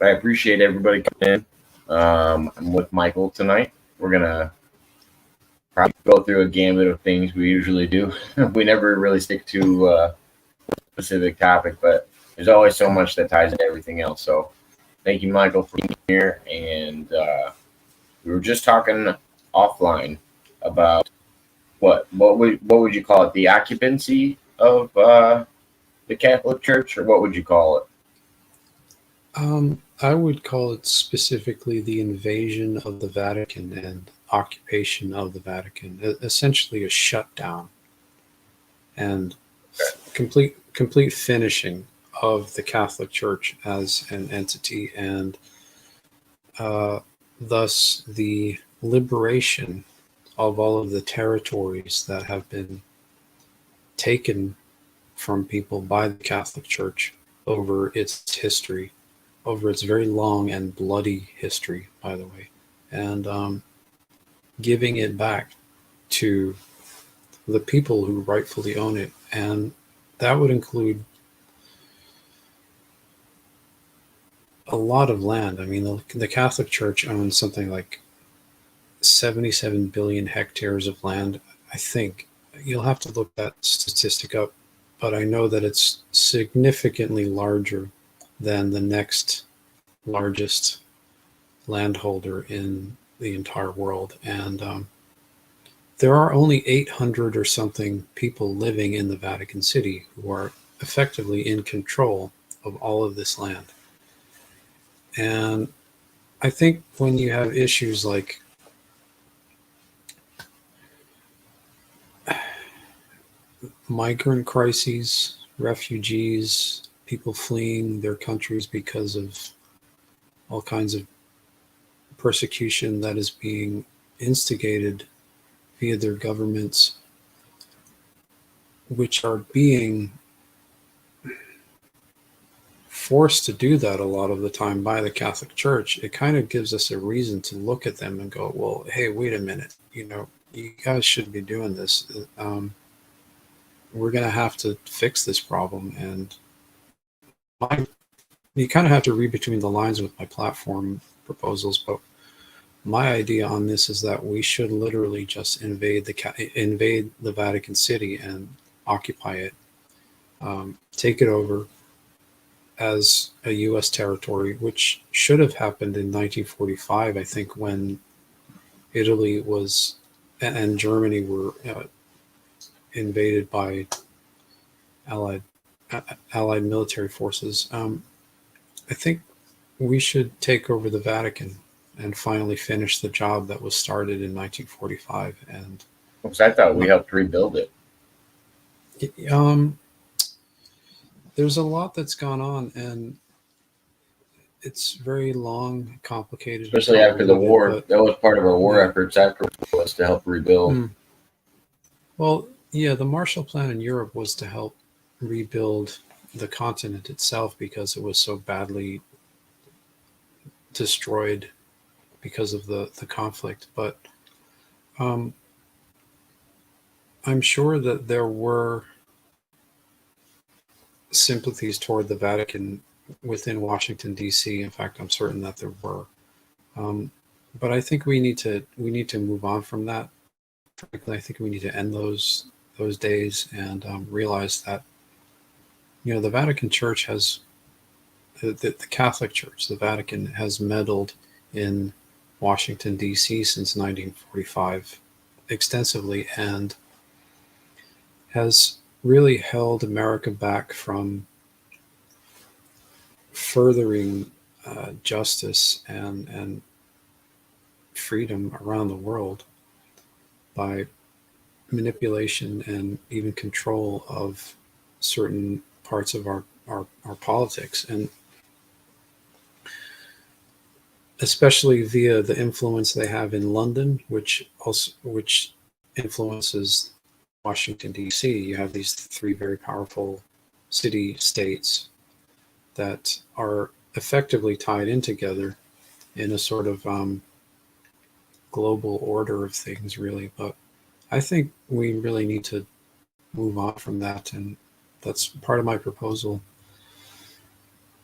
But I appreciate everybody coming in. I'm with Michael tonight. We're gonna probably go through a gambit of things we usually do. We never really stick to a specific topic, but there's always so much that ties into everything else. So thank you, Michael, for being here. And we were just talking offline about what would you call it? The occupancy of the Catholic Church, or what would you call it? I would call it specifically the invasion of the Vatican and occupation of the Vatican, essentially a shutdown and complete finishing of the Catholic Church as an entity, and thus the liberation of all of the territories that have been taken from people by the Catholic Church over its history, over its very long and bloody history, by the way, and giving it back to the people who rightfully own it. And that would include a lot of land. I mean, the Catholic Church owns something like 77 billion hectares of land, I think. You'll have to look that statistic up, but I know that it's significantly larger than the next largest landholder in the entire world. And there are only 800 or something people living in the Vatican City who are effectively in control of all of this land. And I think when you have issues like migrant crises, refugees, people fleeing their countries because of all kinds of persecution that is being instigated via their governments, which are being forced to do that a lot of the time by the Catholic Church, it kind of gives us a reason to look at them and go, well, hey, wait a minute, you guys shouldn't be doing this. We're going to have to fix this problem. And you kind of have to read between the lines with my platform proposals, but my idea on this is that we should literally just invade the Vatican City and occupy it, take it over as a U.S. territory, which should have happened in 1945, I think, when Italy was and Germany were invaded by Allied military forces. I think we should take over the Vatican and finally finish the job that was started in 1945. And Because I thought we helped rebuild it. There's a lot that's gone on, and it's very long, complicated. Especially after the war. That was part of our war efforts after was to help rebuild. Well, yeah, the Marshall Plan in Europe was to help rebuild the continent itself because it was so badly destroyed because of the conflict. But I'm sure that there were sympathies toward the Vatican within Washington, D.C. In fact, I'm certain that there were. But I think we need to move on from that. Frankly, I think we need to end those days and realize that the Vatican Church has the Catholic Church, the Vatican, has meddled in Washington, D.C. since 1945 extensively, and has really held America back from furthering justice and freedom around the world by manipulation and even control of certain parts of our politics, and especially via the influence they have in London, which influences Washington, D.C. You have these three very powerful city-states that are effectively tied in together in a sort of global order of things, really. But I think we really need to move on from that, and that's part of my proposal.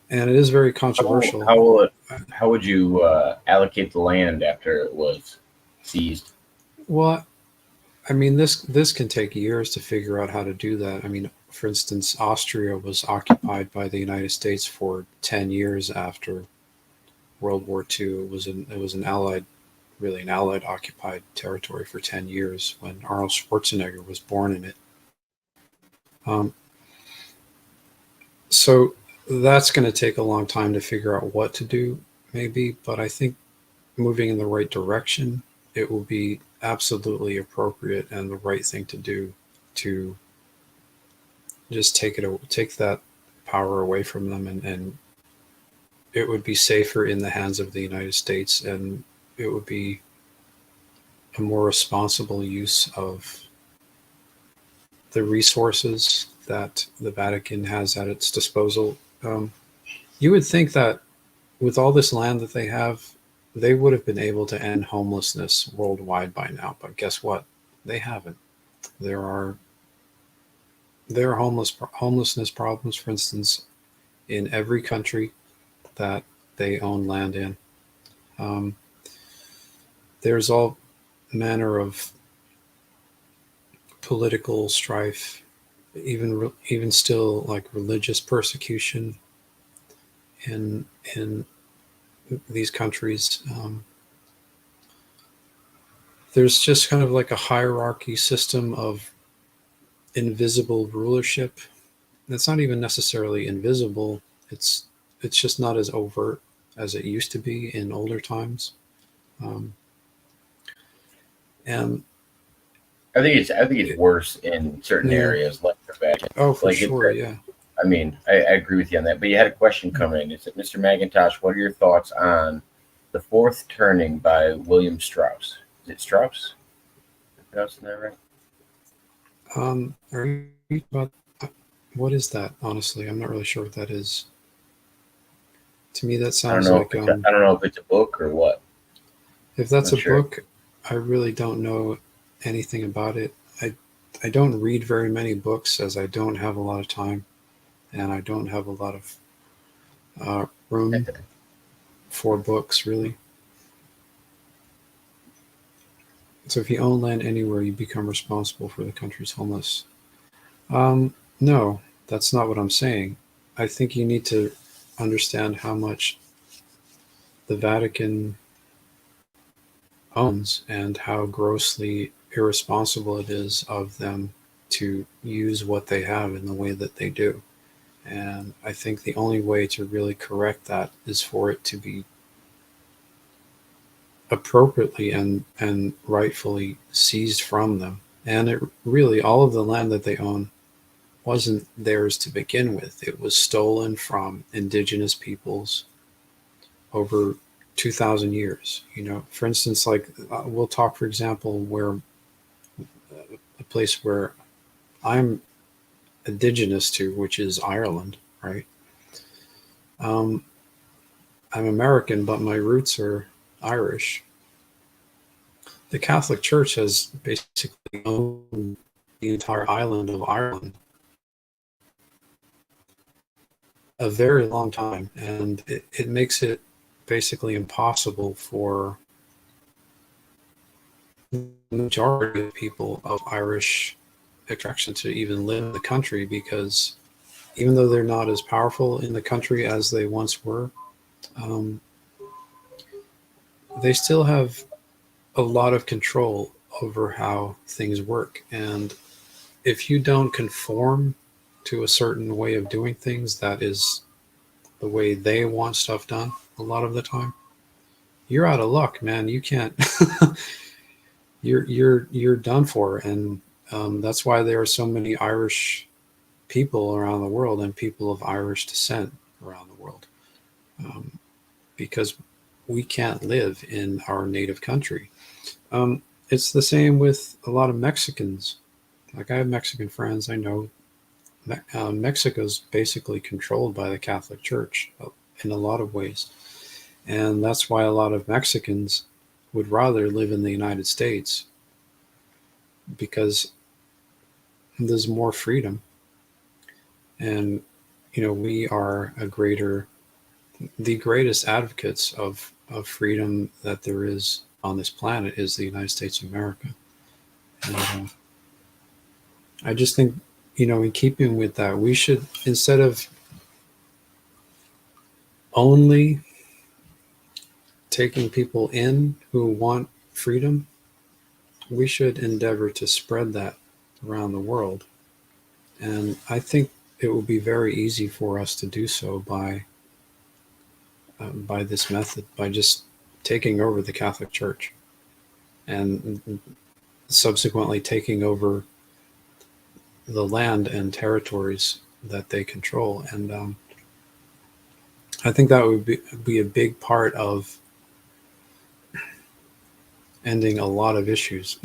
and it is very How, controversial. how will it? How would you allocate the land after it was seized? Well, I mean, this can take years to figure out how to do that. I mean, for instance, Austria was occupied by the United States for 10 years after World War II. It was an allied, really an allied occupied territory for 10 years when Arnold Schwarzenegger was born in it. Um, so that's going to take a long time to figure out what to do, maybe. But I think moving in the right direction, it will be absolutely appropriate and the right thing to do to just take that power away from them, and it would be safer in the hands of the United States, and it would be a more responsible use of the resources that the Vatican has at its disposal. You would think that with all this land that they have, they would have been able to end homelessness worldwide by now. But guess what? They haven't. There are homelessness problems, for instance, in every country that they own land in. Um, there's all manner of political strife, even still like religious persecution in these countries. There's just kind of like a hierarchy system of invisible rulership. It's not even necessarily invisible. It's just not as overt as it used to be in older times. Um, and I think it's worse in certain yeah, areas like the Vatican. oh, for Like it's. sure, yeah. I mean, I agree with you on that. But you had a question come in. It said, Mr. Macintosh, what are your thoughts on The Fourth Turning by William Strauss? Is it Strauss? Am I pronouncing that right? Are you about what is that? Honestly, I'm not really sure what that is. To me, that I don't sounds know if like it's I don't know if it's a book or what. if I'm that's not a sure. book, I really don't know anything about it. I don't read very many books as I don't have a lot of time and I don't have a lot of room for books really. So if you own land anywhere, you become responsible for the country's homeless. No, that's not what I'm saying. I think you need to understand how much the Vatican owns and how grossly irresponsible it is of them to use what they have in the way that they do. And I think the only way to really correct that is for it to be appropriately and rightfully seized from them. And it really, all of the land that they own wasn't theirs to begin with. It was stolen from indigenous peoples over 2,000 years. For instance, like we'll talk, for example, where a place where I'm indigenous to, which is Ireland, right? Um, I'm American, but my roots are Irish. The Catholic Church has basically owned the entire island of Ireland a very long time, and it makes it basically impossible for the majority of people of Irish extraction to even live in the country because even though they're not as powerful in the country as they once were, um, they still have a lot of control over how things work. And if you don't conform to a certain way of doing things that is the way they want stuff done a lot of the time, you're out of luck, man. You can't you're done for. And that's why there are so many Irish people around the world and people of Irish descent around the world, um, because we can't live in our native country. It's the same with a lot of Mexicans. Like I have Mexican friends. I know Mexico's basically controlled by the Catholic Church in a lot of ways, and that's why a lot of Mexicans would rather live in the United States because there's more freedom, and we are a greater the greatest advocates of freedom that there is on this planet is the United States of America. And I just think, in keeping with that, we should, instead of only taking people in who want freedom, we should endeavor to spread that around the world. And I think it will be very easy for us to do so by this method, by just taking over the Catholic Church and subsequently taking over the land and territories that they control. And I think that would be a big part of ending a lot of issues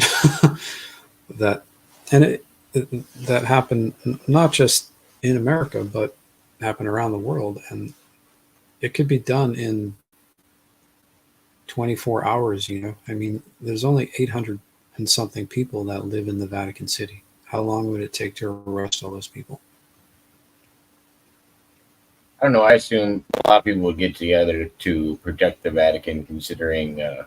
that that happen not just in America, but happen around the world. And it could be done in 24 hours. I mean, there's only 800 and something people that live in the Vatican City. How long would it take to arrest all those people? I don't know. I assume a lot of people would get together to protect the Vatican, considering, the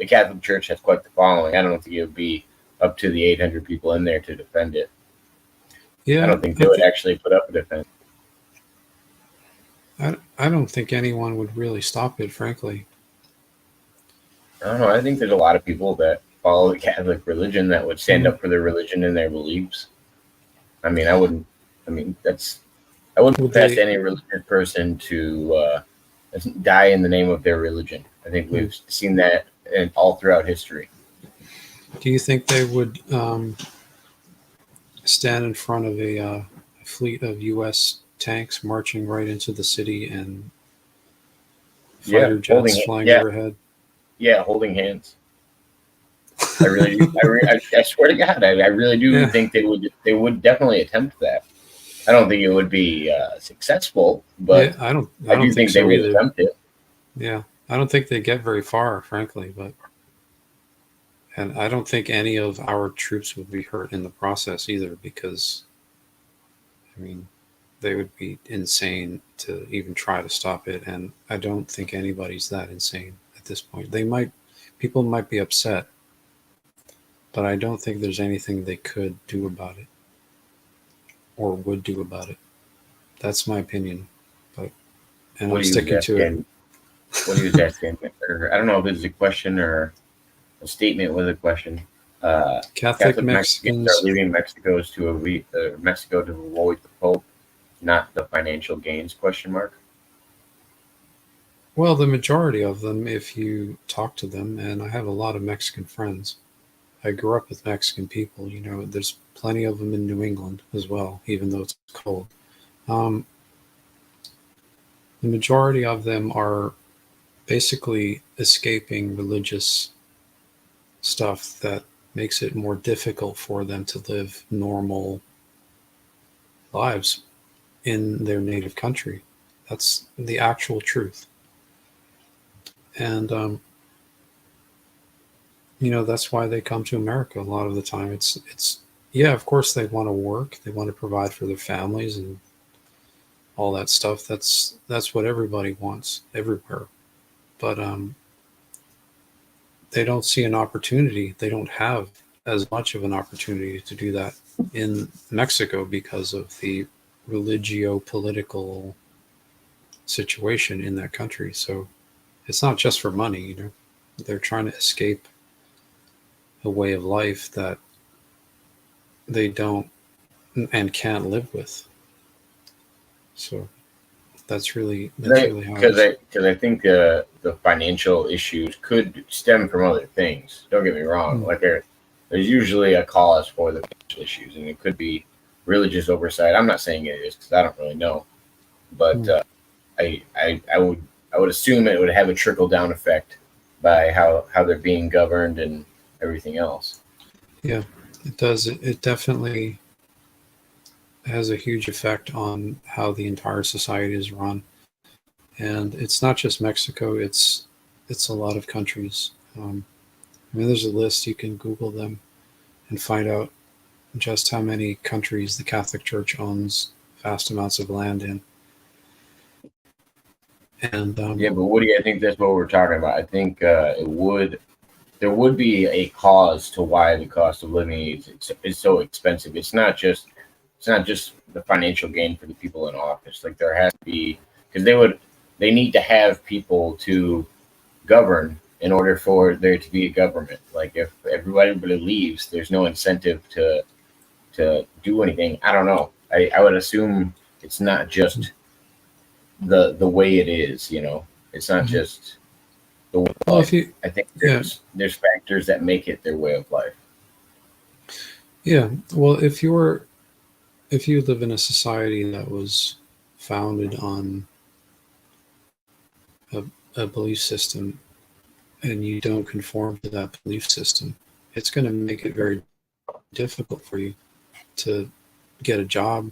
Catholic Church has quite the following. I don't think it would be up to the 800 people in there to defend it. Yeah, I don't think they would actually put up a defense. I don't think anyone would really stop it, frankly. I don't know. I think there's a lot of people that follow the Catholic religion that would stand up for their religion and their beliefs. I wouldn't put past any religious person to die in the name of their religion. I think we've seen that all throughout history. Do you think they would stand in front of a fleet of U.S. tanks marching right into the city and fighter jets flying overhead? Yeah, holding hands. I really do. I swear to God, I really do think they would definitely attempt that. I don't think it would be successful, but I do think they would attempt it. Yeah, I don't think they get very far, frankly, and I don't think any of our troops would be hurt in the process either, because, they would be insane to even try to stop it, and I don't think anybody's that insane at this point. People might be upset, but I don't think there's anything they could do about it or would do about it. That's my opinion, and I'm sticking to it. What he was asking, or I don't know if it's a question or a statement with a question. Catholic Mexicans are leaving Mexico to avoid the Pope, not the financial gains? ? Well, the majority of them, if you talk to them, and I have a lot of Mexican friends. I grew up with Mexican people. There's plenty of them in New England as well, even though it's cold. The majority of them are basically escaping religious stuff that makes it more difficult for them to live normal lives in their native country. That's the actual truth. And, that's why they come to America a lot of the time. Of course they want to work. They want to provide for their families and all that stuff. That's what everybody wants everywhere. But they don't see an opportunity. They don't have as much of an opportunity to do that in Mexico because of the religio-political situation in that country. So it's not just for money, They're trying to escape a way of life that they don't and can't live with. So that's really how it is. Because I think the financial issues could stem from other things. Don't get me wrong. Like there's usually a cause for the financial issues, and it could be religious oversight. I'm not saying it is because I don't really know, but I would assume it would have a trickle down effect by how they're being governed and everything else. Yeah, it does. It definitely has a huge effect on how the entire society is run. And it's not just Mexico, it's a lot of countries. There's a list, you can Google them and find out just how many countries the Catholic Church owns vast amounts of land in. And Yeah, but Woody, I think that's what we're talking about. I think there would be a cause to why the cost of living is so expensive. It's not just the financial gain for the people in office. Like there has to be because they need to have people to govern in order for there to be a government. Like if everybody leaves, there's no incentive to do anything. I don't know. I would assume it's not just the way it is. You know, it's not Mhm. just the way of Well, if life. you, I think yeah, there's factors that make it their way of life. yeah. Well, if you live in a society that was founded on a, a belief system and you don't conform to that belief system, it's going to make it very difficult for you to get a job.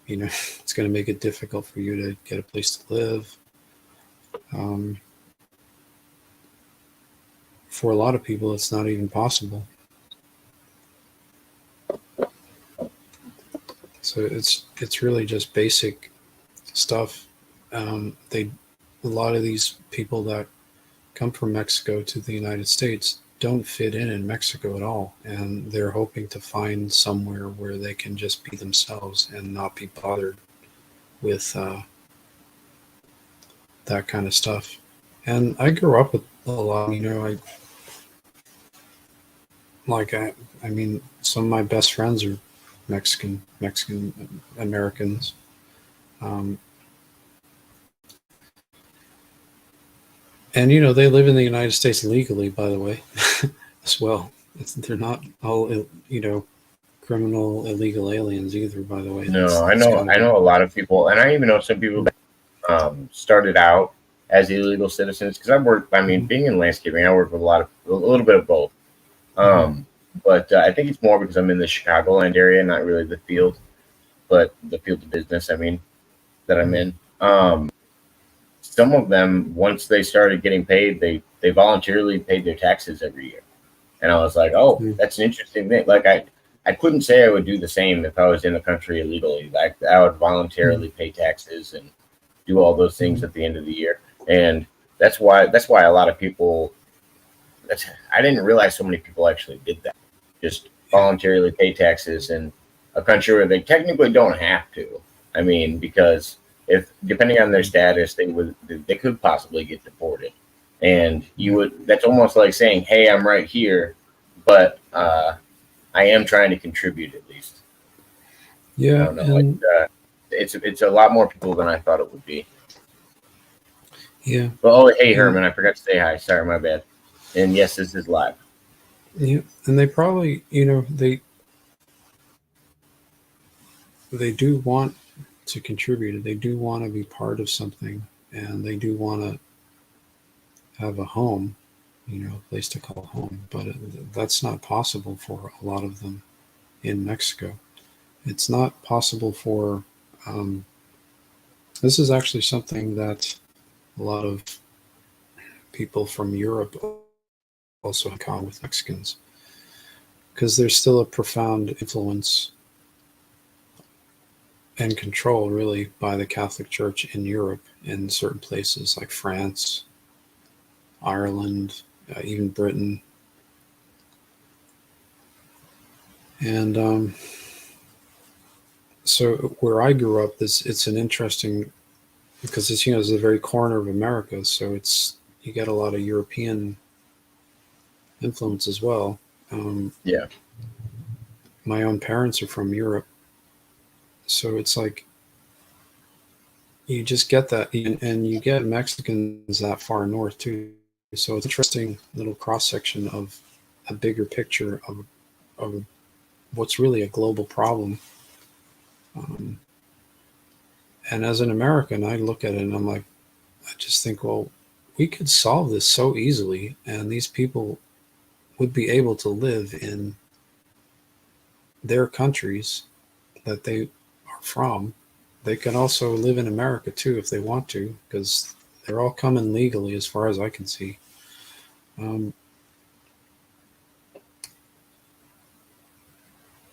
You know, it's going to make it difficult for you to get a place to live. Um, for a lot of people, it's not even possible. So it's really just basic stuff. They a lot of these people that come from Mexico to the United States don't fit in Mexico at all, and they're hoping to find somewhere where they can just be themselves and not be bothered with that kind of stuff. And I grew up with a lot. You know, like I mean, some of my best friends are Mexican Americans. Um, and you know, they live in the United States legally, by the way, as well. They're not all you know criminal illegal aliens either. By the way, No, that's kind I of know a lot of people, and I even know some people that started out as illegal citizens. Because I work, I mean, mhm, being in landscaping, I work with a little bit of both. mhm, But I think it's more because I'm in the Chicagoland area, not really the field, but the field of business. I mean, that I'm mhm, in. Some of them, once they started getting paid, they voluntarily paid their taxes every year. And I was like, oh, mhm, that's an interesting thing. Like I couldn't say I would do the same if I was in the country illegally. Like I would mhm, voluntarily pay taxes and do all those things mhm. at the end of the year. And that's why a lot of people. I didn't realize so many people actually did that. Just Yeah, voluntarily pay taxes in a country where they technically don't have to. I mean, because if depending on their mhm, status, they could possibly get deported, and you yeah, would. That's almost like saying, "Hey, I'm right here, but I am trying to contribute at least." I yeah, don't know. and It's a lot more people than I thought it would be. yeah, But oh, hey and Herman, I forgot to say hi. Sorry, my bad. And yes, this is live. yeah, and they probably you know they do want to contribute. They do want to be part of something, and they do want to have a home, you know, a place to call home. But that's not possible for a lot of them in Mexico. It's not possible for. Um, this is actually something that a lot of people from Europe also have in common with Mexicans, because there's still a profound influence and control, really, by the Catholic Church in Europe in certain places like France, Ireland, even Britain. And so where I grew up, this it's an interesting because it's you know it's the very corner of America, so it's you get a lot of European influence as well. Um, Yeah. my own parents are from Europe, so it's like you just get that, and you get Mexicans that far north too. So it's an interesting little cross section of a bigger picture of what's really a global problem. Um, and as an American, I look at it and I'm like, I just think, well, we could solve this so easily, and these people would be able to live in their countries that they are from. They can also live in America too if they want to, because they're all coming legally, as far as I can see. Um,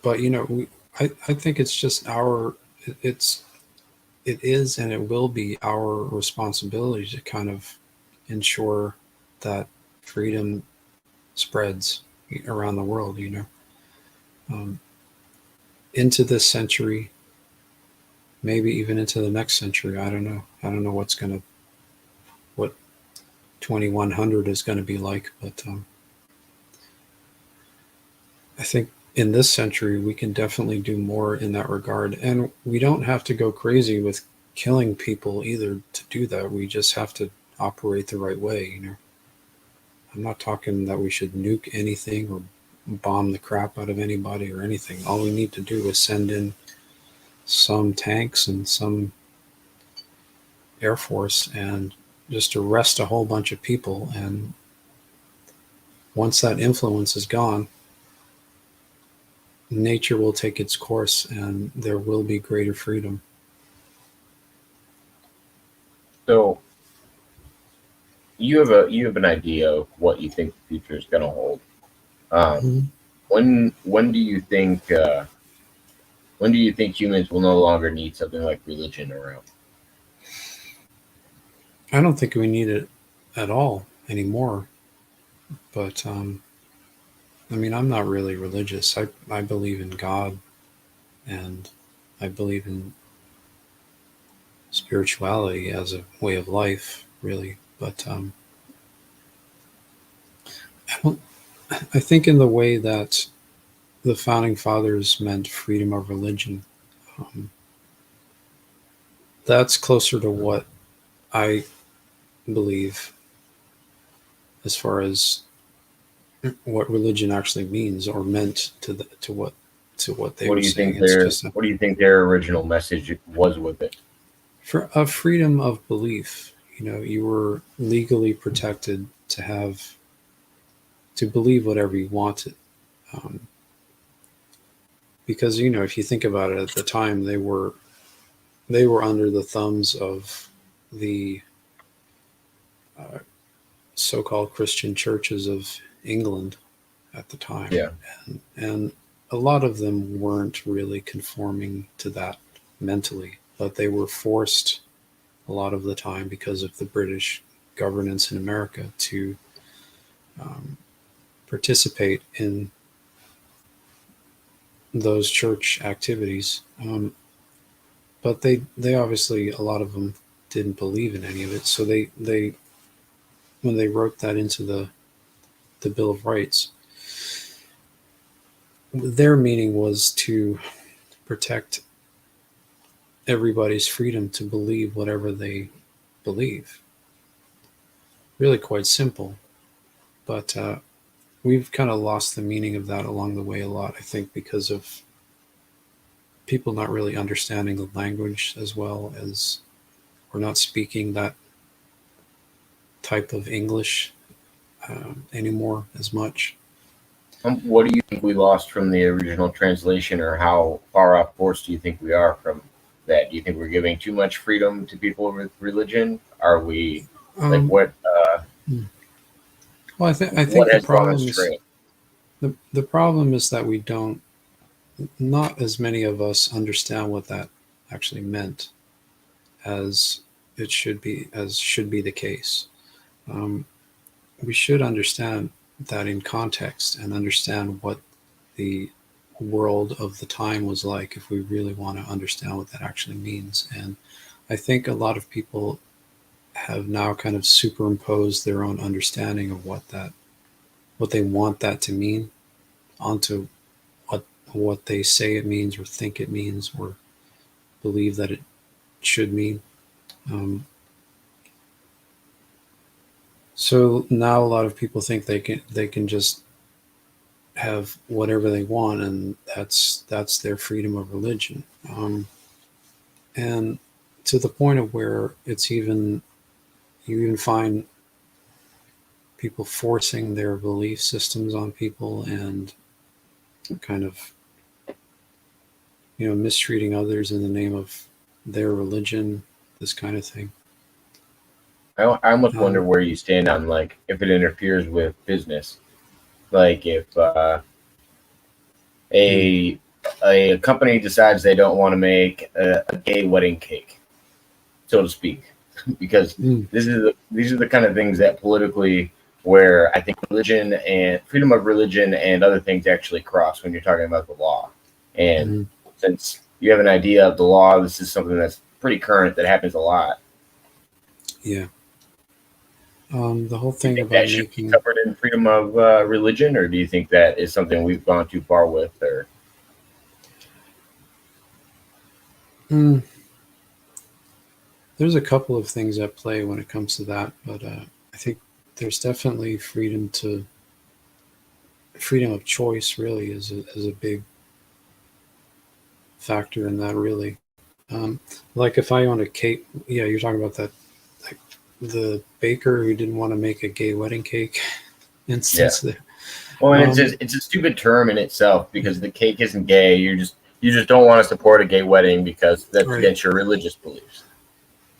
but you know, I think it's just it's it is and it will be our responsibility to kind of ensure that freedom spreads around the world, into this century, maybe even into the next century. I don't know. I don't know what 2100 is going to be like, but I think in this century we can definitely do more in that regard, and we don't have to go crazy with killing people either to do that. We just have to operate the right way. I'm not talking that we should nuke anything or bomb the crap out of anybody or anything. All we need to do is send in some tanks and some Air Force and just arrest a whole bunch of people. And once that influence is gone, nature will take its course and there will be greater freedom. So you have an idea of what you think the future is going to hold. When do you think humans will no longer need something like religion around? I don't think we need it at all anymore. But I'm not really religious. I believe in God, and I believe in spirituality as a way of life, really. But I think in the way that the founding fathers meant freedom of religion, that's closer to what I believe as far as what religion actually means or meant to what they were saying. What do you think their original message was with it? For a freedom of belief, you were legally protected to believe whatever you wanted, because if you think about it, at the time they were under the thumbs of the so-called Christian churches of England at the time. Yeah. And a lot of them weren't really conforming to that mentally, but they were forced a lot of the time because of the British governance in America to participate in those church activities. But they obviously, a lot of them didn't believe in any of it. So they when they wrote that into the Bill of Rights, their meaning was to protect everybody's freedom to believe whatever they believe. Really quite simple. But we've kind of lost the meaning of that along the way a lot, I think, because of people not really understanding the language as well as, or not speaking that type of English anymore as much. What do you think we lost from the original translation, or how far off course do you think we are from that? Do you think we're giving too much freedom to people with religion? Are we what? Well, I think the problem is that we don't. Not as many of us understand what that actually meant as it should be, the case. We should understand that in context and understand what the world of the time was like if we really want to understand what that actually means. And I think a lot of people have now kind of superimposed their own understanding of what they want that to mean onto what they say it means or think it means or believe that it should mean. So now a lot of people think they can just have whatever they want, and that's their freedom of religion. And to the point of where you even find people forcing their belief systems on people and kind of mistreating others in the name of their religion, this kind of thing. I almost wonder where you stand on, like, if it interferes with business. Like, if a company decides they don't want to make a gay wedding cake, so to speak, because Mm. these are the kind of things that politically, where I think religion and freedom of religion and other things actually cross when you're talking about the law. And Mm. since you have an idea of the law, this is something that's pretty current that happens a lot. Yeah. The whole Do you thing think about that should be making covered in freedom of religion, or do you think that is something we've gone too far with? Or mm, there's a couple of things at play when it comes to that, but I think there's definitely freedom of choice. Really, is a big factor in that. Really, um, like if I own a cake, yeah, you're talking about that, like the baker who didn't want to make a gay wedding cake yeah, instance there. well, and Um, it's a stupid term in itself because the cake isn't gay. You just don't want to support a gay wedding because that's right, against your religious beliefs.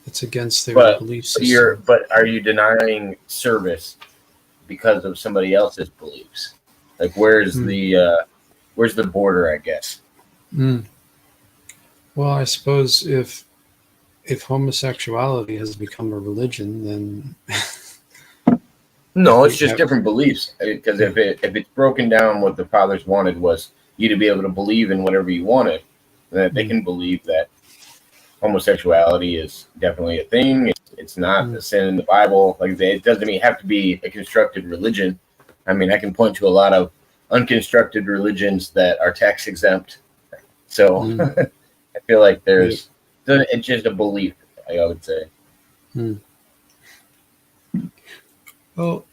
it's against their But belief you're system. but are you denying service because of somebody else's beliefs? Like Mm. where's the border? I guess. Mm. Well, I suppose if homosexuality has become a religion, then No, if it's we just have, different beliefs. Because yeah, if it's broken down, what the fathers wanted was you to be able to believe in whatever you wanted, that they mm, can believe that homosexuality is definitely a thing. It's not mm, a sin in the Bible. Like it doesn't even have to be a constructed religion. I mean, I can point to a lot of unconstructed religions that are tax exempt. So mm, I feel like yeah, it's just a belief. I would say. mm. Well,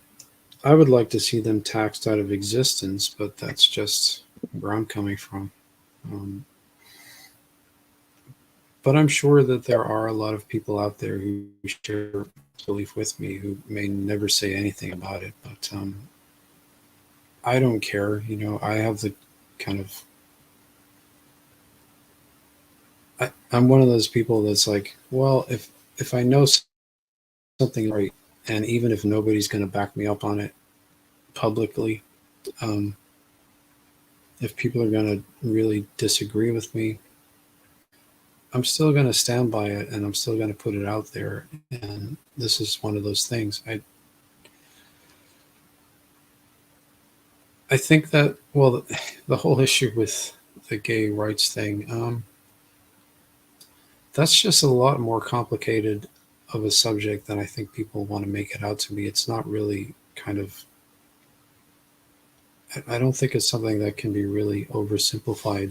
I would like to see them taxed out of existence, but that's just where I'm coming from. Um, but I'm sure that there are a lot of people out there who share belief with me who may never say anything about it. But I don't care. I have the kind of I'm one of those people that's like, well, if I know something right, and even if nobody's going to back me up on it publicly, um, if people are going to really disagree with me, I'm still going to stand by it, and I'm still going to put it out there. And this is one of those things. I think that, well, the whole issue with the gay rights thing, that's just a lot more complicated of a subject than I think people want to make it out to be. It's not really kind of, I don't think it's something that can be really oversimplified in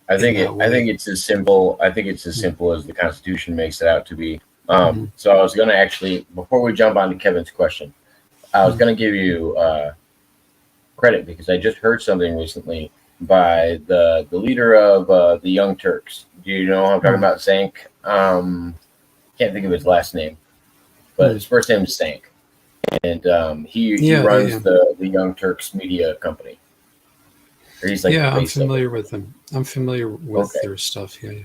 that I think way. it's as simple. I think it's as Mm. simple as the Constitution makes it out to be. Mhm. So I was going to actually, before we jump on to Kevin's question, I was Mm. going to give you credit because I just heard something recently by the leader of the Young Turks. Do you know who I'm talking Mm. about? Sank. Can't think of his last name, but Mm. his first name is Sank, and he Yeah, yeah, runs yeah. the Young Turks media company. Or he's like the Yeah, I'm face of it. familiar with them. I'm familiar with Okay. their stuff. Yeah, yeah.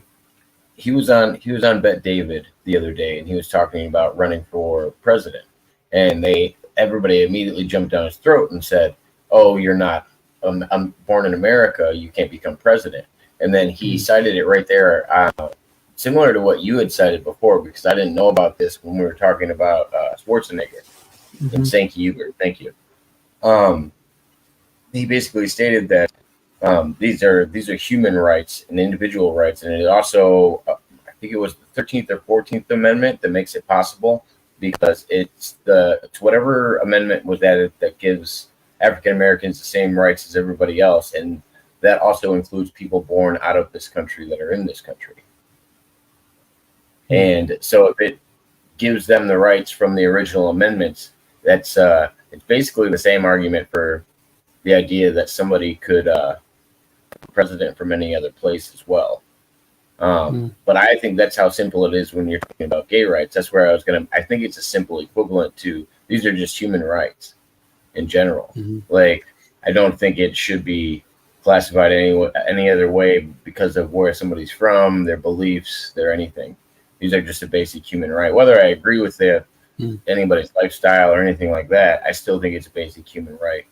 He was on Bet David the other day, and he was talking about running for president, and they everybody immediately jumped down his throat and said, "Oh, you're not. I'm born in America. You can't become president." And then he Mm. cited it right there, similar to what you had cited before, because I didn't know about this when we were talking about Schwarzenegger and Hmm. Cenk Uygur. Thank you. Um, he basically stated that these are human rights and individual rights, and it also I think it was the 13th or 14th Amendment that makes it possible because it's whatever amendment was added that gives African Americans the same rights as everybody else, and that also includes people born out of this country that are in this country. Mm. And so if it gives them the rights from the original amendments, that's it's basically the same argument for the idea that somebody could president from any other place as well. Mm. But I think that's how simple it is when you're talking about gay rights. That's where I was going to, I think it's a simple equivalent to these are just human rights in general. Hmm. Like, I don't think it should be classified any other way because of where somebody's from, their beliefs, their anything. These are just a basic human right. Whether I agree with Mm. anybody's lifestyle or anything like that, I still think it's a basic human right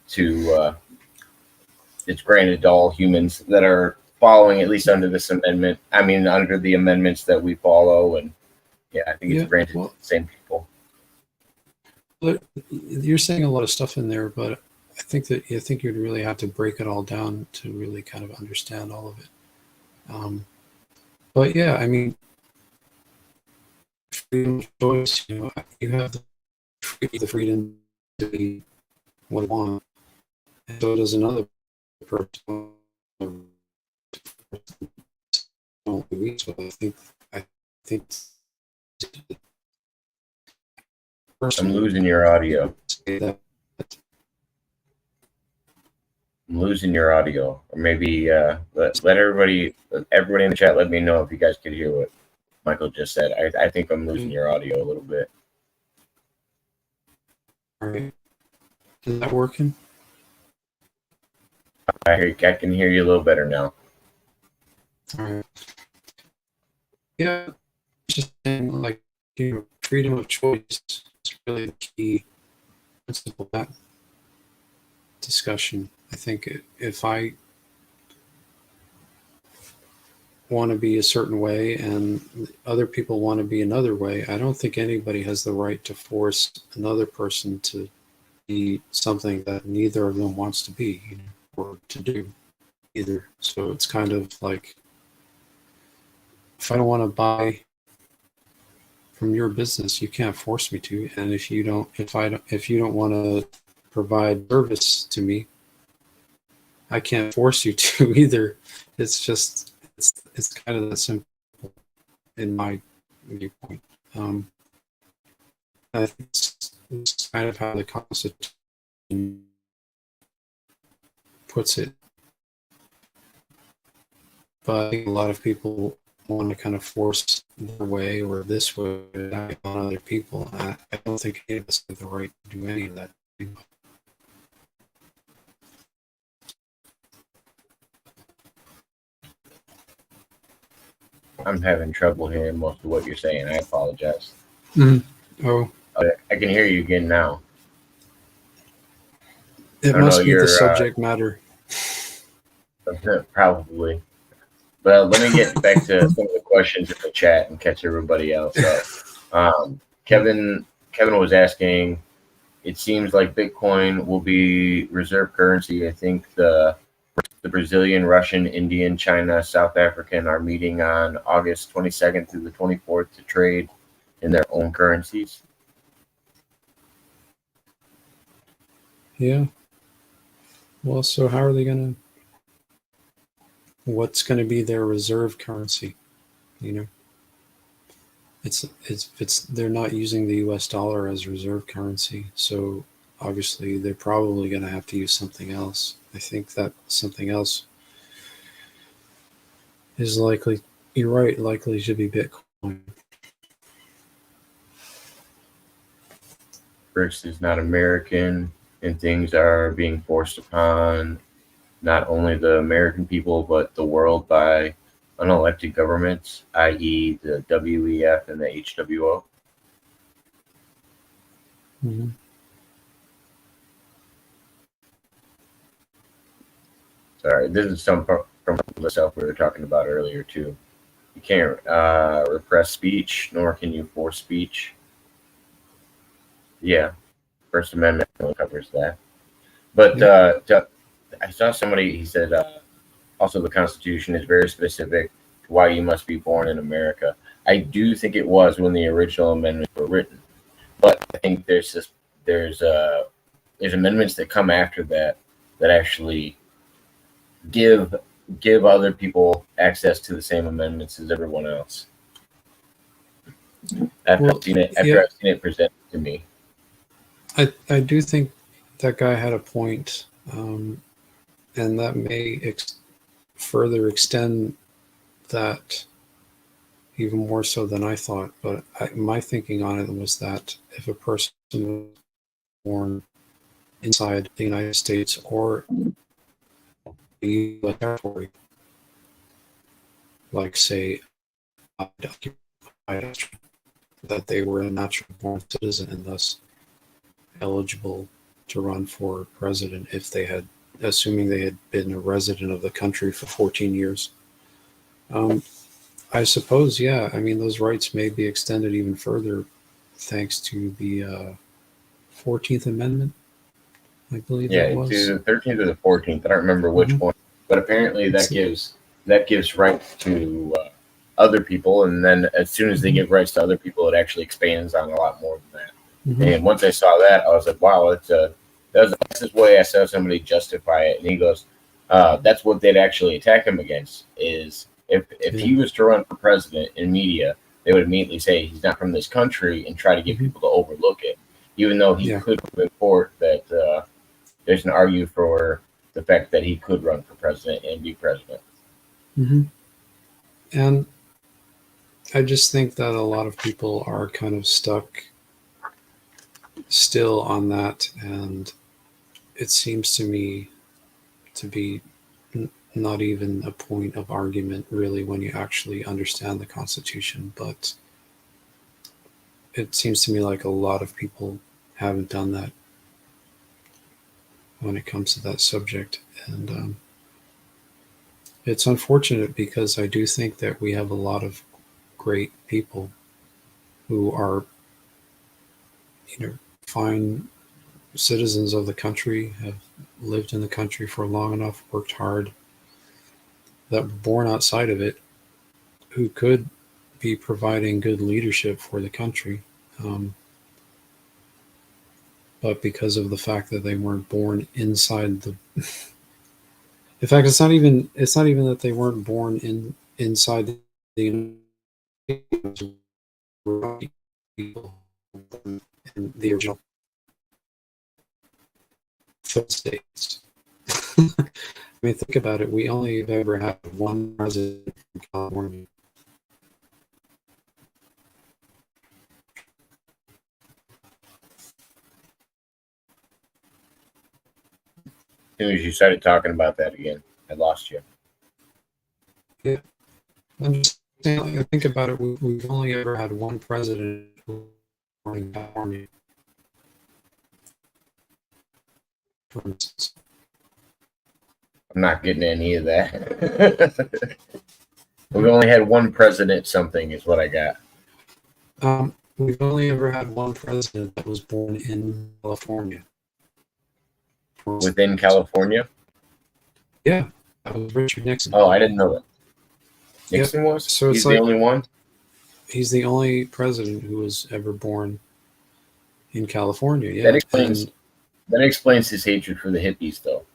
to it's granted to all humans that are following at least under this amendment. I mean, under the amendments that we follow, and yeah, I think it's Yeah, granted well, to the same people. but you're saying a lot of stuff in there, but I think you'd really have to break it all down to really kind of understand all of it. But yeah, I mean, freedom of choice. You know, you have the freedom to be what you want, and so does another person. So I think I'm personally losing your audio. say that I'm losing your audio, or maybe let everybody in the chat let me know if you guys could hear what Michael just said. I think I'm losing your audio a little bit. all right, is that working? I can hear you a little better now. All right. Yeah, just saying, like, you know, freedom of choice is really the key principle of that discussion. I think if I want to be a certain way and other people want to be another way, I don't think anybody has the right to force another person to be something that neither of them wants to be, you know, or to do either. So it's kind of like, if I don't want to buy from your business, you can't force me to. And if you don't want to provide service to me, I can't force you to either. It's just it's kind of that simple in my viewpoint. I think it's kind of how the Constitution puts it. But I think a lot of people want to kind of force their way or this way on other people. I don't think any of us have the right to do any of that. I'm having trouble hearing most of what you're saying. I apologize. Oh, I can hear you again now. it must be the subject matter. Probably. But let me get back to some of the questions in the chat and catch everybody else up. Kevin was asking, it seems like Bitcoin will be reserve currency. I think the Brazilian, Russian, Indian, China, South African are meeting on August 22nd through the 24th to trade in their own currencies. Yeah. Well, so how are they going to? What's going to be their reserve currency? You know, it's they're not using the U.S. dollar as reserve currency, so obviously they're probably going to have to use something else. I think that something else is likely. You're right. Likely to be Bitcoin. BRICS is not American, and things are being forced upon not only the American people, but the world by unelected governments, i.e. the WEF and the HWO. Mm-hmm. Sorry, this is some from the stuff we were talking about earlier, too. You can't repress speech, nor can you force speech. Yeah, First Amendment covers that. But I saw somebody, he said, also the Constitution is very specific to why you must be born in America. I do think it was when the original amendments were written, but I think there's amendments that come after that actually give other people access to the same amendments as everyone else. After I've seen it presented to me. I do think that guy had a point, and that may further extend that even more so than I thought. But my thinking on it was that if a person was born inside the United States or the U.S. territory, like say, that they were a natural born citizen and thus eligible to run for president if they had assuming they had been a resident of the country for 14 years. I suppose, yeah. I mean, those rights may be extended even further thanks to the 14th Amendment, I believe Yeah, that it's was. either the 13th or the 14th. I don't remember which Mhm. one, but apparently It's, that gives rights to other people, and then as soon as they mhm, give rights to other people, it actually expands on a lot more than that. mhm. And once I saw that, I was like, wow, that's the fastest way I saw somebody justify it. And he goes, that's what they'd actually attack him against is if Yeah. he was to run for president in media, they would immediately say he's not from this country and try to get Mhm. people to overlook it, even though he Yeah. could report that there's an argue for the fact that he could run for president and be president. Hmm. And I just think that a lot of people are kind of stuck still on that. And it seems to me to be not even a point of argument, really, when you actually understand the Constitution. But it seems to me like a lot of people haven't done that when it comes to that subject. And it's unfortunate because I do think that we have a lot of great people who are, you know, fine citizens of the country, have lived in the country for long enough, worked hard, that were born outside of it, who could be providing good leadership for the country. Um, but because of the fact that they weren't born inside the, in fact, it's not even that they weren't born inside the United States, people in the original states. I mean, think about it. We only have ever had one president from California. As soon as you started talking about that again, I lost you. Yeah, I'm just saying. Like, think about it. We've only ever had one president who was born in California, for instance. I'm not getting any of that. We've only had one president. Something is what I got. We've only ever had one president that was born in California, for Within instance. California. Yeah, that was Richard Nixon. Oh, I didn't know that. Yep. Nixon was. So it's He's the like only one. he's the only president who was ever born in California. That Yeah, explains and that explains his hatred for the hippies, though.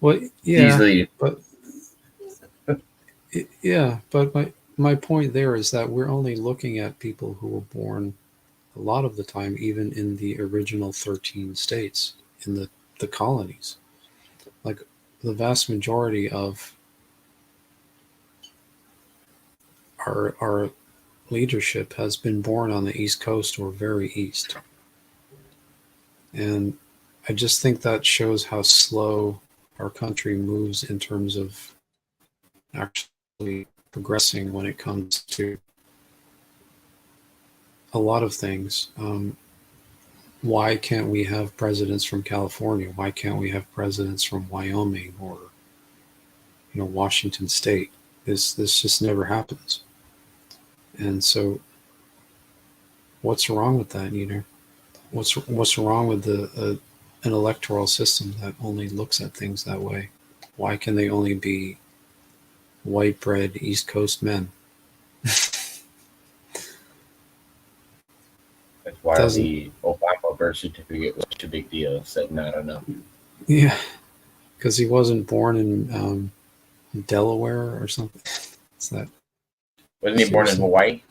well, yeah, Easily. but yeah, but my point there is that we're only looking at people who were born a lot of the time, even in the original 13 states in the colonies. Like the vast majority of our leadership has been born on the East Coast or very east. And I just think that shows how slow our country moves in terms of actually progressing when it comes to a lot of things. Why can't we have presidents from California? Why can't we have presidents from Wyoming or Washington State? This just never happens. And so, what's wrong with that? What's wrong with an electoral system that only looks at things that way? Why can they only be white bread East Coast men? That's why Doesn't the Obama birth certificate was such a big deal. Said not enough. Yeah, because he wasn't born in Delaware or something. It's that Wasn't he born in seriously. Hawaii?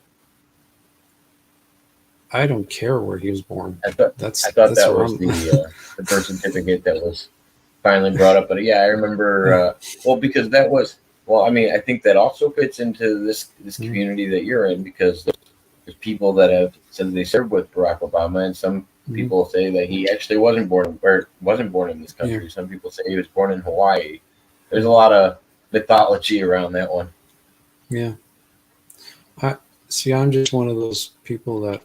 I don't care where he was born. I thought I That's thought that's that where was I'm. the birth certificate that was finally brought up. But yeah, I remember. Well, because that was. Well, I mean, I think that also fits into this Mm, community that you're in because there's people that have said they served with Barack Obama, and some mm, people say that he actually wasn't born in this yeah, country. Some people say he was born in Hawaii. There's a mm, lot of mythology around that one. yeah. I see. I'm just one of those people that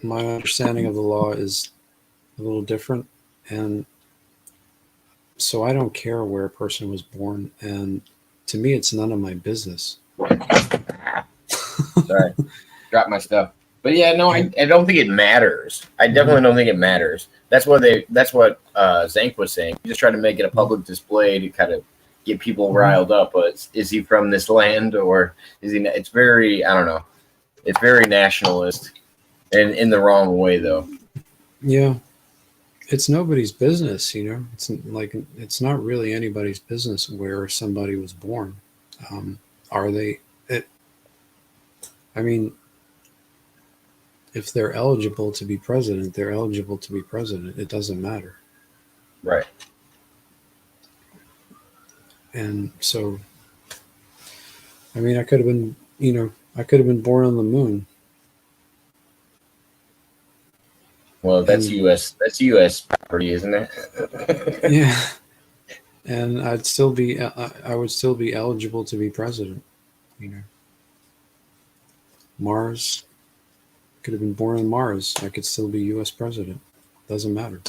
my understanding of the law is a little different, and So I don't care where a person was born, and to me, it's none of my business. Sorry, dropped my stuff. But yeah, no, I don't think it matters. I definitely don't think it matters. That's what Zank was saying. He just trying to make it a public display to kind of get people riled up. But is he from this land or is he? It's very, I don't know. It's very nationalist, and in the wrong way though. Yeah, it's nobody's business, you know. It's not really anybody's business where somebody was born. Are they? I mean, if they're eligible to be president, they're eligible to be president. It doesn't matter. Right. And so, I mean, I could have been, I could have been born on the moon. Well, that's And U.S. That's U.S. property, isn't it? yeah, and I would still be eligible to be president. You know, Mars could have been born on Mars. I could still be U.S. president. Doesn't matter.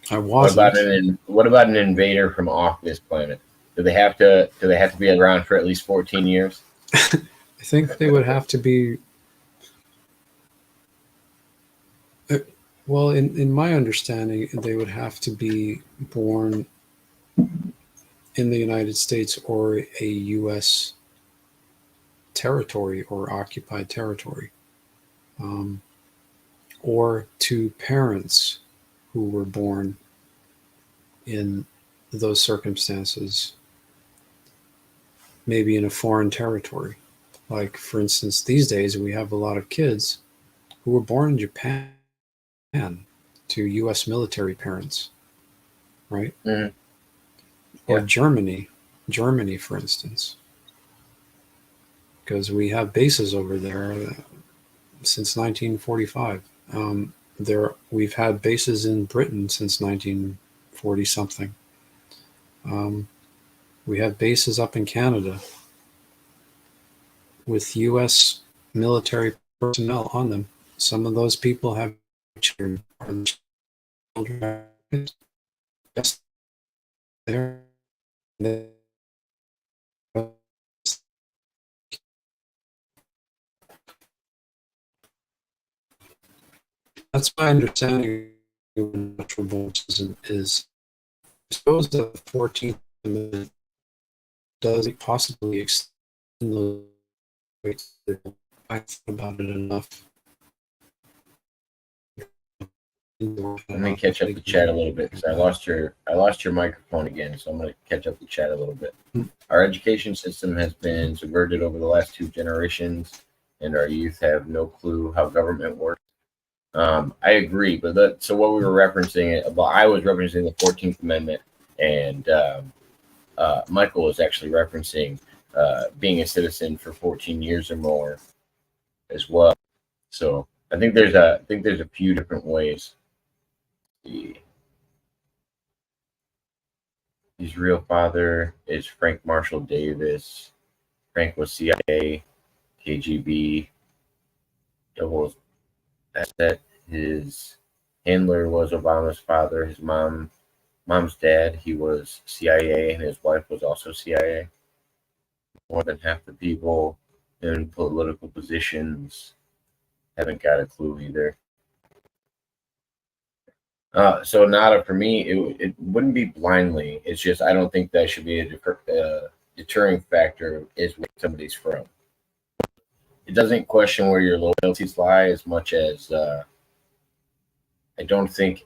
I wasn't. What about an invader from off this planet? Do they have to be around for at least 14 years? I think they would have to be. Well, in my understanding, they would have to be born in the United States or a U.S. territory or occupied territory, or to parents who were born in those circumstances, maybe in a foreign territory. Like, for instance, these days we have a lot of kids who were born in Japan to U.S. military parents, right? Mm-hmm. Or Yeah. Germany, for instance, because we have bases over there since 1945. We've had bases in Britain since 1940 something. We have bases up in Canada with U.S. military personnel on them. Some of those people have children. Yes, there. That's my understanding of natural born citizen is. I suppose the 14th Amendment does possibly extend those rights. I thought about it enough. Let me catch up the chat a little bit because I lost your microphone again, so I'm going to catch up the chat a little bit. Our education system has been subverted over the last 2 generations, and our youth have no clue how government works. I agree, but so what we were referencing, I was referencing the 14th Amendment, and Michael was actually referencing being a citizen for 14 years or more as well. So I think there's a few different ways. His real father is Frank Marshall Davis. Frank was CIA, KGB, double asset. His handler was Obama's father. His mom's dad, he was CIA, and his wife was also CIA. More than half the people in political positions haven't got a clue either. So nada for me, it wouldn't be blindly. It's just I don't think that should be a deterring factor is where somebody's from. It doesn't question where your loyalties lie as much as I don't think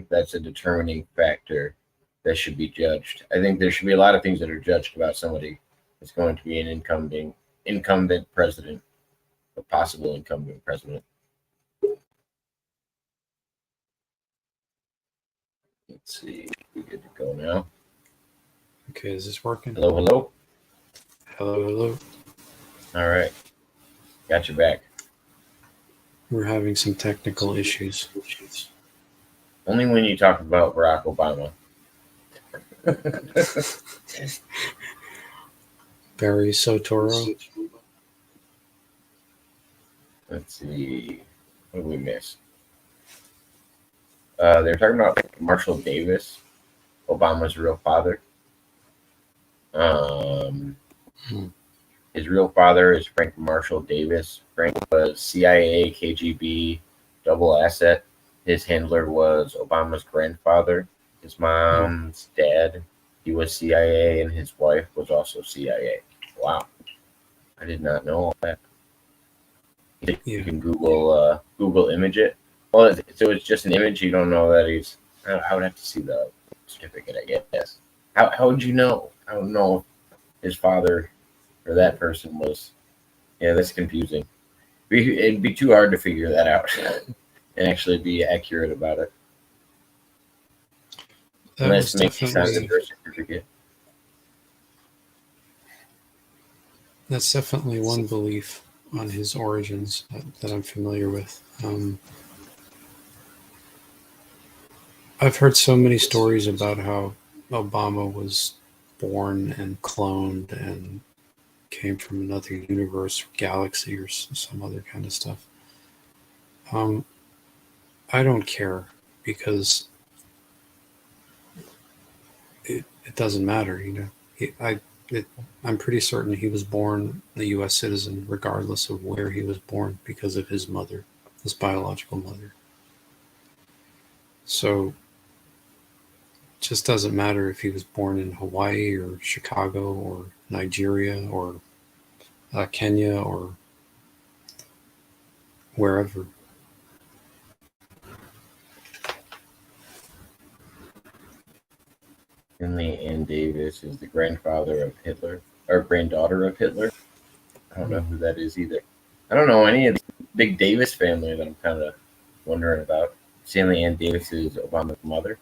that's a determining factor that should be judged. I think there should be a lot of things that are judged about somebody that's going to be an incumbent president, a possible incumbent president. Let's see. We're good to go now. Okay, is this working? Hello, hello. Hello, hello. All right. Got your back. We're having some technical issues. Only when you talk about Barack Obama. Barry Sotoro. Let's see. What did we miss? They're talking about Marshall Davis, Obama's real father. Um, Hmm. his real father is Frank Marshall Davis. Frank was CIA, KGB, double asset. His handler was Obama's grandfather. His Hmm. mom's dad, he was CIA, and his wife was also CIA. Wow, I did not know all that. You Yeah. can Google image it. Well, so it's just an image. You don't know that he's. I would have to see the certificate, I guess. How would you know? I don't know if his father or that person was. Yeah, that's confusing. It'd be too hard to figure that out and actually be accurate about it, That unless was maybe you signed the definitely birth certificate. that's definitely one belief on his origins that I'm familiar with. I've heard so many stories about how Obama was born and cloned and came from another universe, galaxy, or some other kind of stuff. Um, I don't care because it doesn't matter, you know. It, I'm pretty certain he was born a U.S. citizen, regardless of where he was born, because of his mother, his biological mother. So it just doesn't matter if he was born in Hawaii or Chicago or Nigeria or Kenya or wherever. Finley Ann Davis is the grandfather of Hitler or granddaughter of Hitler. I don't know who that is either. I don't know any of the big Davis family that I'm kind of wondering about. Stanley Ann Davis is Obama's mother.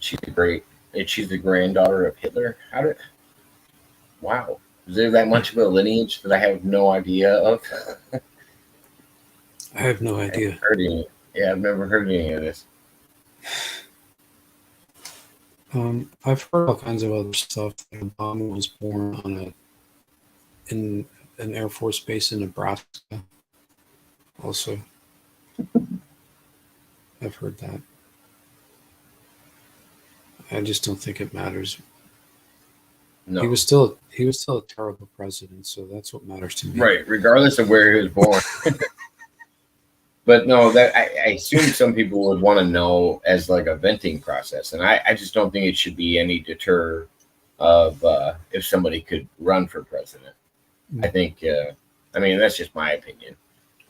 She's the great. And she's the granddaughter of Hitler. How did? Wow. Is there that much of a lineage that I have no idea of? I have no I haven't idea. heard any. Yeah, I've never heard any of this. I've heard all kinds of other stuff. Obama was born in an Air Force base in Nebraska. Also, I've heard that. I just don't think it matters. No. He was still a terrible president, so that's what matters to me. Right. Regardless of where he was born. But no, that I assume some people would want to know as like a venting process, and I just don't think it should be any deter of if somebody could run for president. I think, I mean, that's just my opinion.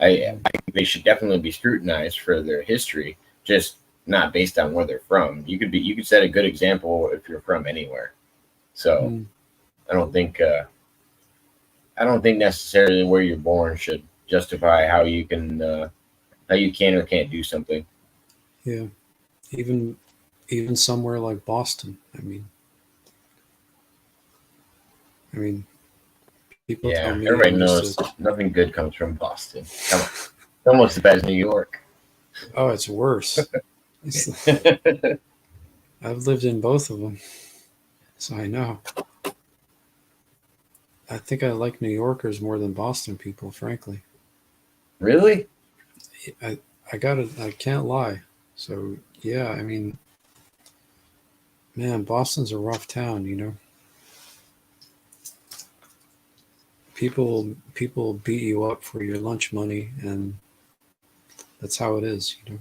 I think they should definitely be scrutinized for their history, just not based on where they're from. You could set a good example if you're from anywhere. So Mm, I don't think I don't think necessarily where you're born should justify how you can or can't do something. yeah, even even somewhere like Boston. I mean, people tell Yeah, me everybody I'm just a. knows nothing good comes from Boston. Come on, it's almost as bad as New York. Oh, it's worse. I've lived in both of them, so I know. I think I like New Yorkers more than Boston people, frankly. Really? I I can't lie. So yeah, I mean, man, Boston's a rough town, you know. People beat you up for your lunch money, and that's how it is, you know.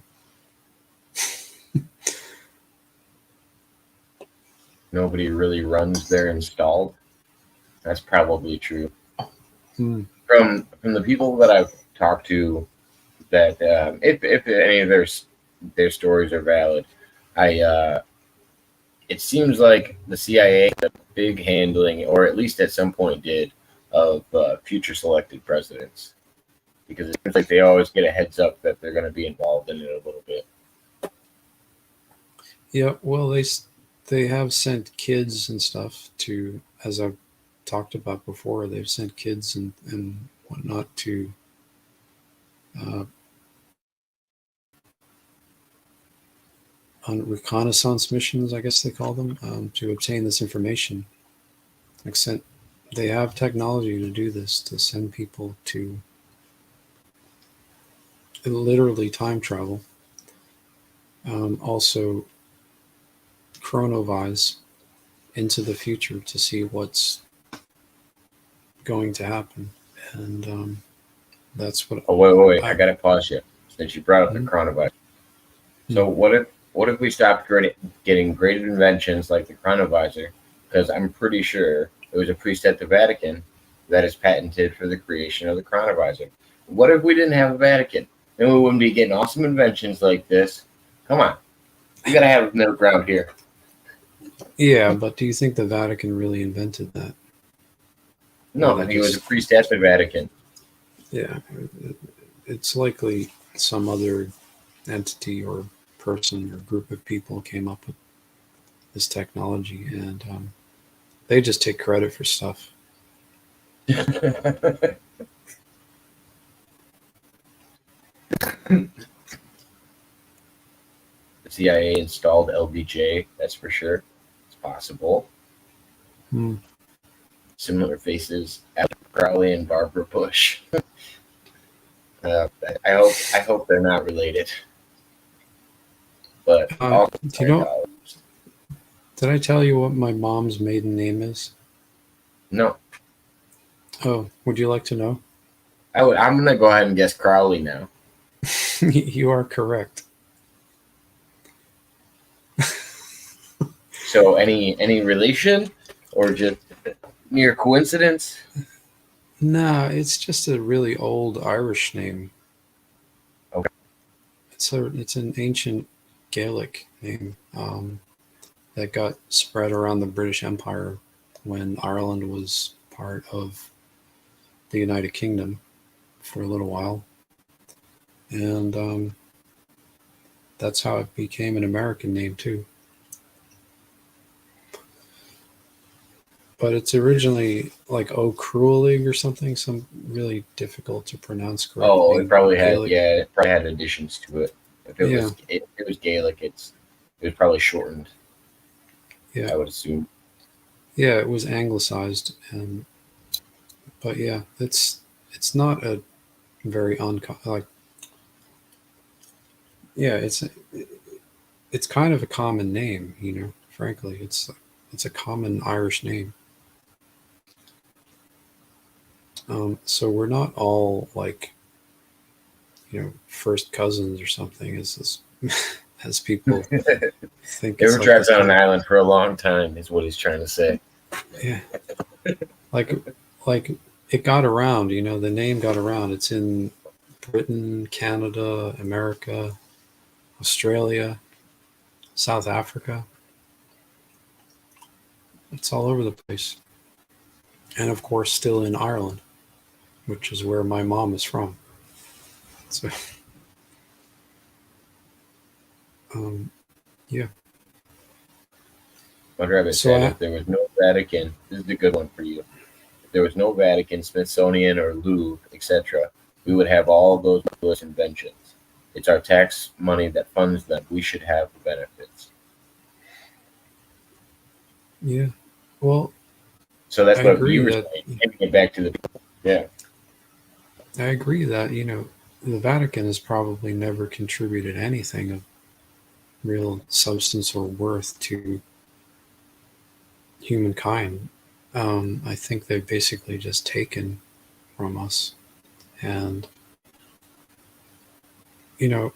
Nobody really runs there installed. That's probably true. Hmm. From the people that I've talked to, that if any of their stories are valid, I it seems like the CIA had a big handling, or at least at some point did, of future selected presidents, because it seems like they always get a heads up that they're going to be involved in it a little bit. Yeah, well, they have sent kids and stuff to, as I've talked about before, they've sent kids and whatnot to uh, on reconnaissance missions, I guess they call them, to obtain this information. Like sent, they have technology to do this, to send people to literally time travel. Also chronovise into the future to see what's going to happen. And that's what Oh, wait. I I. gotta pause you since you brought up the Hmm, coronavirus. hmm. So what if we stopped getting great inventions like the chronovisor? Because I'm pretty sure it was a priest at the Vatican that is patented for the creation of the chronovisor. What if we didn't have a Vatican? Then we wouldn't be getting awesome inventions like this. Come on, we gotta have a middle ground here. Yeah, but do you think the Vatican really invented that? Or No, they he was a just, priest at the Vatican. yeah, it's likely some other entity or person or group of people came up with this technology, and they just take credit for stuff. The CIA installed LBJ. That's for sure. It's possible. Hmm. Similar faces, Alex Crowley and Barbara Bush. Uh, I hope they're not related, but all Do you know? Scientologists. Did I tell you what my mom's maiden name is? No, Oh, would you like to know? I'm gonna go ahead and guess Crowley now. You are correct. So any relation or just mere coincidence? Nah, it's just a really old Irish name. Okay. It's an ancient Gaelic name that got spread around the British Empire when Ireland was part of the United Kingdom for a little while, and that's how it became an American name too. But it's originally like O'Cruelig or something, some really difficult to pronounce Oh, it correctly probably had Gaelic. yeah, it probably had additions to it. Yeah, If it was Gaelic, it was probably shortened. yeah, I would assume. yeah. It was anglicized, and but yeah, it's not a very uncommon like yeah, it's kind of a common name, you know. Frankly, it's a common Irish name. So we're not all like first cousins or something, as people think. It's Ever like trapped this on an kind of island for a long time is what he's trying to say. yeah, like like it got around. You know, the name got around. It's in Britain, Canada, America, Australia, South Africa. It's all over the place, and of course, still in Ireland, which is where my mom is from. So, um, yeah. My rabbi So said I if there was no Vatican, this is a good one for you. If there was no Vatican, Smithsonian, or Louvre, etc., we would have all those inventions. It's our tax money that funds them. We should have the benefits. yeah. Well, So that's I what agree you were that saying. Taking it back to the yeah. I agree that the Vatican has probably never contributed anything of real substance or worth to humankind. I think they've basically just taken from us, and you know,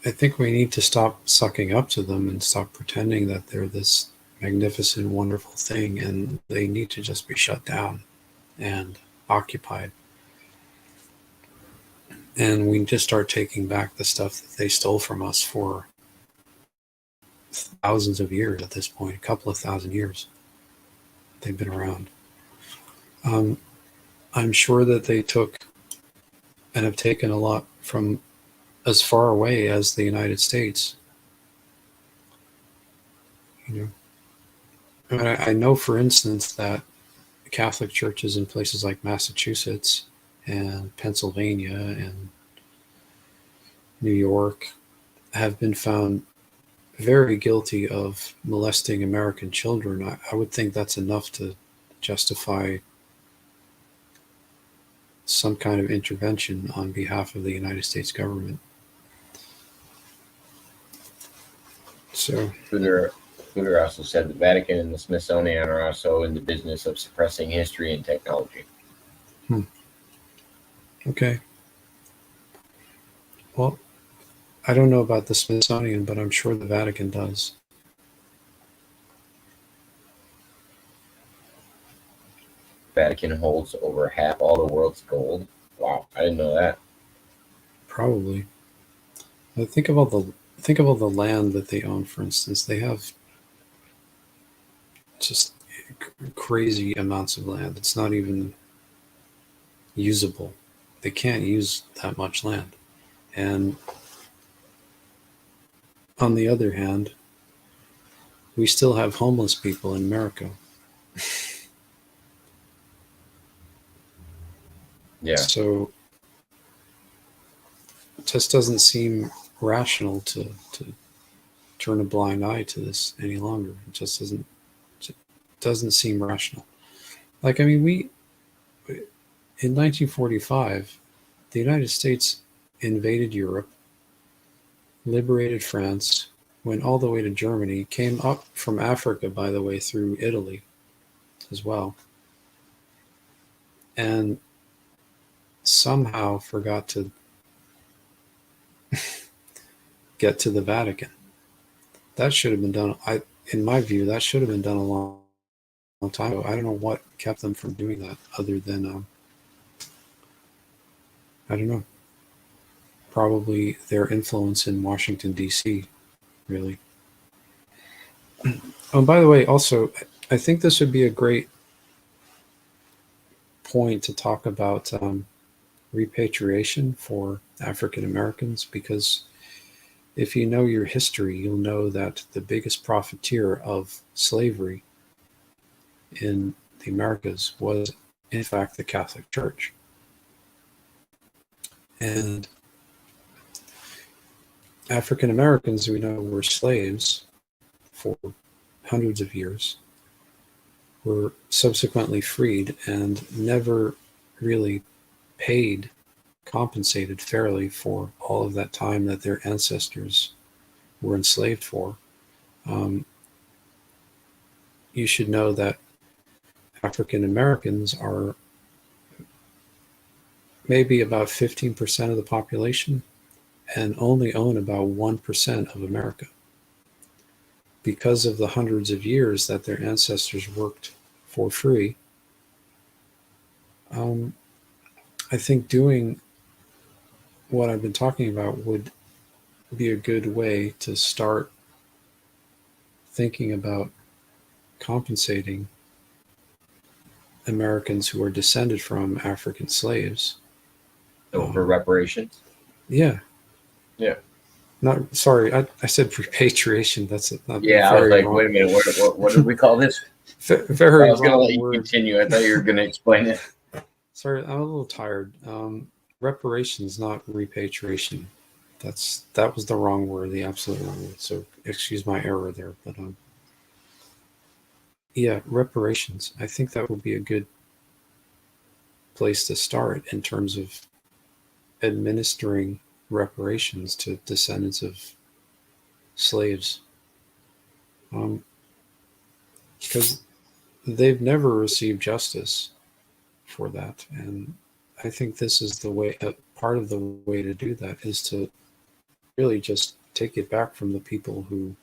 I think we need to stop sucking up to them and stop pretending that they're this magnificent, wonderful thing, and they need to just be shut down and occupied. And we just start taking back the stuff that they stole from us for thousands of years at this point, a couple of thousand years they've been around. Um, I'm sure that they took and have taken a lot from as far away as the United States. You know, I know, for instance, that Catholic churches in places like Massachusetts and Pennsylvania and New York have been found very guilty of molesting American children. I would think that's enough to justify some kind of intervention on behalf of the United States government. So Cooter also said the Vatican and the Smithsonian are also in the business of suppressing history and technology. okay. Well, I don't know about the Smithsonian, but I'm sure the Vatican does. Vatican holds over half all the world's gold. Wow, I didn't know that. Probably. But think of all the land that they own. For instance, they have just crazy amounts of land. It's not even usable. They can't use that much land. And on the other hand, we still have homeless people in America. Yeah. So it just doesn't seem rational to turn a blind eye to this any longer. It just doesn't seem rational. Like, I mean, we in 1945, the United States invaded Europe, liberated France, went all the way to Germany, came up from Africa, by the way, through Italy as well, and somehow forgot to get to the Vatican. That should have been done. In my view, that should have been done a long time ago. I don't know what kept them from doing that, other than I don't know. Probably their influence in Washington D.C. Really. Oh, by the way, also, I think this would be a great point to talk about repatriation for African Americans, because if you know your history, you'll know that the biggest profiteer of slavery in the Americas was, in fact, the Catholic Church. And African Americans, we know, were slaves for hundreds of years, were subsequently freed, and never really compensated fairly for all of that time that their ancestors were enslaved for. You should know that African Americans are maybe about 15% of the population and only own about 1% of America. Because of the hundreds of years that their ancestors worked for free, I think doing what I've been talking about would be a good way to start thinking about compensating Americans who are descended from African slaves. For reparations? Yeah. Yeah. Not sorry, I said repatriation. That's not Yeah, I was like, wrong. wait a minute, what did we call this? Very I was going to wrong let you word. continue. I thought you were going to explain it. Sorry, I'm a little tired. Reparations, not repatriation. That was the wrong word, the absolute wrong word. So excuse my error there. But yeah, reparations. I think that would be a good place to start in terms of administering reparations to descendants of slaves, because they've never received justice for that. And I think this is the way, part of the way to do that is to really just take it back from the people who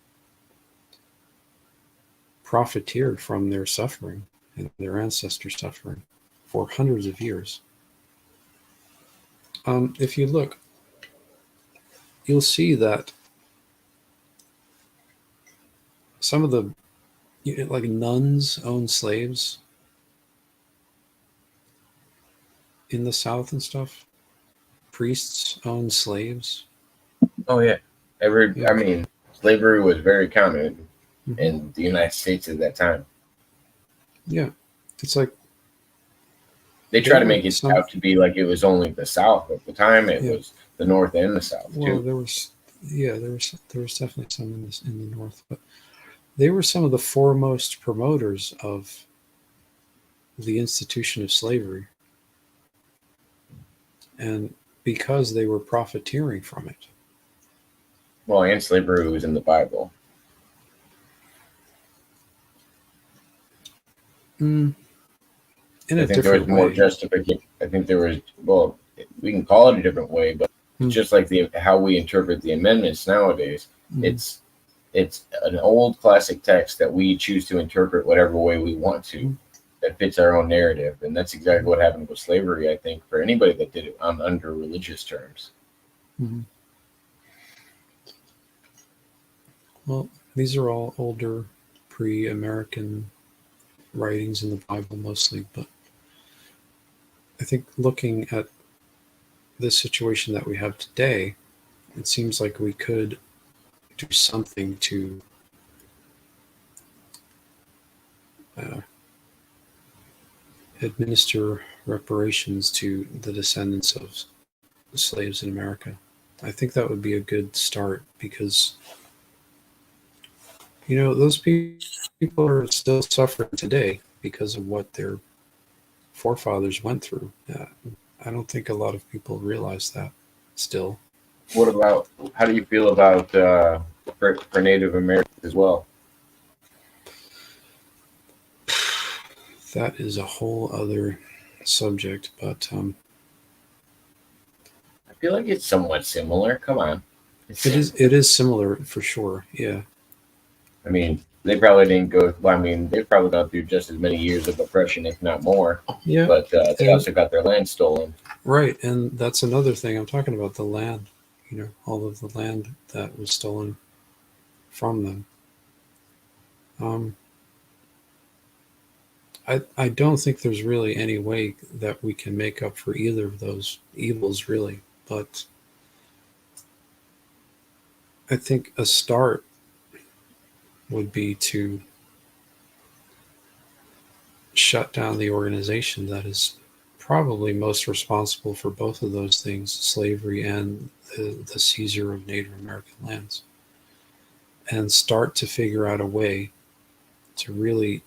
profiteered from their suffering and their ancestors' suffering for hundreds of years. If you look, you'll see that some of the, like, nuns own slaves in the South and stuff. Priests own slaves. Oh, yeah. Yeah. I mean, slavery was very common Mhm. in the United States at that time. Yeah. It's like they try to make it out to be like it was only the South. At the time, it was the North and the South well, too. there was definitely some in the North, but they were some of the foremost promoters of the institution of slavery, and because they were profiteering from it. Well, and slavery was in the Bible. In I a think there was different more way. justification. I think there was, well, we can call it a different way, but just like how we interpret the amendments nowadays, it's an old classic text that we choose to interpret whatever way we want to, that fits our own narrative, and that's exactly what happened with slavery. I think for anybody that did it under religious terms. Well, these are all older, pre-American writings in the Bible mostly, but I think looking at this situation that we have today, it seems like we could do something to administer reparations to the descendants of slaves in America. I think that would be a good start because, those people are still suffering today because of what their forefathers went through. I don't think a lot of people realize that still. What about, how do you feel about for Native Americans as well? That is a whole other subject, but I feel like it's somewhat similar. Come on. it is similar for sure. Yeah. I mean, they probably didn't go. Well, I mean, they've probably gone through just as many years of oppression, if not more. Yeah. But they also got their land stolen. Right, and that's another thing I'm talking about, the land. All of the land that was stolen from them. I don't think there's really any way that we can make up for either of those evils, really. But I think a start would be to shut down the organization that is probably most responsible for both of those things, slavery and the seizure of Native American lands, and start to figure out a way to really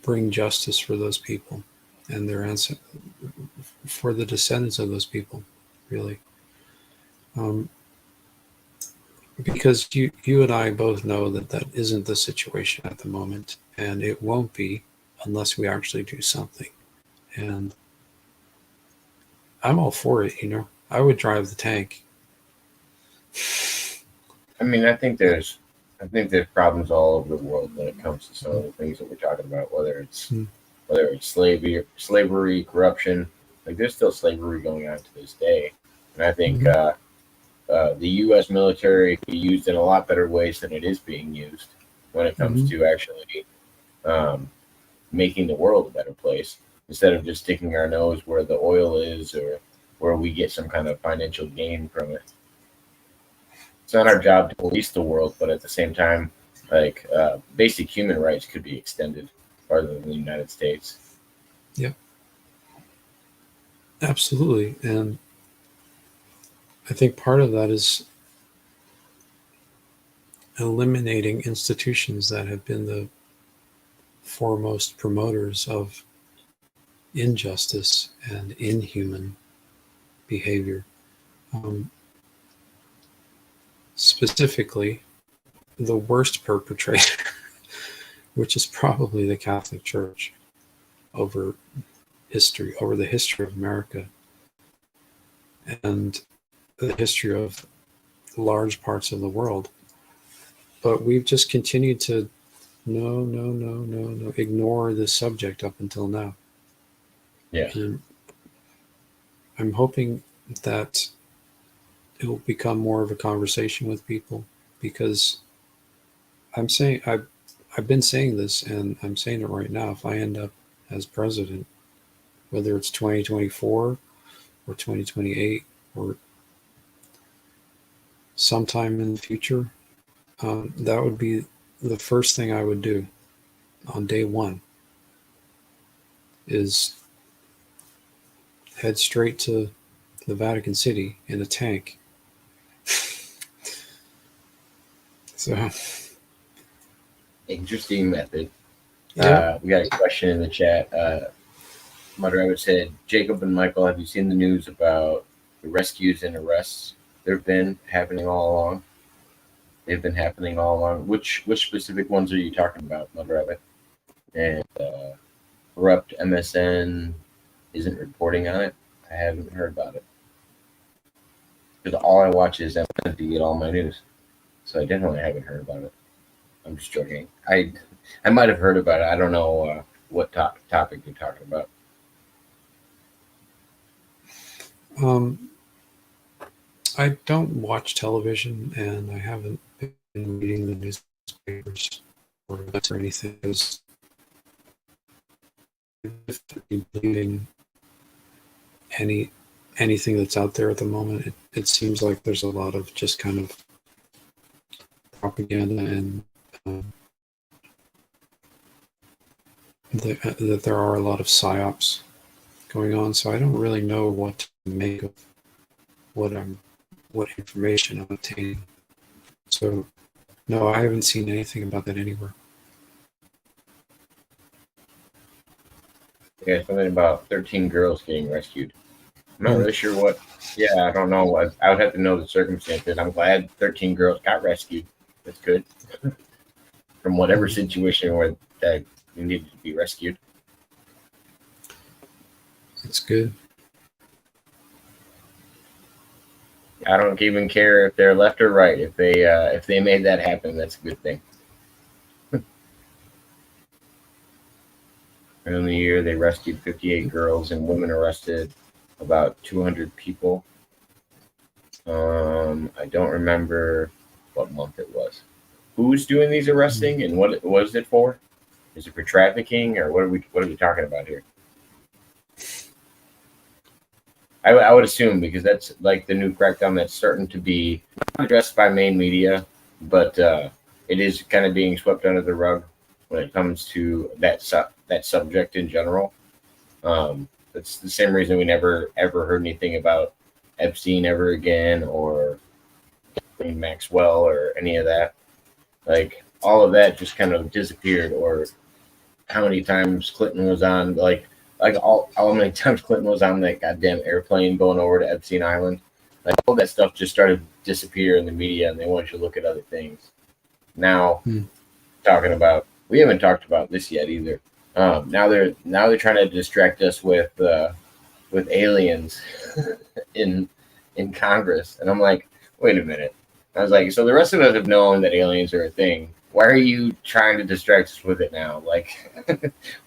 bring justice for those people and their for the descendants of those people, really. Because you and I both know that isn't the situation at the moment, and it won't be unless we actually do something. And I'm all for it, I would drive the tank. I mean, I think there's problems all over the world when it comes to some of the things that we're talking about, whether it's slavery, corruption. Like, there's still slavery going on to this day, and I think the U.S. military can be used in a lot better ways than it is being used when it comes to actually making the world a better place, instead of just sticking our nose where the oil is or where we get some kind of financial gain from it. It's not our job to police the world, but at the same time, like, basic human rights could be extended farther than the United States. Yeah, absolutely. And I think part of that is eliminating institutions that have been the foremost promoters of injustice and inhuman behavior. Specifically, the worst perpetrator, which is probably the Catholic Church over the history of America and the history of large parts of the world. But we've just continued to ignore this subject up until now. Yeah. And I'm hoping that it will become more of a conversation with people, because I've been saying this, and I'm saying it right now. If I end up as president, whether it's 2024 or 2028 or sometime in the future, that would be the first thing I would do on day one, is head straight to the Vatican City in a tank. So, Interesting method. yeah. We got a question in the chat. Mother Rabbit said, Jacob and Michael, have you seen the news about the rescues and arrests? They've been happening all along. Which specific ones are you talking about, Mother Rabbit? and corrupt MSN isn't reporting on it. I haven't heard about it because all I watch is MSN to get all my news. So I definitely haven't heard about it. I'm just joking. I might have heard about it. I don't know what topic you're talking about. Um, I don't watch television, and I haven't been reading the newspapers or events or anything. Because believing anything that's out there at the moment, it seems like there's a lot of just kind of propaganda and that there are a lot of psyops going on. So I don't really know what to make of what information I'm obtaining. So no, I haven't seen anything about that anywhere. Yeah, something about 13 girls getting rescued. I'm not really sure what. Yeah, I don't know. I would have to know the circumstances. I'm glad 13 girls got rescued. That's good. From whatever situation where that needed to be rescued. That's good. I don't even care if they're left or right. If they made that happen, that's a good thing. In the year, they rescued 58 girls and women, arrested about 200 people. I don't remember what month it was. Who's doing these arresting and what was it for? Is it for trafficking or what are we talking about here? I would assume because that's like the new crackdown that's starting to be addressed by main media, but it is kind of being swept under the rug when it comes to that subject in general. That's the same reason we never ever heard anything about Epstein ever again or Maxwell or any of that. Like all of that just kind of disappeared. Or how many times Clinton was on like how many times Clinton was on that goddamn airplane going over to Epstein Island. Like all that stuff just started to disappear in the media, and they want you to look at other things. Now, talking about we haven't talked about this yet either. Now they're trying to distract us with aliens in Congress, and I'm like, wait a minute. I was like, so the rest of us have known that aliens are a thing. Why are you trying to distract us with it now? Like,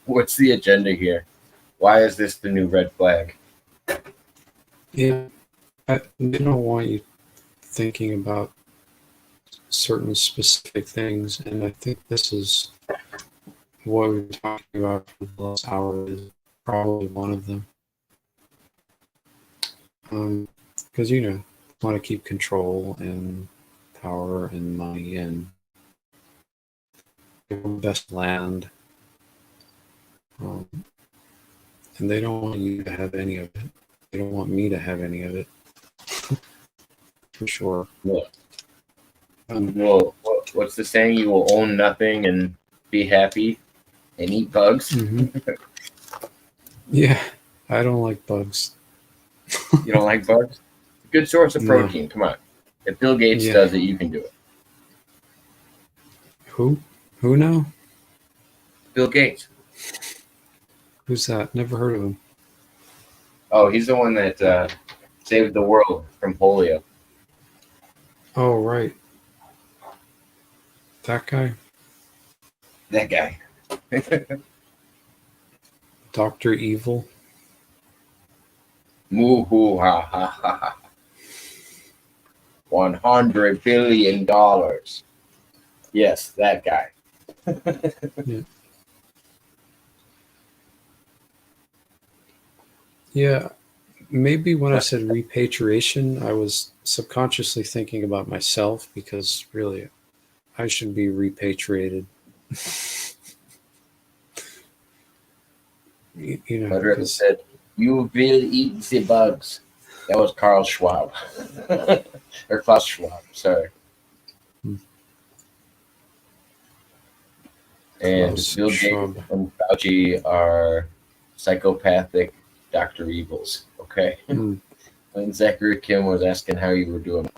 what's the agenda here? Why is this the new red flag? Yeah, they don't want you thinking about certain specific things, and I think this is what we've been talking about for the last hour is probably one of them. Because want to keep control and power and money and best land, and they don't want you to have any of it. They don't want me to have any of it, for sure. Well, what's the saying? You will own nothing and be happy and eat bugs. Mm-hmm. Yeah, I don't like bugs. You don't like bugs? Good source of protein. No. Come on. If Bill Gates does it, you can do it. Who? Who now? Bill Gates. Who's that? Never heard of him. Oh, he's the one that saved the world from polio. Oh, right. That guy? That guy. Dr. Evil? Moo-hoo, ha, ha, ha, ha. $100 billion. Yes, that guy. Yeah, maybe when I said repatriation, I was subconsciously thinking about myself because really, I should be repatriated. Federer said, "You will eat the bugs." That was Carl Schwab. Or Klaus Schwab, sorry. And Klaus Bill Schwab. Gates and Fauci are psychopathic Dr. Evils, okay? And Zachary Kim was asking how you were doing.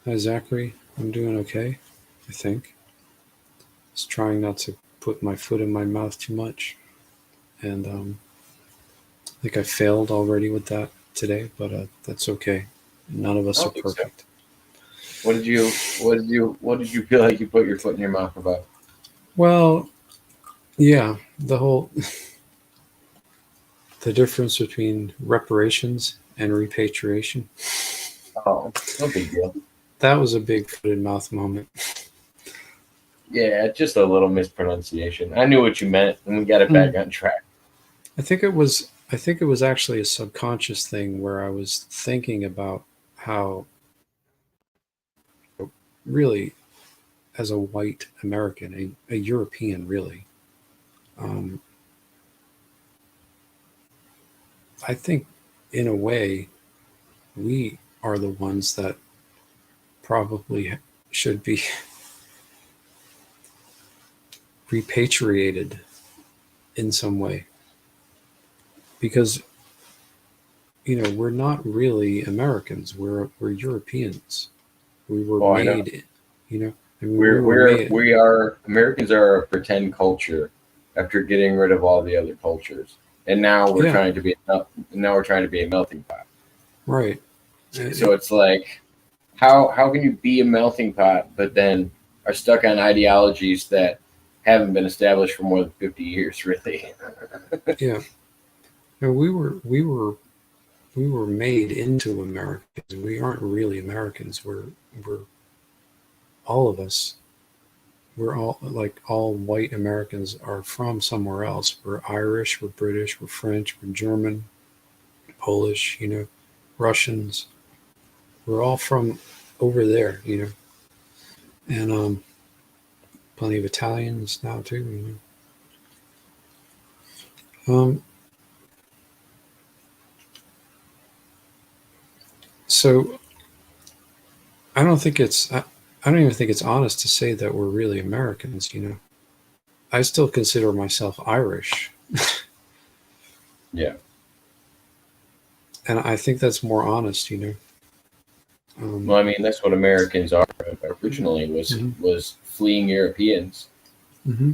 Hi, Zachary. I'm doing okay, I think. was trying not to put my foot in my mouth too much, and I think I failed already with that today, but that's okay. None of I us are don't think so. perfect. What did you feel like you put your foot in your mouth about? Well, yeah, the difference between reparations and repatriation. Oh, no big deal. That was a big foot in mouth moment. Yeah, just a little mispronunciation. I knew what you meant, and we got it back Mm. on track. I think it was actually a subconscious thing where I was thinking about how really, as a white American, a European really, um, I think in a way we are the ones that probably should be repatriated in some way, because we're not really Americans. We're Europeans. We were Oh, I know. made, you know. I mean, we We're were we're made. we are Americans are a pretend culture after getting rid of all the other cultures, and now we're Yeah, trying to be now we're trying to be a melting pot. right. So it's like how can you be a melting pot, but then are stuck on ideologies that haven't been established for more than 50 years, really? Yeah, and we were made into Americans. We aren't really Americans. We're all of us. We're all like all white Americans are from somewhere else. We're Irish. We're British. We're French. We're German. Polish. Russians. We're all from over there. And plenty of Italians now too. Um, so I don't even think it's honest to say that we're really Americans. I still consider myself Irish, Yeah. and I think that's more honest. Um, Well, I mean, that's what Americans are originally hmm was fleeing Europeans. hmm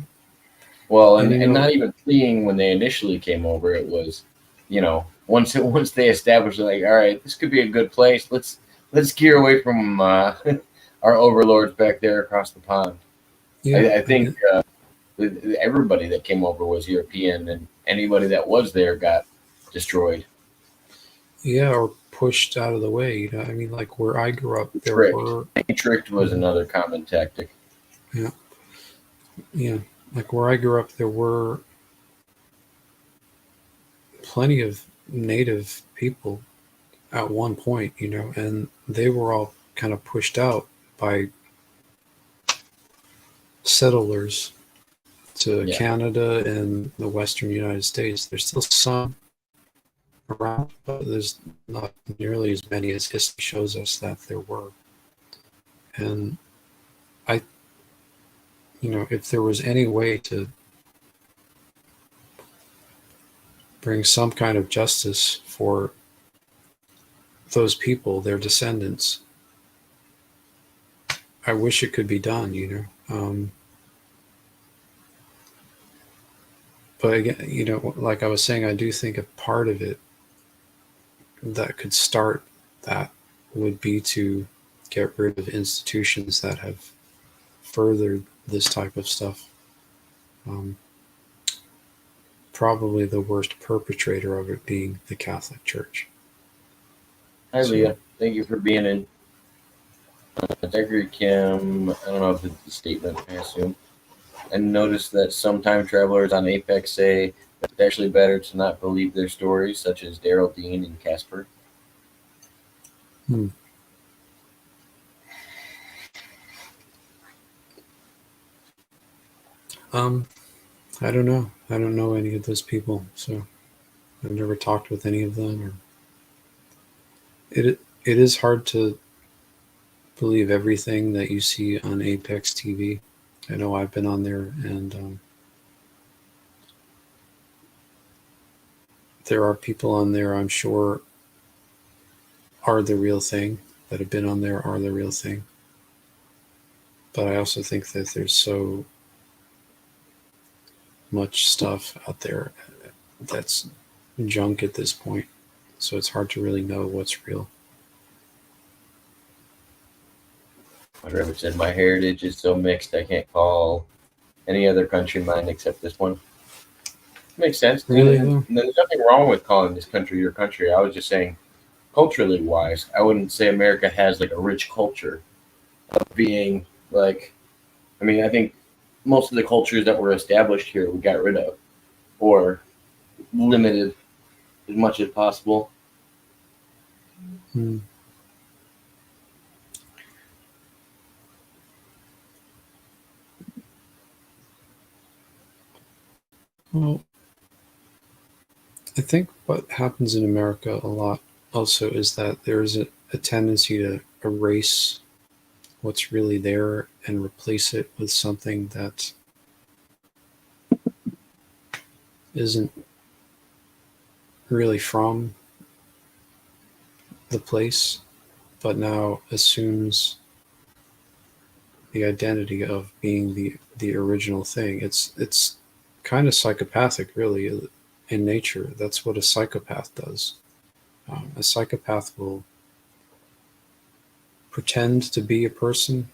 Well, and and not even fleeing when they initially came over. It was, once they established, like, all right, this could be a good place. Let's gear away from our overlords back there across the pond. yeah, I think everybody that came over was European, and anybody that was there got destroyed, yeah, or pushed out of the way. I mean, like where I grew up, there tricked. were, Tricked was Mhm. another common tactic. Yeah, yeah, like where I grew up, there were plenty of native people at one point, and they were all kind of pushed out by settlers to Yeah. Canada and the Western United States. There's still some around, but there's not nearly as many as history shows us that there were. And I, if there was any way to bring some kind of justice for those people, their descendants, I wish it could be done. But again, like I was saying, I do think a part of it that could start that would be to get rid of institutions that have furthered this type of stuff. Um, Probably the worst perpetrator of it being the Catholic Church. Hi, So, Leah. Thank you for being in. Degri Kim, I don't know if it's the statement, I assume. And notice that some time travelers on Apex say that it's actually better to not believe their stories, such as Daryl Dean and Casper. hmm. um, I don't know. I don't know any of those people, so I've never talked with any of them. Or it is hard to believe everything that you see on Apex TV. I know I've been on there, and there are people on there I'm sure are the real thing, that have been on there are the real thing. But I also think that there's so much stuff out there that's junk at this point. So it's hard to really know what's real. My rabbit said, my heritage is so mixed I can't call any other country mine except this one. Makes sense. Really, And there's nothing wrong with calling this country your country. I was just saying, culturally wise, I wouldn't say America has like a rich culture of being like, I mean, I think most of the cultures that were established here we got rid of or limited as much as possible. Hmm. Well, I think what happens in America a lot also is that there's a tendency to erase what's really there and replace it with something that isn't really from the place, but now assumes the identity of being the original thing. It's kind of psychopathic, really, in nature. That's what a psychopath does. A psychopath will pretend to be a person.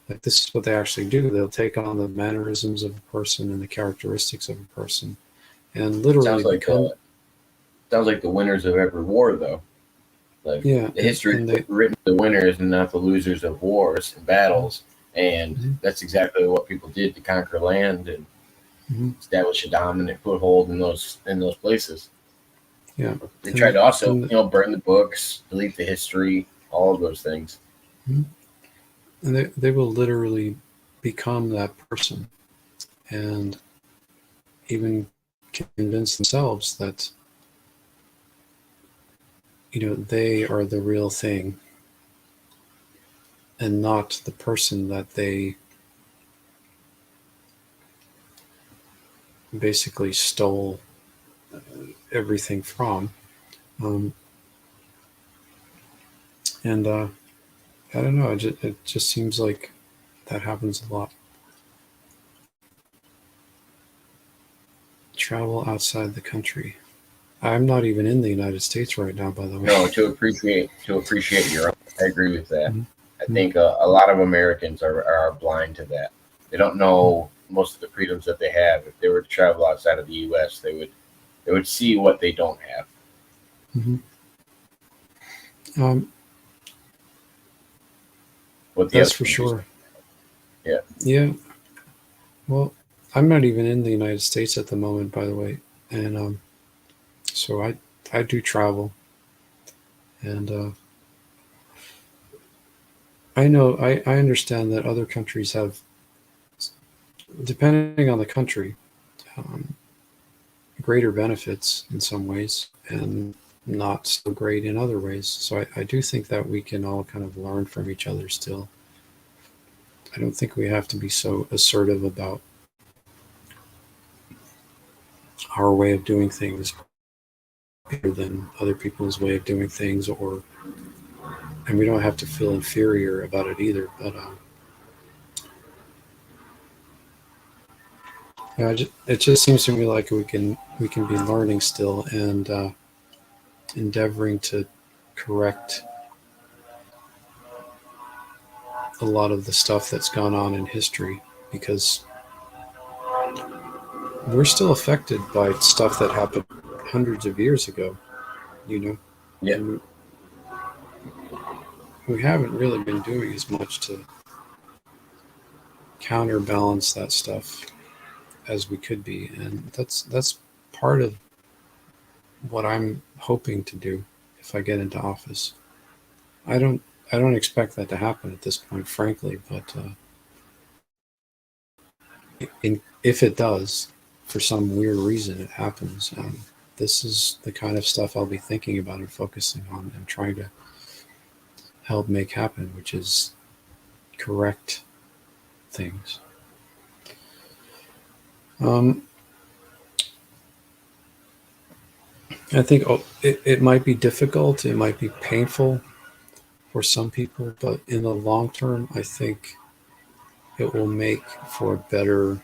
Like, this is what they actually do. They'll take on the mannerisms of a person and the characteristics of a person, and literally Sounds like the winners of every war, though. Like, yeah, the history is written the winners and not the losers of wars and battles, and that's exactly what people did to conquer land and establish a dominant foothold in those places. Yeah, they tried to also burn the books, delete the history, all of those things. And they will literally become that person, and even convince themselves that they are the real thing and not the person that they basically stole everything from. And I don't know, it just seems like that happens a lot. Travel outside the country. I'm not even in the United States right now, by the way. No, to appreciate Europe. I agree with that. I think a lot of Americans are blind to that. They don't know most of the freedoms that they have. If they were to travel outside of the U.S., they would see what they don't have. That's for sure. Yeah. Yeah. Well, I'm not even in the United States at the moment, by the way, and so I do travel, and I know I understand that other countries have, depending on the country, greater benefits in some ways and not so great in other ways. So I do think that we can all kind of learn from each other still. I don't think we have to be so assertive about our way of doing things better than other people's way of doing things, and we don't have to feel inferior about it either. But it just seems to me like we can be learning still and endeavoring to correct a lot of the stuff that's gone on in history, because we're still affected by stuff that happened hundreds of years ago, Yeah. And we haven't really been doing as much to counterbalance that stuff as we could be, and that's part of what I'm hoping to do if I get into office. I don't expect that to happen at this point, frankly, but if it does, for some weird reason it happens, this is the kind of stuff I'll be thinking about and focusing on and trying to help make happen, which is correct things. I think it might be difficult, it might be painful for some people, but in the long term, I think it will make for a better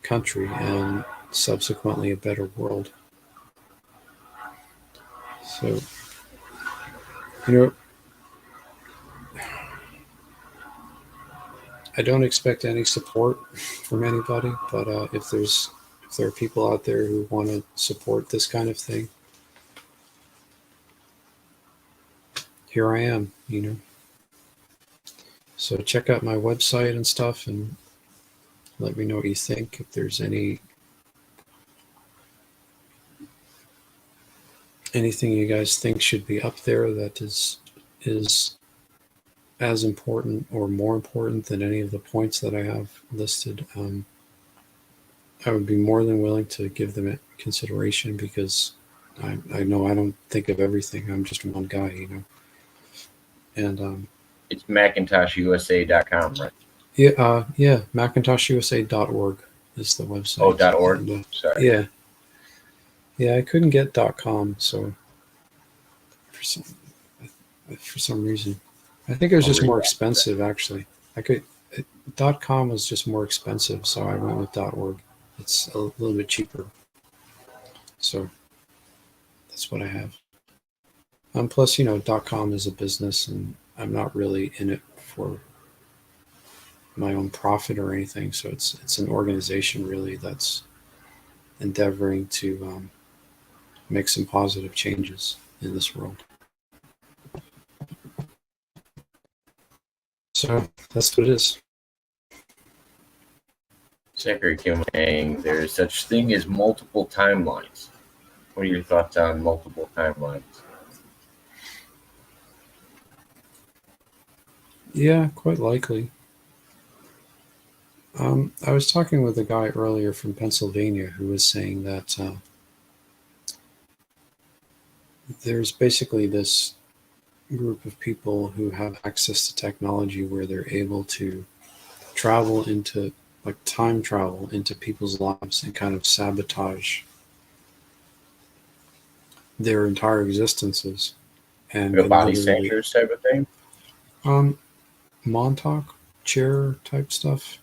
country and subsequently a better world. So, you know, I don't expect any support from anybody, but if there are people out there who want to support this kind of thing, here I am, you know. So check out my website and stuff and let me know what you think. If there's anything you guys think should be up there that is as important or more important than any of the points that I have listed, I would be more than willing to give them consideration, because I know I don't think of everything. I'm just one guy, you know. And It's MacintoshUSA.com, right? yeah, MacintoshuSA.org is the website. Oh, .org. And, Sorry. Yeah, I couldn't get .com, so for some reason, I think it was I'll just read more that. expensive. Actually, .com was just more expensive, so I went with .org. It's a little bit cheaper, so that's what I have. Plus, you know, .com is a business, and I'm not really in it for my own profit or anything. So it's an organization really that's endeavoring to make some positive changes in this world. So that's what it is. Zachary Kim, there is such thing as multiple timelines. What are your thoughts on multiple timelines? Yeah, quite likely. I was talking with a guy earlier from Pennsylvania who was saying that there's basically this group of people who have access to technology where they're able to travel into, like, time travel into people's lives and kind of sabotage their entire existences. And Like a body literally, snatchers type of thing? Montauk chair type stuff.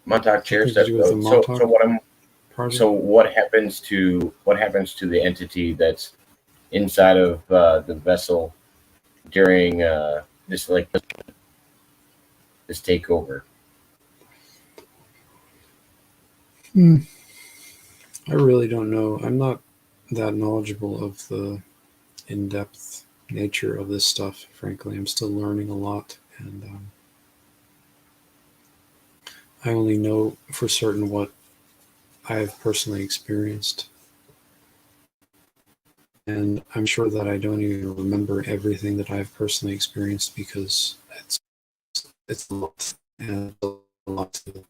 Montauk chair Something to stuff. do with the Montauk project. So what happens to the entity that's inside of the vessel during this takeover? I really don't know. I'm not that knowledgeable of the in-depth nature of this stuff, frankly. I'm still learning a lot, and I only know for certain what I have personally experienced. And I'm sure that I don't even remember everything that I've personally experienced, because it's a lot, and a lot to.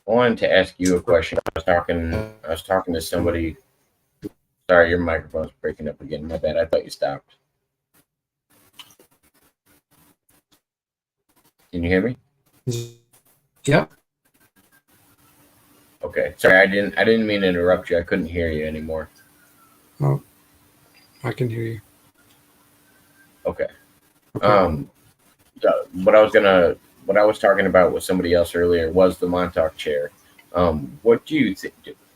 I wanted to ask you a question. I was talking to somebody. Sorry, your microphone's breaking up again. My bad. I thought you stopped. Can you hear me? Yeah. Okay. Sorry, I didn't mean to interrupt you. I couldn't hear you anymore. Oh, I can hear you. Okay. Okay. What I was talking about with somebody else earlier was the Montauk chair. What do you think?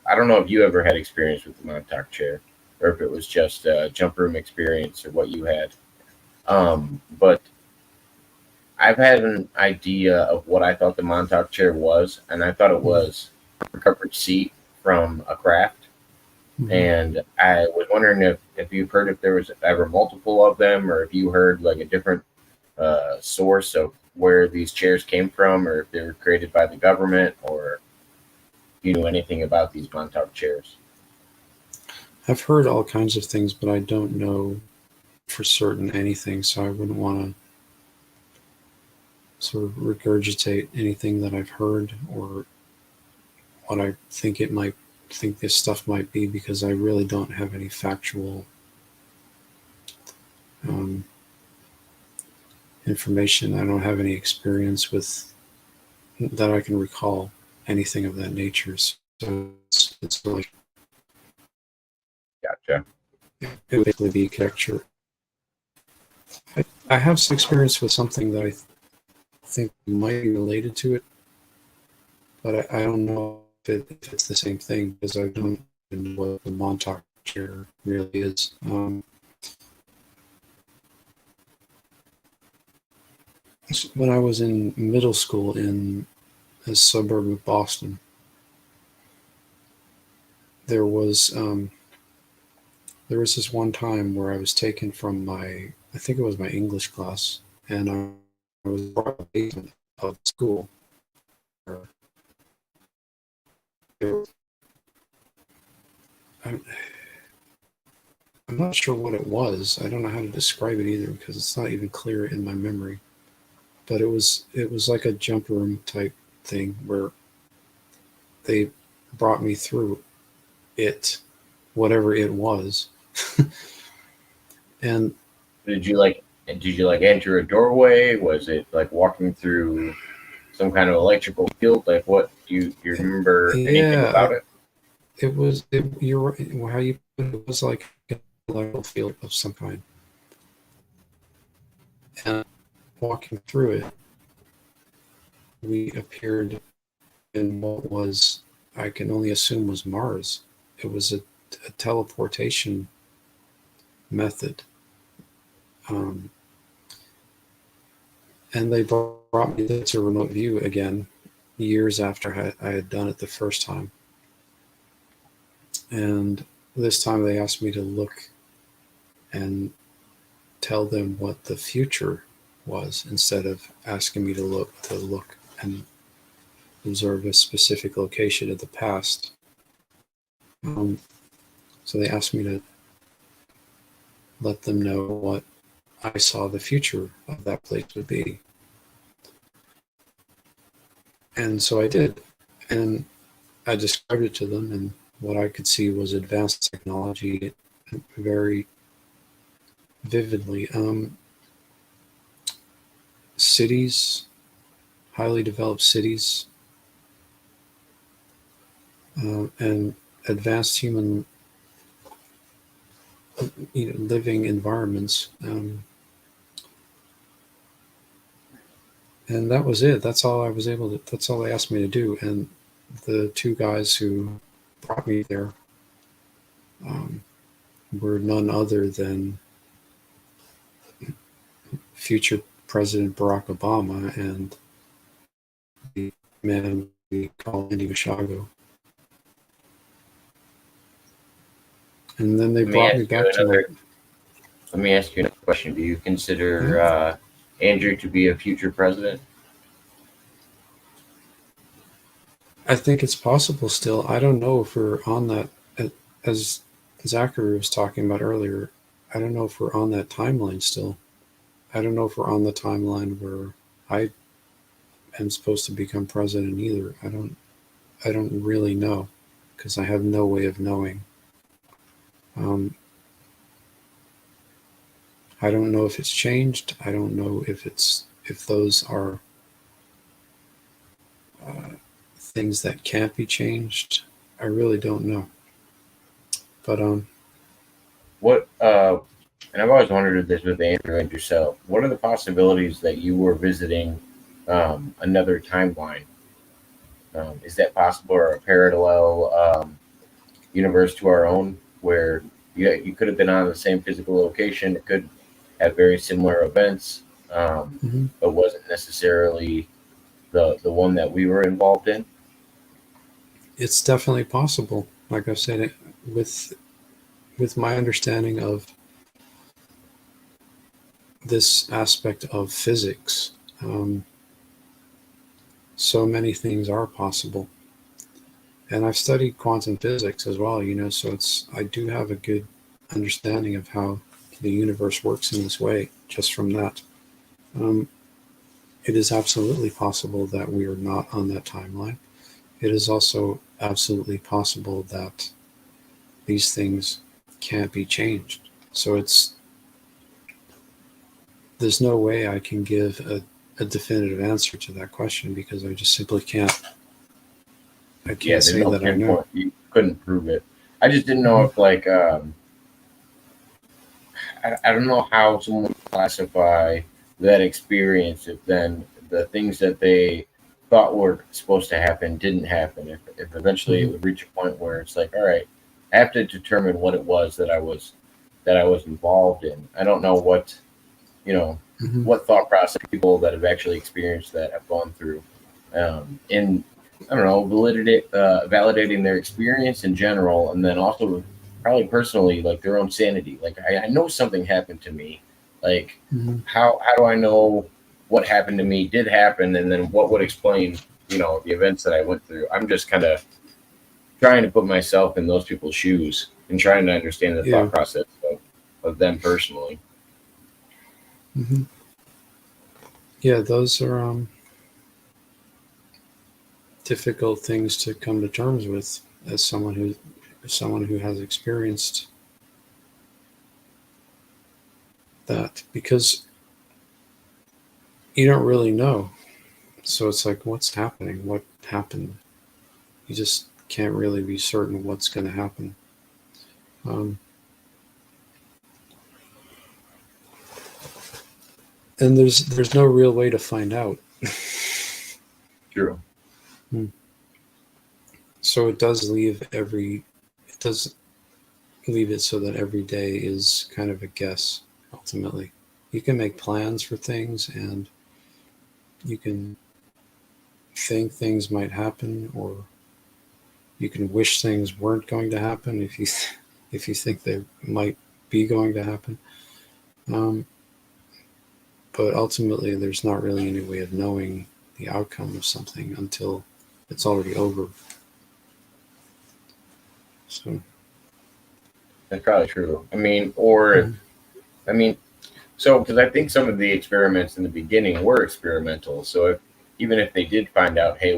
I don't know if you ever had experience with the Montauk chair, or if it was just a jump room experience, or what you had. But I've had an idea of what I thought the Montauk chair was, and I thought it was a recovered seat from a craft. Mhm. And I was wondering if you've heard if there was ever multiple of them, or if you heard like a different source of where these chairs came from, or if they were created by the government, or if you knew anything about these Montauk chairs. I've heard all kinds of things, but I don't know for certain anything, so I wouldn't want to sort of regurgitate anything that I've heard or what I think this stuff might be, because I really don't have any factual information. I don't have any experience with that I can recall anything of that nature. So it's really, Gotcha. it would basically be conjecture. I have some experience with something that I think we might be related to it, but I don't know if it's the same thing because I don't even know what the Montauk chair really is. When I was in middle school in a suburb of Boston, there was this one time where I was taken from I think it was my English class, and I was brought to the basement of the school. I'm not sure what it was. I don't know how to describe it either because it's not even clear in my memory. But it was like a jump room type thing where they brought me through it, whatever it was. And did you like enter a doorway? Was it like walking through some kind of electrical field? Like, what do you remember anything about it? It was you're right, how you put it, was like a electrical field of some kind. And walking through it, we appeared in what was, I can only assume, was Mars. It was a teleportation method. And they brought me to remote view again years after I had done it the first time. And this time they asked me to look and tell them what the future was instead of asking me to look and observe a specific location of the past. So they asked me to let them know what I saw the future of that place would be. And so I did. And I described it to them, and what I could see was advanced technology very vividly. Cities, highly developed cities, and advanced human living environments. And that was it. That's all I was able to, that's all they asked me to do. And the two guys who brought me there were none other than future President Barack Obama and the man we call Andy Mashago. And then they brought me back to Let me ask you another question. Do you consider Andrew to be a future president? I think it's possible still. I don't know if we're on that, as Zachary was talking about earlier, I don't know if we're on that timeline still. I don't know if we're on the timeline where I am supposed to become president either. I don't really know because I have no way of knowing. I don't know if it's changed. I don't know if those are things that can't be changed. I really don't know. But what and I've always wondered this with Andrew and yourself. What are the possibilities that you were visiting another timeline? Is that possible, or a parallel universe to our own, where you could have been on the same physical location? It could have very similar events, but wasn't necessarily the one that we were involved in. It's definitely possible. Like I've said, with my understanding of this aspect of physics, so many things are possible. And I've studied quantum physics as well, so I do have a good understanding of how the universe works in this way just from that. It is absolutely possible that we are not on that timeline. It is also absolutely possible that these things can't be changed. So there's no way I can give a definitive answer to that question because I just simply can't. I can't say that I know. You couldn't prove it. I just didn't know if I don't know how someone would classify that experience if then the things that they thought were supposed to happen didn't happen. If eventually it would reach a point where it's like, all right, I have to determine what it was that I was involved in. I don't know what, what thought process people that have actually experienced that have gone through, in, I don't know, validating their experience in general, and then also probably personally, like their own sanity. Like I know something happened to me. Like how do I know what happened to me did happen, and then what would explain, the events that I went through? I'm just kind of trying to put myself in those people's shoes and trying to understand the thought process of them personally. Yeah, those are difficult things to come to terms with as someone who has experienced that, because you don't really know. So it's like, what's happening? What happened? You just can't really be certain what's going to happen. And there's no real way to find out. True. So it does leave it so that every day is kind of a guess. Ultimately, you can make plans for things, and you can think things might happen, or you can wish things weren't going to happen if you think they might be going to happen. But ultimately, there's not really any way of knowing the outcome of something until it's already over. So That's probably true. So because I think some of the experiments in the beginning were experimental. So even if they did find out, hey,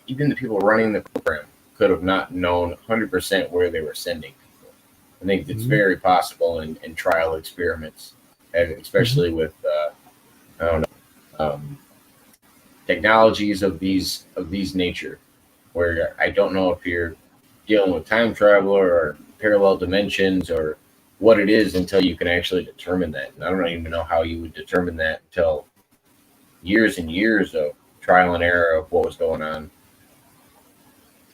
even the people running the program could have not known 100% where they were sending people. I think it's very possible in trial experiments, especially with I don't know, technologies of these nature, where I don't know if you're dealing with time travel or parallel dimensions or what it is until you can actually determine that. And I don't even know how you would determine that until years and years of trial and error of what was going on.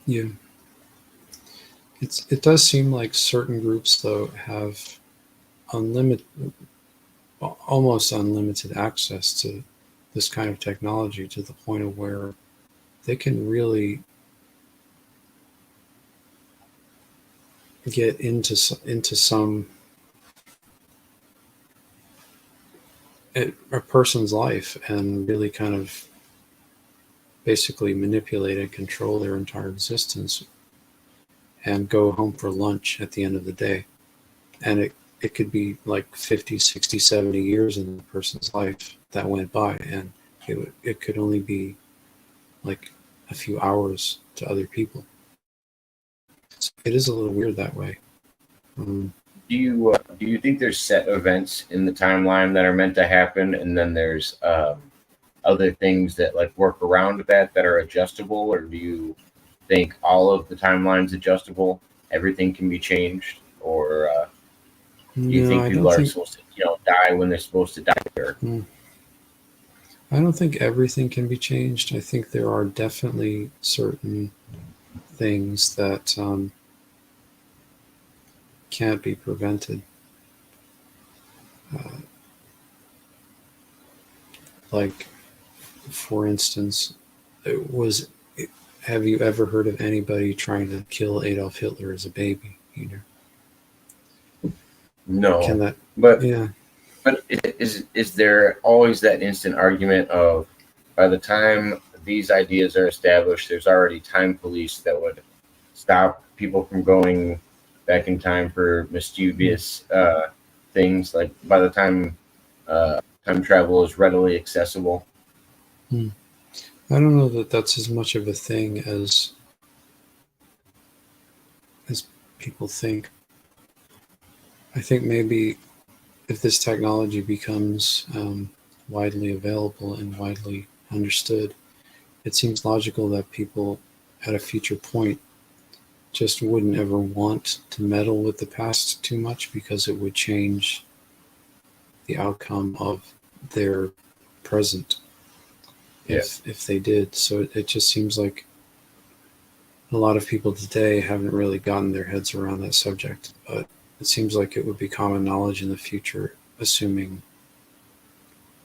Yeah. It does seem like certain groups, though, have almost unlimited access to this kind of technology, to the point of where they can really get into some a person's life and really kind of basically manipulate and control their entire existence, and go home for lunch at the end of the day. And it could be like 50, 60, 70 years in the person's life that went by, and it could only be like a few hours to other people. So it is a little weird that way. Do you think there's set events in the timeline that are meant to happen, and then there's other things that like work around that are adjustable, or do you think all of the timeline's adjustable? Everything can be changed, or do you think people are supposed to die when they're supposed to die? Or? I don't think everything can be changed. I think there are definitely certain things that can't be prevented. Like, for instance, have you ever heard of anybody trying to kill Adolf Hitler as a baby? No. Can that? But yeah. But is there always that instant argument of, by the time these ideas are established, there's already time police that would stop people from going back in time for mischievous things? Like by the time time travel is readily accessible. I don't know that that's as much of a thing as people think. I think maybe if this technology becomes widely available and widely understood, it seems logical that people at a future point just wouldn't ever want to meddle with the past too much, because it would change the outcome of their present if they did. So it just seems like a lot of people today haven't really gotten their heads around that subject, but it seems like it would be common knowledge in the future, assuming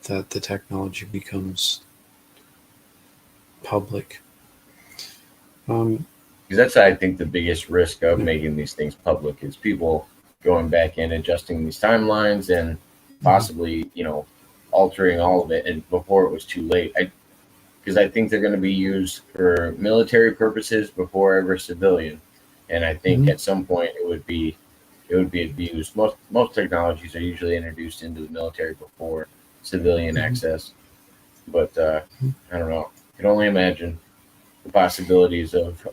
that the technology becomes public. Because that's, I think, the biggest risk of making these things public is people going back in, adjusting these timelines, and possibly, altering all of it, and before it was too late. Because I think they're going to be used for military purposes before ever civilian, and I think at some point it would be abused. Most technologies are usually introduced into the military before civilian access, but I don't know. I can only imagine the possibilities of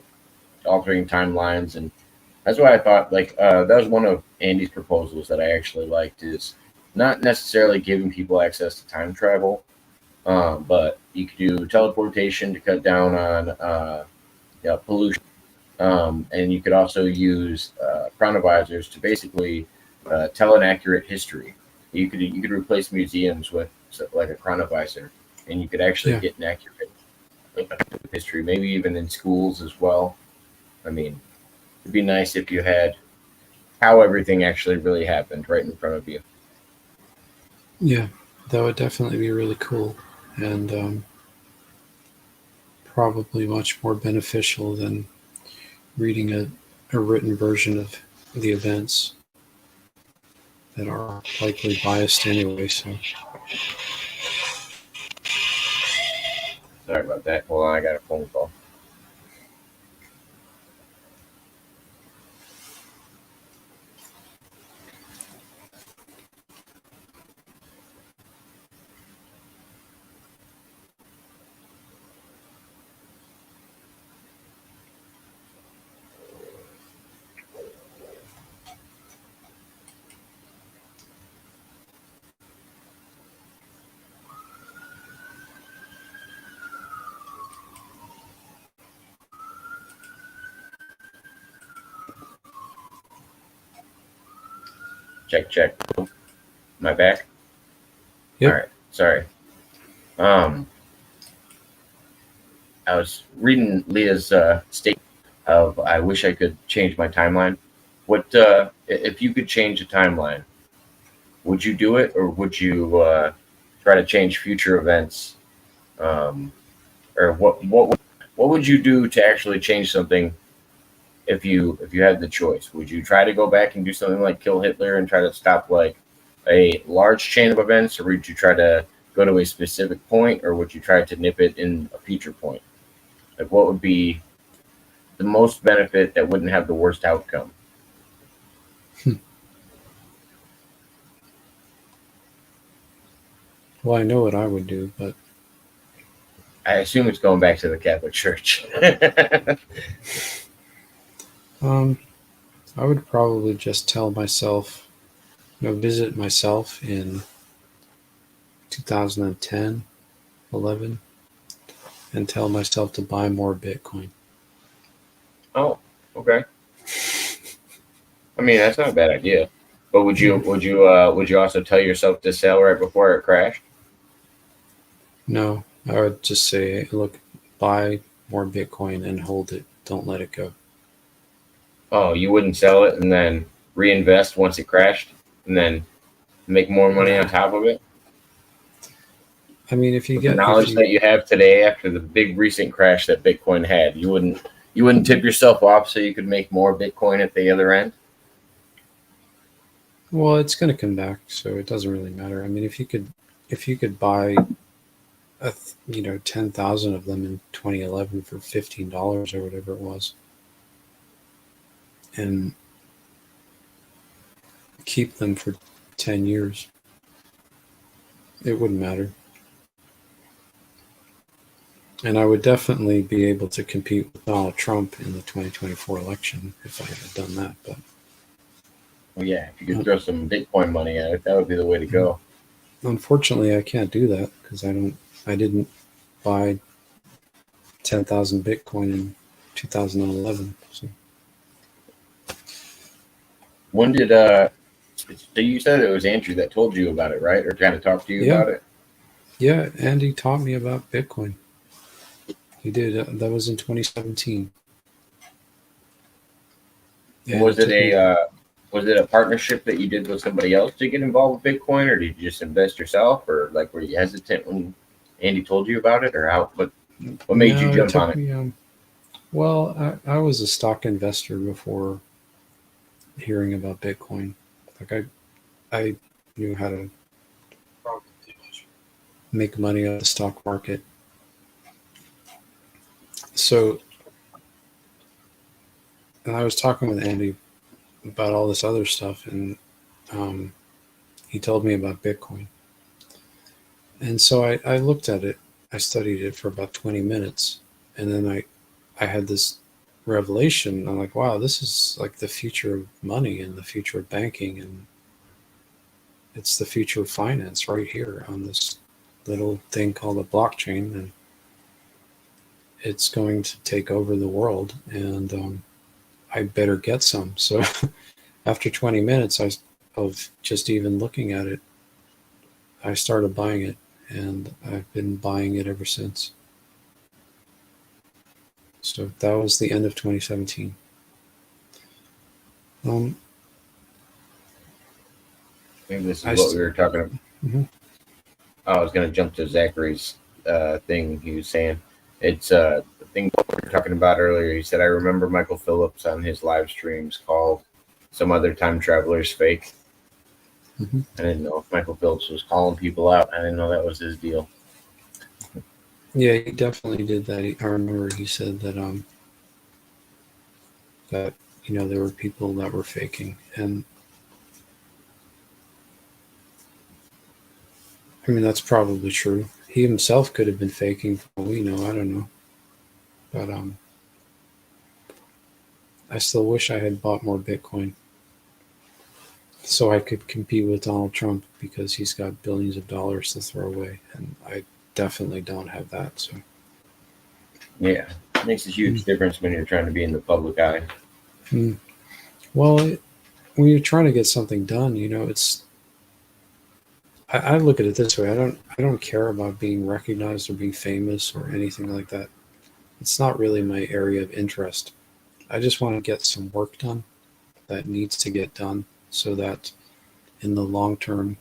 altering timelines, and that's why I thought that was one of Andy's proposals that I actually liked, is not necessarily giving people access to time travel, but you could do teleportation to cut down on pollution, and you could also use chronovisors to basically tell an accurate history. You could replace museums with like a chronovisor, and you could actually get an accurate history, maybe even in schools as well. I mean, it'd be nice if you had how everything actually really happened right in front of you. Yeah, that would definitely be really cool, and probably much more beneficial than reading a written version of the events that are likely biased anyway. So Sorry about that. Hold on, I got a phone call. Check. Am I back? Yep. All right. Sorry. I was reading Leah's statement of, I wish I could change my timeline. What if you could change a timeline? Would you do it, or would you try to change future events? Or what would you do to actually change something if you had the choice? Would you try to go back and do something like kill Hitler and try to stop like a large chain of events, or would you try to go to a specific point, or would you try to nip it in a future point? Like, what would be the most benefit that wouldn't have the worst outcome? Well, I know what I would do, but I assume it's going back to the Catholic Church. I would probably just tell myself, visit myself in 2010, 11, and tell myself to buy more Bitcoin. Oh, okay. I mean, that's not a bad idea. But would you also tell yourself to sell right before it crashed? No, I would just say, look, buy more Bitcoin and hold it. Don't let it go. Oh, you wouldn't sell it and then reinvest once it crashed and then make more money on top of it? I mean, if you With the knowledge that you have today after the big recent crash that Bitcoin had, you wouldn't tip yourself off so you could make more Bitcoin at the other end? Well, it's going to come back, so it doesn't really matter. I mean, if you could buy 10,000 of them in 2011 for $15 or whatever it was, and keep them for 10 years, it wouldn't matter. And I would definitely be able to compete with Donald Trump in the 2024 election if I had done that. But well, yeah, if you could throw some Bitcoin money at it, that would be the way to go. Unfortunately, I can't do that because I didn't buy 10,000 Bitcoin in 2011. So. When did you said it was Andrew that told you about it, right? Or kind of talked to you about it? Yeah, Andy taught me about Bitcoin. He did. That was in 2017. And Was it it took me. a partnership that you did with somebody else to get involved with Bitcoin, or did you just invest yourself, or like were you hesitant when Andy told you about it, or how? What made you No, it jump on took it? me. Well, I was a stock investor before hearing about Bitcoin. Like I knew how to make money on the stock market. So, and I was talking with Andy about all this other stuff, and um, he told me about Bitcoin. And so I looked at it. I studied it for about 20 minutes, and then I had this revelation. I'm like, wow, this is like the future of money and the future of banking, and it's the future of finance right here on this little thing called a blockchain, and it's going to take over the world. And I better get some. So after 20 minutes of just even looking at it, I started buying it, and I've been buying it ever since. So that was the end of 2017. Um, Maybe this is I what we st- were talking about. mhm. I was going to jump to Zachary's thing. He was saying it's the thing we were talking about earlier. He said, I remember Michael Phillips on his live streams called some other time travelers fake. Mhm. I didn't know if Michael Phillips was calling people out. I didn't know that was his deal. Yeah, he definitely did that. I remember he said that there were people that were faking, and I mean that's probably true. He himself could have been faking for all we know. I don't know, but I still wish I had bought more Bitcoin so I could compete with Donald Trump because he's got billions of dollars to throw away, and I definitely don't have that. So, Yeah, it makes a mm. huge difference when you're trying to be in the public eye. Mm. Well, when you're trying to get something done, it's I look at it this way. I don't care about being recognized or being famous or anything like that. It's not really my area of interest. I just want to get some work done that needs to get done so that in the long term,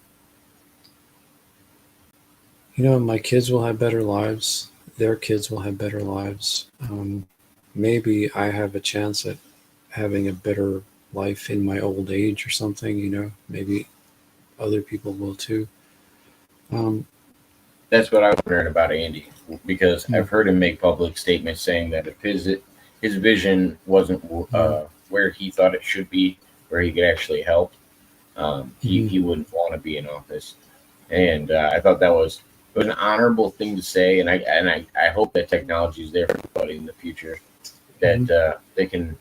my kids will have better lives. Their kids will have better lives. Maybe I have a chance at having a better life in my old age or something. Maybe other people will too. Um, That's what I was wondering about Andy, because mm, I've heard him make public statements saying that if his vision wasn't mm, where he thought it should be, where he could actually help, mhm, he wouldn't want to be in office. And I thought that was an honorable thing to say, and I hope that technology is there for everybody in the future, that mhm. they can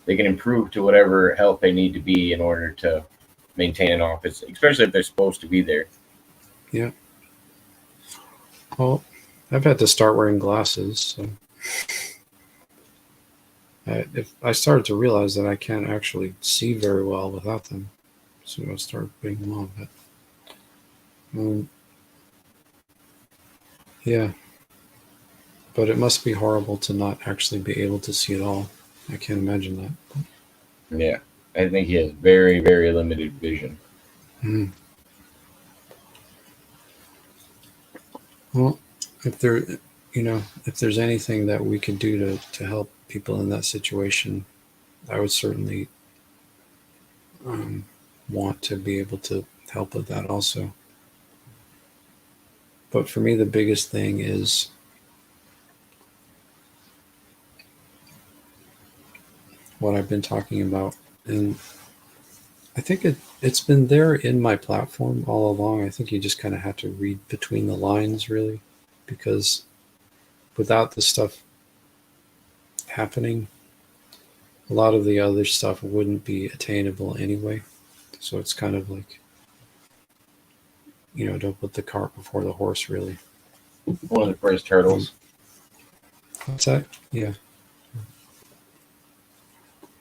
improve to whatever health they need to be in order to maintain an office, especially if they're supposed to be there. Yeah. Well, I've had to start wearing glasses. So if I started to realize that I can't actually see very well without them, so I started putting them on. But um, yeah, but it must be horrible to not actually be able to see at all. I can't imagine that. Yeah, I think he has very very limited vision. Mm. Well, if there, if there's anything that we could do to help people in that situation, I would certainly um, want to be able to help with that also. But for me, the biggest thing is what I've been talking about, and I think it's been there in my platform all along. I think you just kind of have to read between the lines, really, because without this stuff happening, a lot of the other stuff wouldn't be attainable anyway. So it's kind of like, don't put the cart before the horse, really. One of the first Um, hurdles. what's that? Yeah,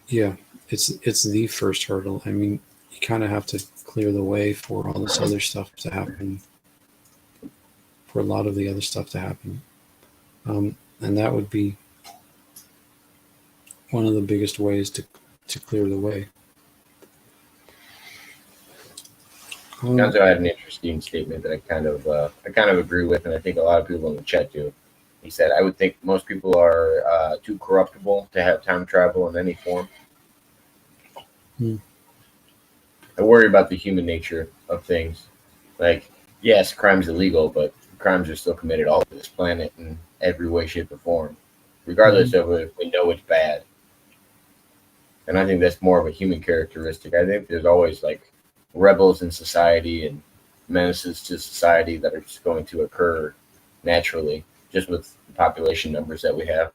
yeah. It's the first hurdle. I mean, you kind of have to clear the way for all this other stuff to happen for a lot of the other stuff to happen. And that would be one of the biggest ways to clear the way. Gonzo had an interesting statement that I kind of agree with, and I think a lot of people in the chat do. He said, "I would think most people are too corruptible to have time travel in any form." I worry about the human nature of things. Like, yes, crime's illegal, but crimes are still committed all over this planet in every way, shape, or form, regardless of if we know it's bad. And I think that's more of a human characteristic. I think there's always like rebels in society and menaces to society that are just going to occur naturally, just with the population numbers that we have.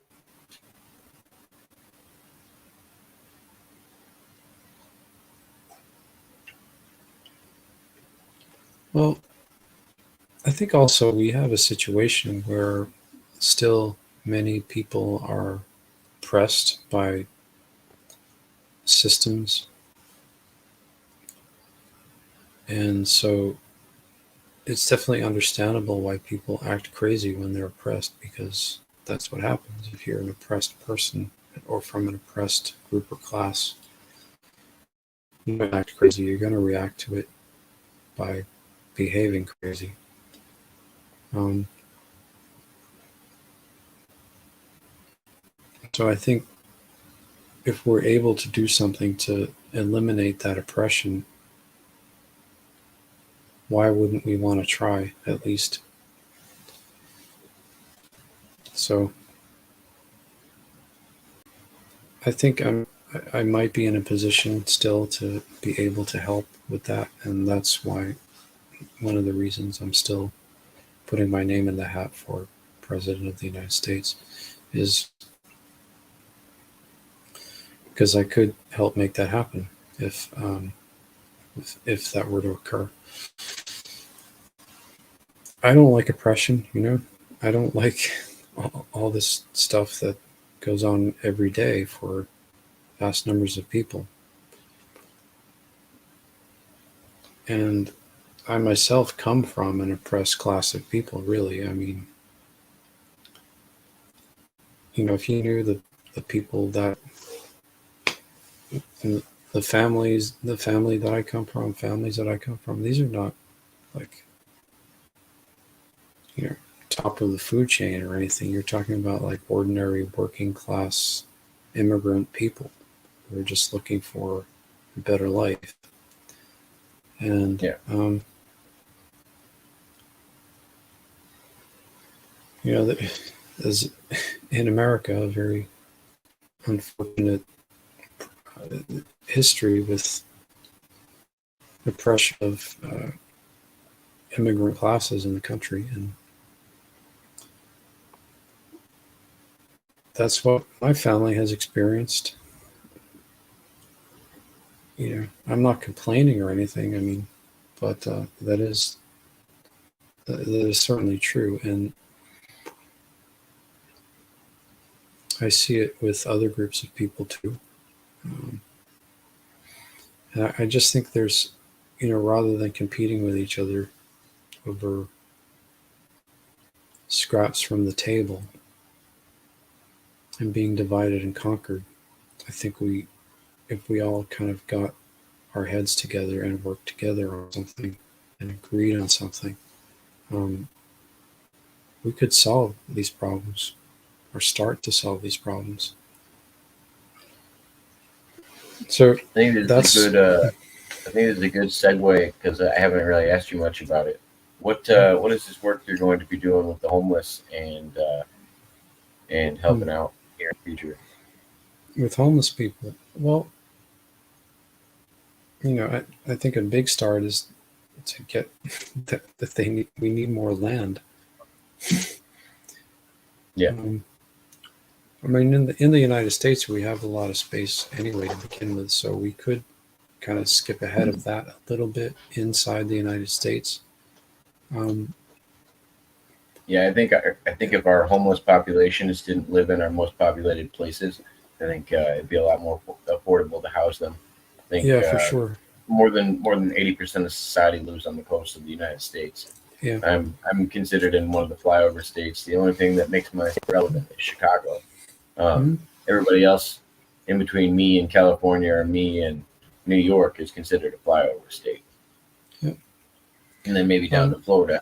Well, I think also we have a situation where still many people are oppressed by systems. And so it's definitely understandable why people act crazy when they're oppressed, because that's what happens if you're an oppressed person or from an oppressed group or class. You're going to act crazy. You're going to react to it by behaving crazy. So I think if we're able to do something to eliminate that oppression, why wouldn't we want to try at least? So I think I might be in a position still to be able to help with that, and that's why one of the reasons I'm still putting my name in the hat for President of the United States is because I could help make that happen if that were to occur. I don't like oppression, I don't like all this stuff that goes on every day for vast numbers of people. And I myself come from an oppressed class of people, really. I mean, if you knew the people that, the family that I come from, these are not like, top of the food chain or anything. You're talking about like ordinary working class immigrant people who are just looking for a better life. And there's in America a very unfortunate history with oppression of immigrant classes in the country, and that's what my family has experienced. I'm not complaining or anything. I mean, but that is certainly true, and I see it with other groups of people too. And I just think there's, rather than competing with each other over scraps from the table and being divided and conquered, I think if we all kind of got our heads together and worked together on something and agreed on something, we could solve these problems or start to solve these problems. So I think it's a good segue, because I haven't really asked you much about it. What is this work you're going to be doing with the homeless and helping out here in the future? With homeless people, well, I think a big start is to get that we need more land. Yeah. I mean, in the United States, we have a lot of space anyway to begin with, so we could kind of skip ahead of that a little bit inside the United States. Yeah, I think if our homeless populations didn't live in our most populated places, I think it'd be a lot more affordable to house them. I think, yeah, for sure. More than 80% of society lives on the coast of the United States. Yeah. I'm considered in one of the flyover states. The only thing that makes my relevant is Chicago. Mhm. Everybody else in between me and California or me and New York is considered a flyover state. Yeah. And then maybe down Um, to Florida.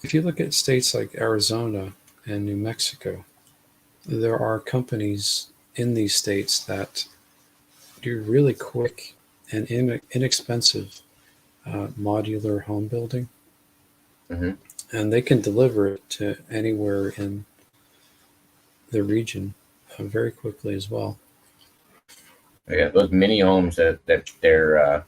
if you look at states like Arizona and New Mexico, there are companies in these states that do really quick and inexpensive modular home building, Hmm. and they can deliver it to anywhere in the region very quickly as well. Yeah, those mini homes that they're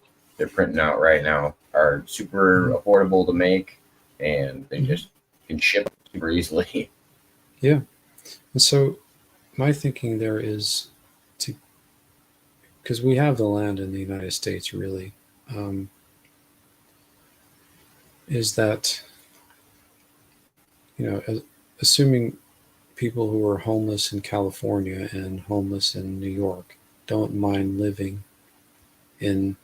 printing out right now are super Mhm. affordable to make, and they Mhm. just can ship super easily. Yeah, and so my thinking there is to, because we have the land in the United States, really, um, is that, assuming people who are homeless in California and homeless in New York don't mind living in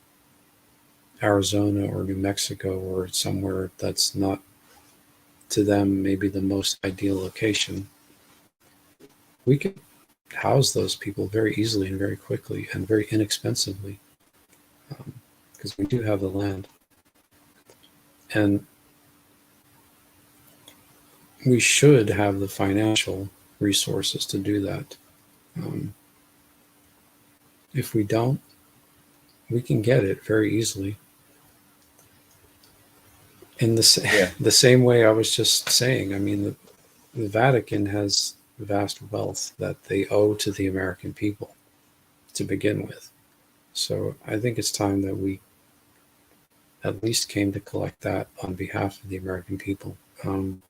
Arizona or New Mexico or somewhere that's not to them maybe the most ideal location, we could house those people very easily and very quickly and very inexpensively, because we do have the land. And we should have the financial resources to do that. Um, if we don't, we can get it very easily. In Yeah, the same way I was just saying, I mean, the Vatican has vast wealth that they owe to the American people to begin with. So I think it's time that we at least came to collect that on behalf of the American people. Um,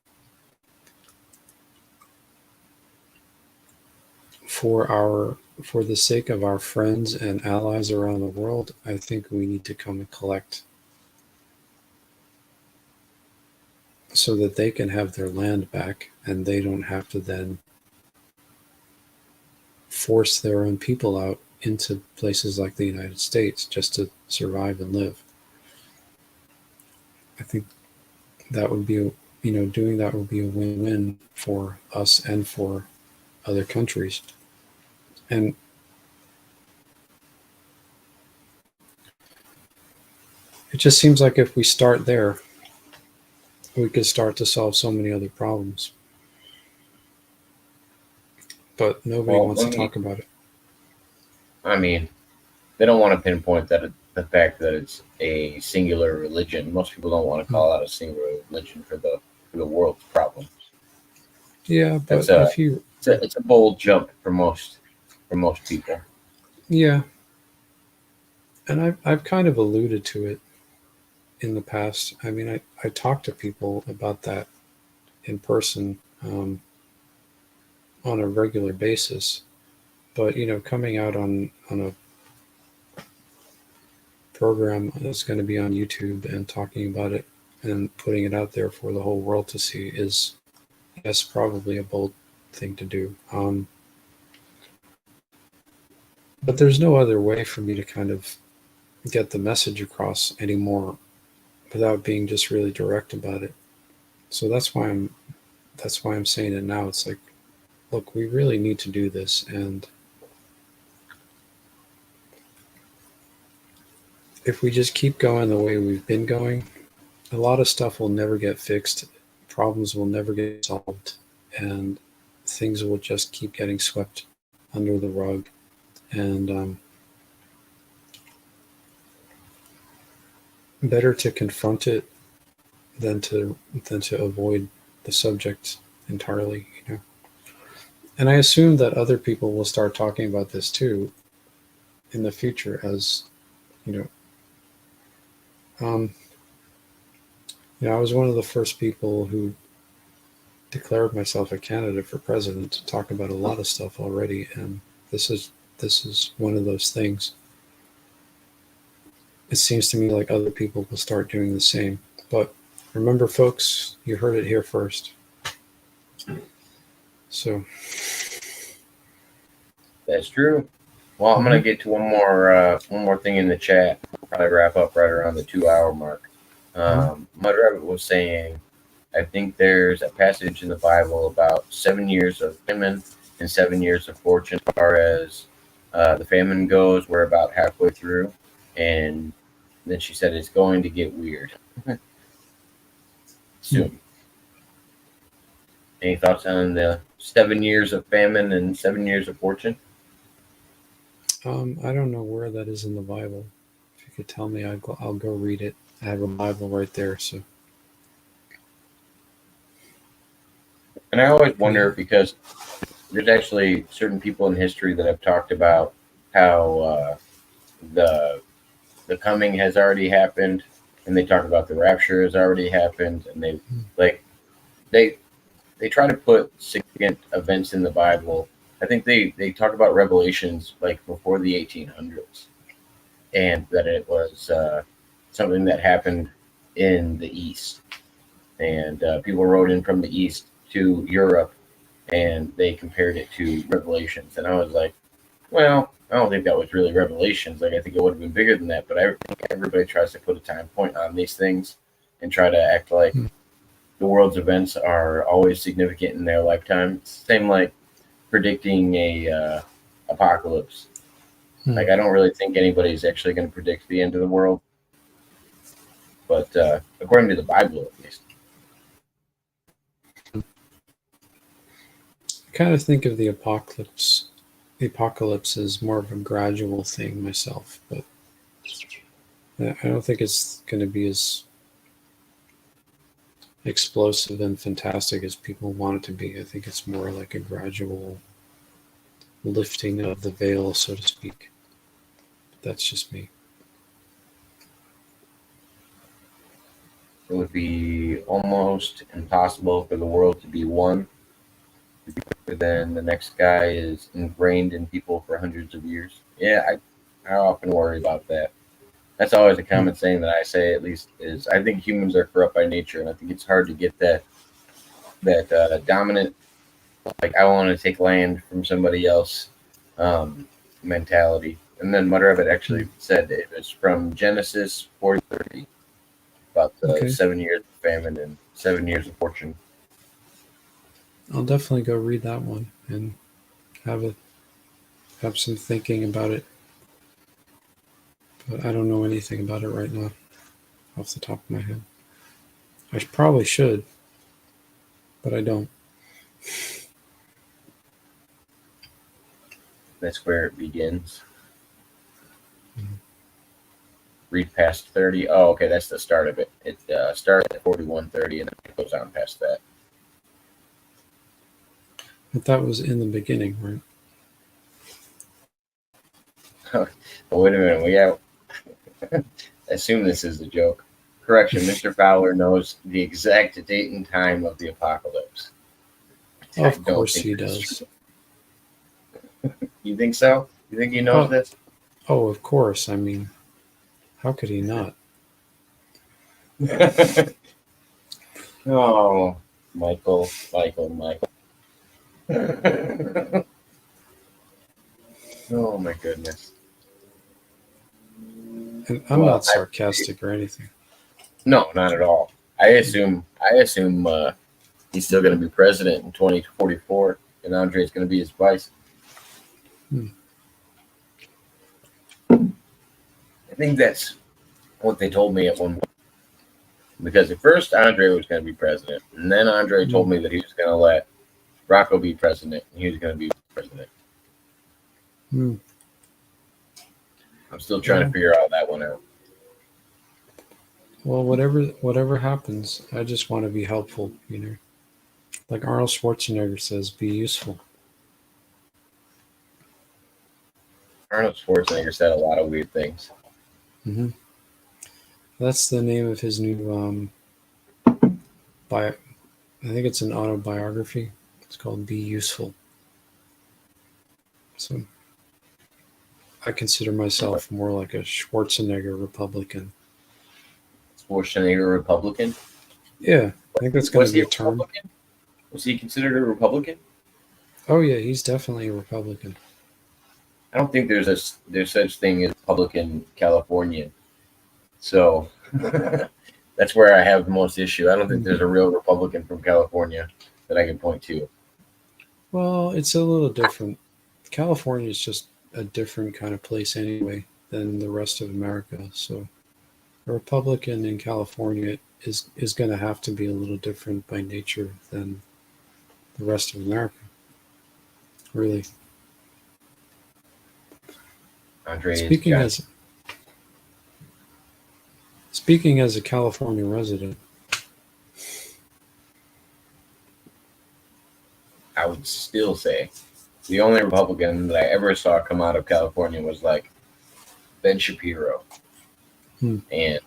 for our for the sake of our friends and allies around the world, I think we need to come and collect so that they can have their land back and they don't have to then force their own people out into places like the United States just to survive and live. I think that would be, doing that would be a win-win for us and for other countries. And it just seems like if we start there, we could start to solve so many other problems. But nobody well, wants to talk about it. I mean, they don't want to pinpoint the fact that it's a singular religion. Most people don't want to Hmm. call out a singular religion for the world's problems. Yeah, That's but if you, it's a bold jump for most people. yeah, and I've kind of alluded to it in the past. I mean, I talk to people about that in person, on a regular basis. But coming out on a program that's going to be on YouTube and talking about it and putting it out there for the whole world to see is, yes, probably a bold thing to do. But there's no other way for me to kind of get the message across anymore without being just really direct about it. So that's why I'm saying it now. It's like, look, we really need to do this, and if we just keep going the way we've been going, a lot of stuff will never get fixed, problems will never get solved, and things will just keep getting swept under the rug. And better to confront it than to avoid the subject entirely. And I assume that other people will start talking about this too in the future, as you know. Um, I was one of the first people who declared myself a candidate for president to talk about a lot of stuff already, and this is this is one of those things. It seems to me like other people will start doing the same. But remember, folks, you heard it here first. So, That's true. Well, I'm gonna mhm. get to one more thing in the chat. Probably wrap up right around the 2 hour mark. Mud Rabbit was saying, I think there's a passage in the Bible about 7 years of famine and 7 years of fortune. As far as the famine goes, we're about halfway through, and then she said it's going to get weird soon. Any thoughts on the 7 years of famine and 7 years of fortune? I don't know where that is in the Bible. If you could tell me, I'll go read it. I have a Bible right there, so. And I always wonder because there's actually certain people in history that have talked about how the the coming has already happened, and they talk about the rapture has already happened, and like they they try to put significant events in the Bible. I think they talk about Revelations like before the 1800s, and that it was something that happened in the East, and people wrote in from the East to Europe, and they compared it to Revelations, and I was like, well, I don't think that was really Revelations. Like, I think it would have been bigger than that. But I think everybody tries to put a time point on these things and try to act like the world's events are always significant in their lifetime. It's the same like predicting a apocalypse. Like, I don't really think anybody's actually going to predict the end of the world. But according to the Bible, at least. I kind of think of the apocalypse is more of a gradual thing myself, but I don't think it's going to be as explosive and fantastic as people want it to be. I think it's more like a gradual lifting of the veil, so to speak. But that's just me. It would be almost impossible for the world to be one. Then the next guy is ingrained in people for hundreds of years. Yeah, I often worry about that. That's always a common saying that I say, at least, is I think humans are corrupt by nature, and I think it's hard to get that dominant, like I want to take land from somebody else mentality. And then Mother of it actually said it was from Genesis 4:30 about the 7 years of famine and 7 years of fortune. I'll definitely go read that one and have some thinking about it. But I don't know anything about it right now off the top of my head. I probably should, but I don't. That's where it begins. Read past 30. Oh, okay, that's the start of it. It starts at 41:30 and then it goes on past that. But that was in the beginning, right? Oh, wait a minute. We have. Assume this is a joke. Correction, Mr. Fowler knows the exact date and time of the apocalypse. Of course he does. You think so? You think he knows this? Oh, of course. I mean, how could he not? Oh, Michael. Oh my goodness. And I'm not sarcastic or anything. No, not at all. I assume he's still going to be president in 2044, and Andre's going to be his vice. I think that's what they told me at one point. Because at first Andre was going to be president, and then Andre told me that he was going to let Rocco be president, and he was going to be president. I'm still trying to figure out that one out. Well, whatever happens, I just want to be helpful, you know. Like Arnold Schwarzenegger says, be useful. Arnold Schwarzenegger said a lot of weird things. That's the name of his new I think it's an autobiography. It's called Be Useful. So I consider myself more like a Schwarzenegger Republican. Schwarzenegger Republican? Yeah, I think that's going to be a term. Republican? Was he considered a Republican? Oh yeah, he's definitely a Republican. I don't think there's such thing as Republican Californian. So that That's where I have the most issue. I don't think there's a real Republican from California that I can point to. Well, it's a little different. California is just a different kind of place anyway than the rest of America. So a Republican in California is going to have to be a little different by nature than the rest of America. Really. Andre Speaking as a California resident, I would still say the only Republican that I ever saw come out of California was like Ben Shapiro. And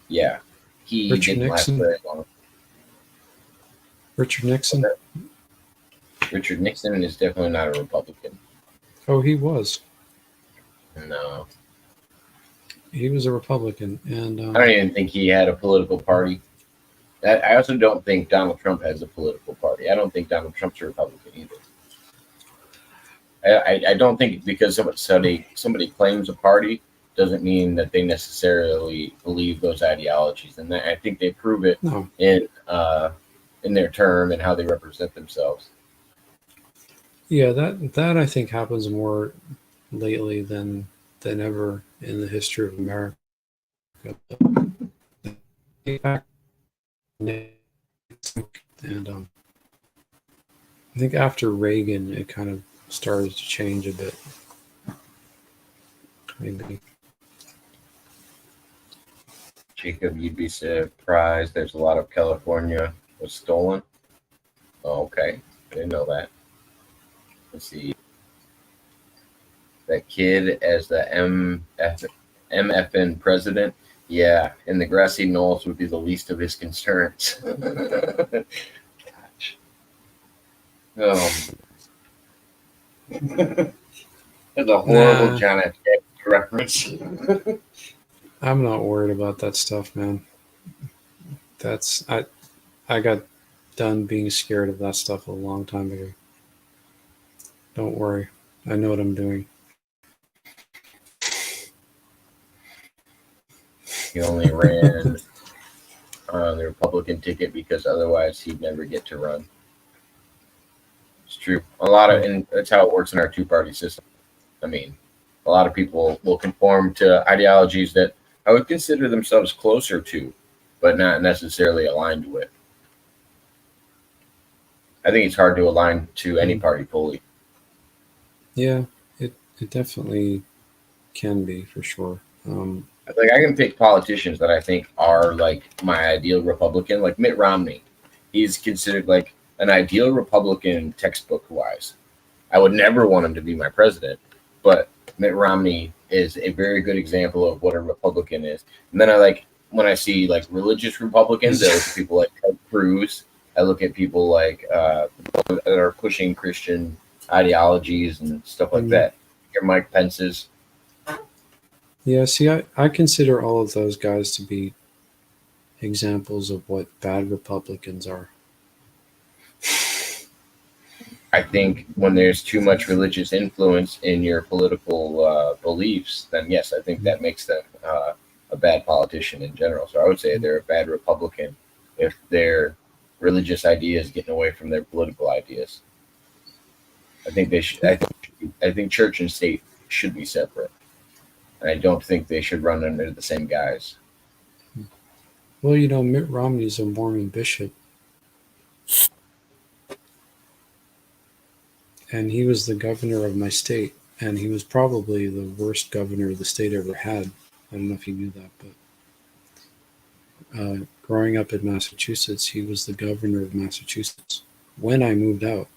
yeah, he Richard didn't last Nixon. very long. Richard Nixon. Richard Nixon is definitely not a Republican. Oh, he was. No. He was a Republican, and I don't even think he had a political party. I also don't think Donald Trump has a political party. I don't think Donald Trump's a Republican either. I don't think because somebody claims a party doesn't mean that they necessarily believe those ideologies, and I think they prove it in their term and how they represent themselves. Yeah, that I think happens more lately than ever in the history of America. And I think after Reagan, it kind of started to change a bit. Maybe. Jacob, you'd be surprised. There's a lot of California was stolen. Oh, okay, I didn't know that. Let's see. That kid as the MFN president. Yeah, and the grassy knolls would be the least of his concerns. Gosh. That's a horrible John F. Kennedy reference. I'm not worried about that stuff, man. I got done being scared of that stuff a long time ago. Don't worry. I know what I'm doing. He only ran on the Republican ticket because otherwise he'd never get to run. It's true. And that's how it works in our two-party system. I mean, a lot of people will conform to ideologies that I would consider themselves closer to, but not necessarily aligned with. I think it's hard to align to any party fully. Yeah, it definitely can be for sure. Like I can pick politicians that I think are like my ideal Republican, like Mitt Romney. He's considered like an ideal Republican textbook wise. I would never want him to be my president, but Mitt Romney is a very good example of what a Republican is. And then I like when I see like religious Republicans, I look at people like Ted Cruz. I look at people like that are pushing Christian ideologies and stuff like that. Your Mike Pence's. Yeah, see, I consider all of those guys to be examples of what bad Republicans are. I think when there's too much religious influence in your political beliefs, then yes, I think that makes them a bad politician in general. So I would say they're a bad Republican if their religious ideas getting away from their political ideas. I think they should. I think church and state should be separate. I don't think they should run under the same guise. Well, you know, Mitt Romney's a Mormon bishop. And he was the governor of my state. And he was probably the worst governor the state ever had. I don't know if you knew that, but growing up in Massachusetts, he was the governor of Massachusetts when I moved out.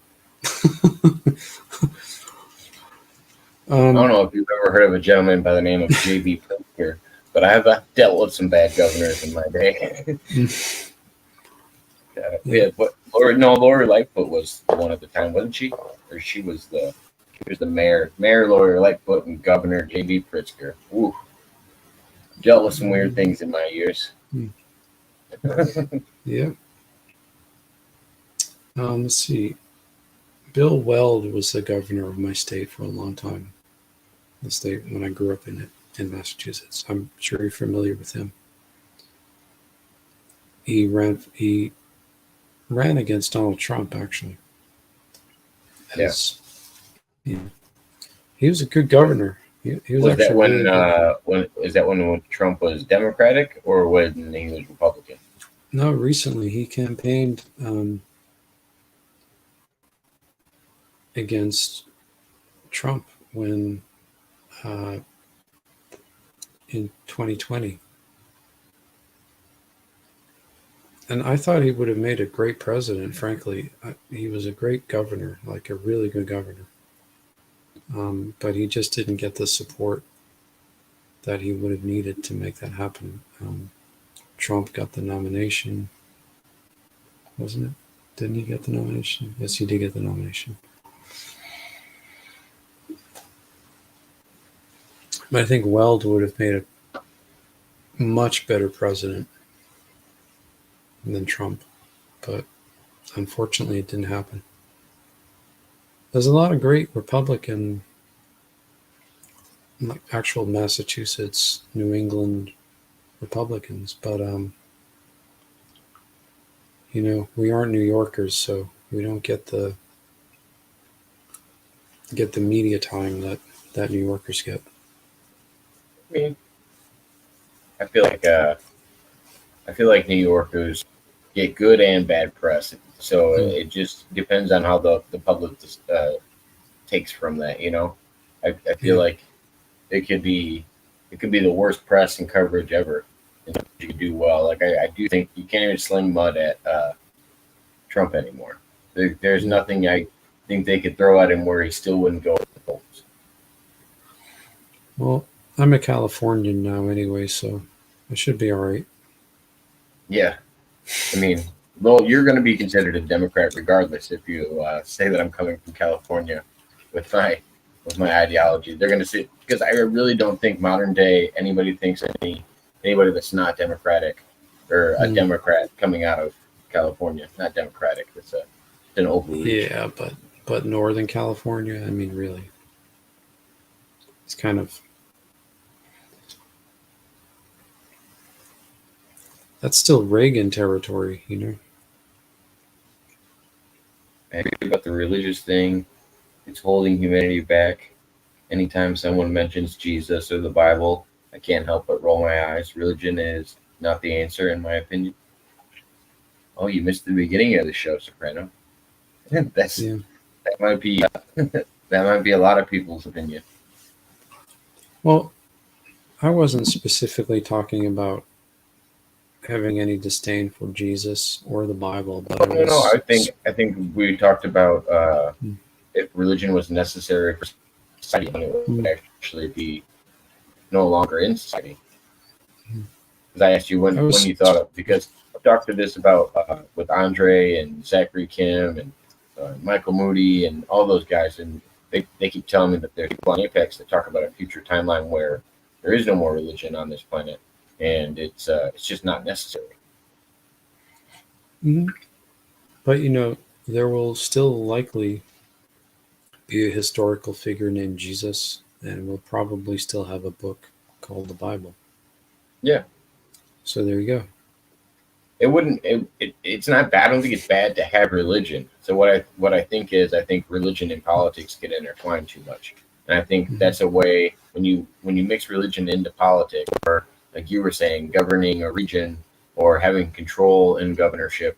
I don't know if you've ever heard of a gentleman by the name of J.B. Pritzker, but I have dealt with some bad governors in my day. Lori Lightfoot was the one at the time, wasn't she? Or she was the mayor. Mayor Lori Lightfoot and Governor J.B. Pritzker. Ooh. Dealt with some weird things in my years. Yeah. Let's see. Bill Weld was the governor of my state for a long time. The state when I grew up in Massachusetts. I'm sure you're familiar with him. he ran against Donald Trump actually. Yeah. As you know, he was a good governor. He was Was that actually really good. when is that when Trump was Democratic or when he was Republican? No, recently he campaigned against Trump when uh, in 2020, and I thought he would have made a great president. Frankly, he was a great governor, like a really good governor. But he just didn't get the support that he would have needed to make that happen. Trump got the nomination, wasn't it? Didn't he get the nomination? Yes, he did get the nomination. But I think Weld would have made a much better president than Trump. But unfortunately, it didn't happen. There's a lot of great Republican, like actual Massachusetts, New England Republicans, but we aren't New Yorkers, so we don't get the media time that New Yorkers get. I mean, I feel like New Yorkers get good and bad press, so it just depends on how the public takes from that. I feel Yeah. like it could be the worst press and coverage ever, and you could do well. Like I do think you can't even sling mud at Trump anymore. There's Yeah. nothing I think they could throw at him where he still wouldn't go to the polls. Well, I'm a Californian now anyway, so I should be all right. Yeah, I mean, well, you're going to be considered a Democrat regardless if you say that I'm coming from California with my ideology. They're going to say because I really don't think modern day anybody thinks anybody that's not Democratic or a Democrat coming out of California, not Democratic. It's an overreach. Yeah, but Northern California, I mean, really, it's kind of that's still Reagan territory. I agree about the religious thing. It's holding humanity back. Anytime someone mentions Jesus or the Bible, I can't help but roll my eyes. Religion is not the answer, in my opinion. Oh, you missed the beginning of the show, Soprano. That's Yeah. that might be that might be a lot of people's opinion. Well, I wasn't specifically talking about having any disdain for Jesus or the Bible, but I No, was. I think we talked about if religion was necessary for society, when it would actually be no longer in society. Because I asked you I when was. you thought of because I've talked to this about with Andre and Zachary Kim and Michael Moody and all those guys, and they keep telling me that there's people on Apex that talk about a future timeline where there is no more religion on this planet, and it's just not necessary. Mhm. But there will still likely be a historical figure named Jesus, and we'll probably still have a book called the Bible. Yeah, So there you go. it wouldn't. It's not bad. I don't think it's bad to have religion. So what I think is I think religion and politics get intertwined too much, and I think Mhm. that's a way when you mix religion into politics, or like you were saying, governing a region or having control in governorship.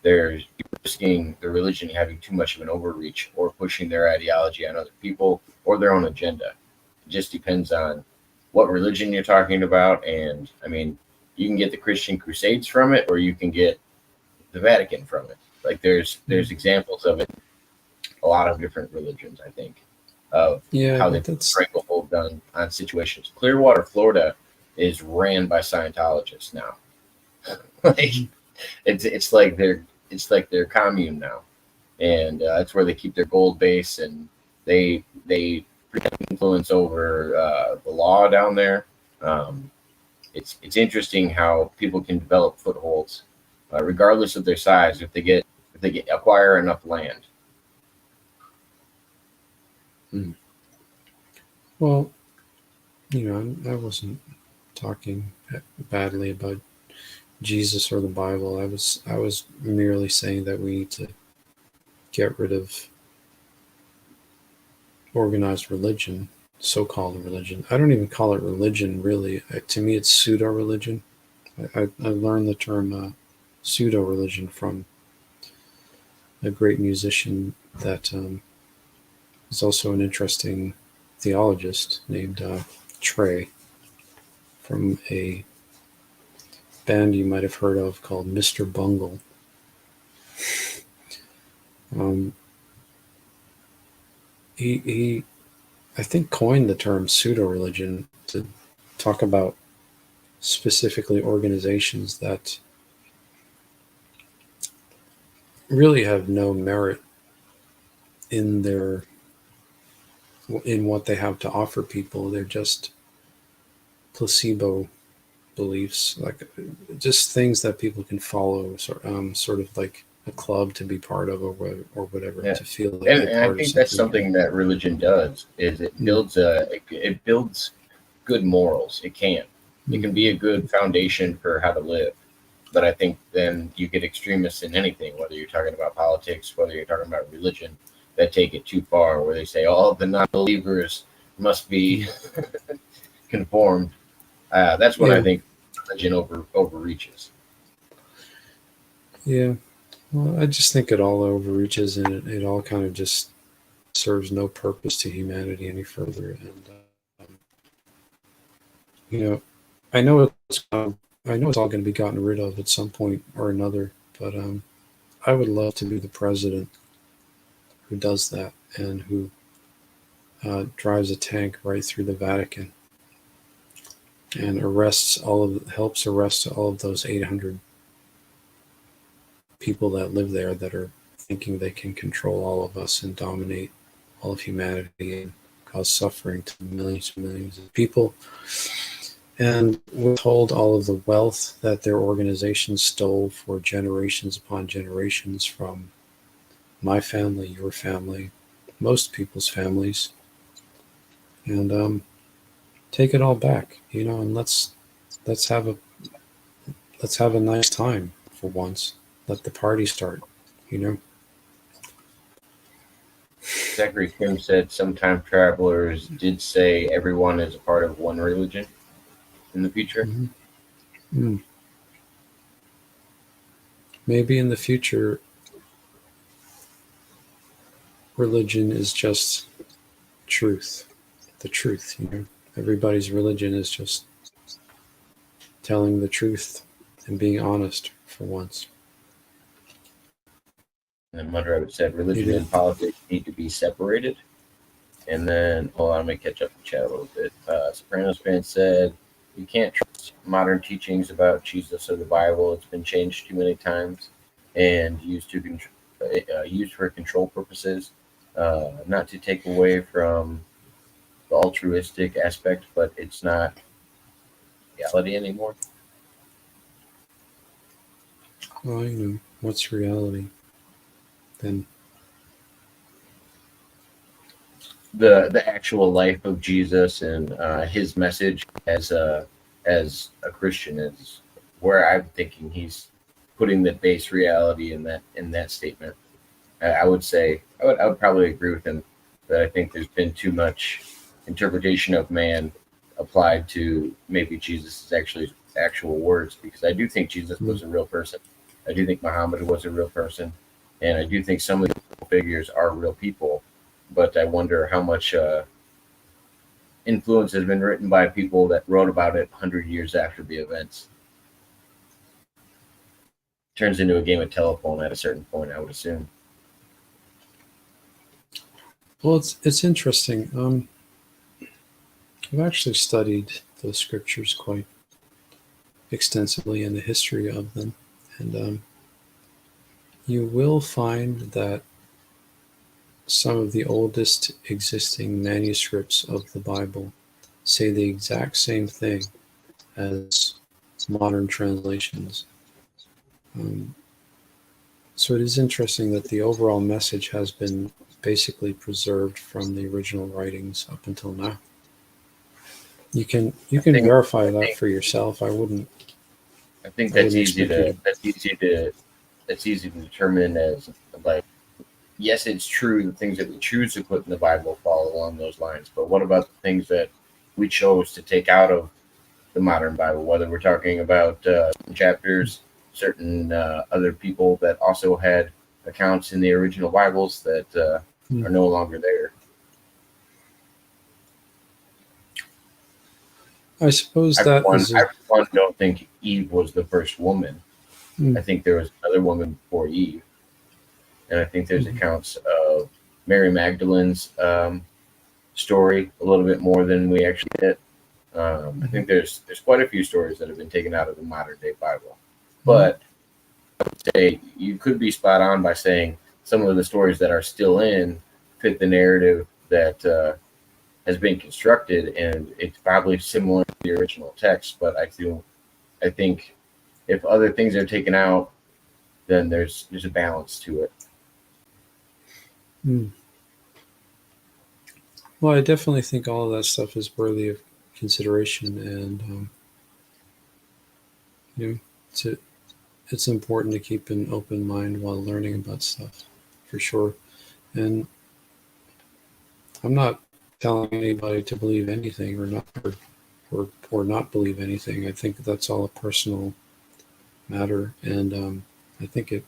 There's risking the religion having too much of an overreach or pushing their ideology on other people or their own agenda. It just depends on what religion you're talking about, and I mean, you can get the Christian Crusades from it, or you can get the Vatican from it. Like there's examples of it. A lot of different religions, I think, of Yeah, how they but that's stranglehold on situations. Clearwater, Florida, is ran by Scientologists now. Like mhm. it's like their commune now, and that's where they keep their gold base, and they influence over the law down there. Um, it's interesting how people can develop footholds, regardless of their size, if they get acquire enough land. well, I wasn't talking badly about Jesus or the Bible. I was merely saying that we need to get rid of organized religion, so-called religion. I don't even call it religion, really. To me, it's pseudo-religion. I learned the term pseudo-religion from a great musician that is also an interesting theologist named Trey, from a band you might have heard of called Mr. Bungle. Um, he I think coined the term pseudo-religion to talk about specifically organizations that really have no merit in their in what they have to offer people. They're just placebo beliefs, like just things that people can follow, sort of like a club to be part of, or whatever, Yeah. to feel like And, they're and I part of think that's something. something that religion does is it builds good morals. It can be a good foundation for how to live. But I think then you get extremists in anything, whether you're talking about politics, whether you're talking about religion, that take it too far, where they say all the non-believers must be conformed. That's when I Yeah, think religion overreaches. yeah. Well, I just think it all overreaches, and it all kind of just serves no purpose to humanity any further. And you know, I know I know it's all going to be gotten rid of at some point or another. But I would love to be the president who does that and who drives a tank right through the Vatican and helps arrest all of those 800 people that live there that are thinking they can control all of us and dominate all of humanity and cause suffering to millions and millions of people, and withhold all of the wealth that their organization stole for generations upon generations from my family, your family, most people's families, and take it all back, and let's have a nice time for once. Let the party start, you know. Zachary Kim said some time travelers did say everyone is a part of one religion in the future. Mm-hmm. Mm. Maybe in the future, religion is just truth, the truth. Everybody's religion is just telling the truth and being honest for once. And then Mudra said religion Maybe. and politics need to be separated. And then, hold on, let me catch up the chat a little bit. Sopranos fan said, you can't trust modern teachings about Jesus or the Bible. It's been changed too many times and used for control purposes, not to take away from the altruistic aspect, but it's not reality anymore. Well, what's reality then? The actual life of Jesus and his message as a Christian is where I'm thinking he's putting the base reality in that statement. I would say I would probably agree with him that I think there's been too much interpretation of man applied to maybe Jesus' actual words, because I do think Jesus was a real person. I do think Muhammad was a real person, and I do think some of the figures are real people. But I wonder how much influence has been written by people that wrote about it 100 years after the events. Turns into a game of telephone at a certain point, I would assume. Well, it's interesting. I've actually studied the scriptures quite extensively and the history of them, and you will find that some of the oldest existing manuscripts of the Bible say the exact same thing as modern translations. So it is interesting that the overall message has been basically preserved from the original writings up until now. You can verify that for yourself. I wouldn't I think I wouldn't expect you to. that's easy to determine as like yes, it's true the things that we choose to put in the Bible fall along those lines, but what about the things that we chose to take out of the modern Bible? Whether we're talking about chapters, certain other people that also had accounts in the original Bibles that are no longer there. I suppose that is I, for one, don't think Eve was the first woman. Mm. I think there was another woman before Eve, and I think there's Mhm. accounts of Mary Magdalene's story a little bit more than we actually get. I think there's quite a few stories that have been taken out of the modern day Bible, but say you could be spot on by saying some of the stories that are still in fit the narrative that has been constructed, and it's probably similar to the original text. But I think if other things are taken out, then there's a balance to it. Mm. Well, I definitely think all of that stuff is worthy of consideration, and you know, it's important to keep an open mind while learning about stuff, for sure. And I'm not telling anybody to believe anything or not believe anything. I think that's all a personal matter, and I think it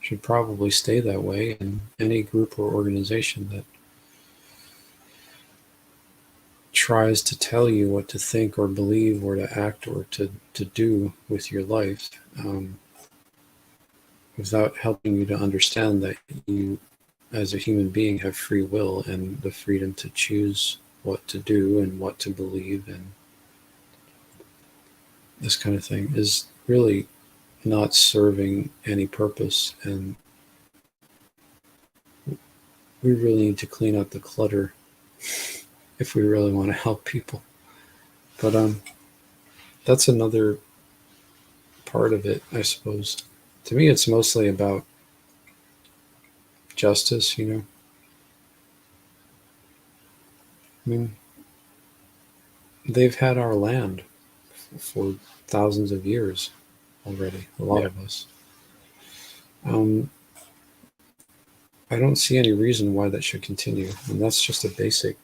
should probably stay that way. And any group or organization that tries to tell you what to think or believe or to act or to do with your life without helping you to understand that you, as a human being, have free will and the freedom to choose what to do and what to believe and this kind of thing, is really not serving any purpose. And we really need to clean up the clutter if we really want to help people. But that's another part of it, I suppose. To me, it's mostly about justice, you know. I mean, they've had our land for thousands of years already, a lot of us. Um, I don't see any reason why that should continue. And that's just a basic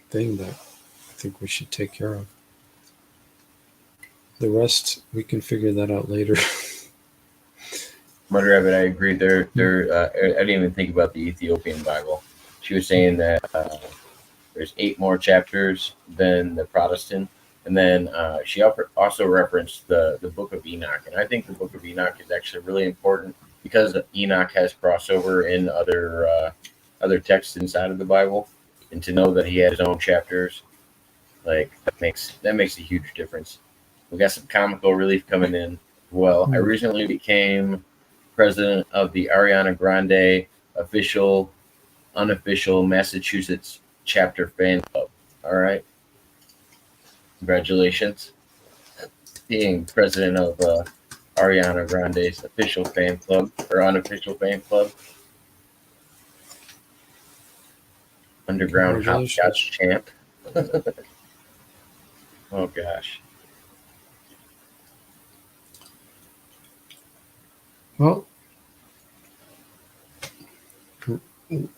thing that I think we should take care of. The rest, we can figure that out later. Mother Rabbit, I agree. I didn't even think about the Ethiopian Bible. She was saying that there's 8 more chapters than the Protestant, and then she also referenced the Book of Enoch, and I think the Book of Enoch is actually really important because Enoch has crossover in other texts inside of the Bible, and to know that he had his own chapters, like that makes a huge difference. We got some comical relief coming in. Well, I recently became president of the Ariana Grande official, unofficial Massachusetts chapter fan club. All right. Congratulations. Being president of Ariana Grande's official fan club or unofficial fan club. Underground hopscotch champ. Oh, gosh. Well,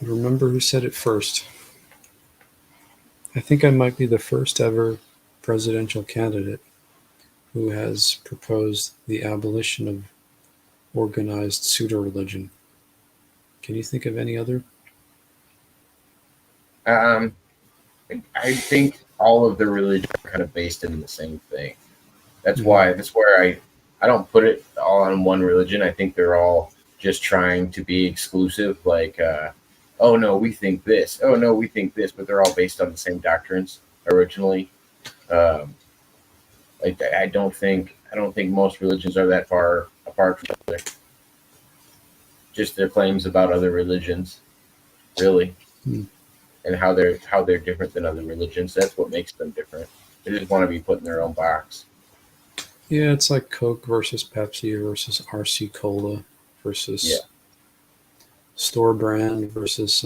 remember who said it first. I think I might be the first ever presidential candidate who has proposed the abolition of organized pseudo religion. Can you think of any other? Um, I think all of the religions are kind of based in the same thing. That's why that's where I don't put it all on one religion. I think they're all just trying to be exclusive. Like, oh no, we think this. Oh no, we think this. But they're all based on the same doctrines originally. Um, like I don't think most religions are that far apart from each other. Just their claims about other religions, really, and how they're different than other religions. That's what makes them different. They just want to be put in their own box. Yeah, it's like Coke versus Pepsi versus RC Cola versus store brand versus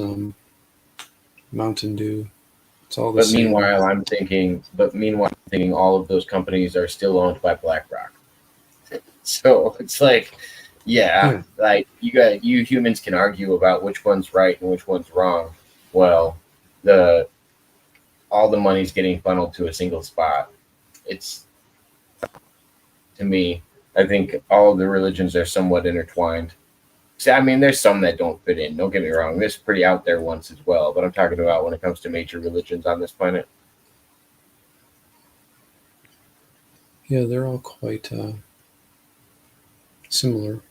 Mountain Dew. It's all the But same. meanwhile, I'm thinking all of those companies are still owned by BlackRock. So it's like, yeah, Yeah. like you humans can argue about which one's right and which one's wrong. Well, the all the money's getting funneled to a single spot. It's to me, I think all of the religions are somewhat intertwined. See, I mean, there's some that don't fit in. Don't get me wrong. There's pretty out there ones as well. But I'm talking about when it comes to major religions on this planet. Yeah, they're all quite similar,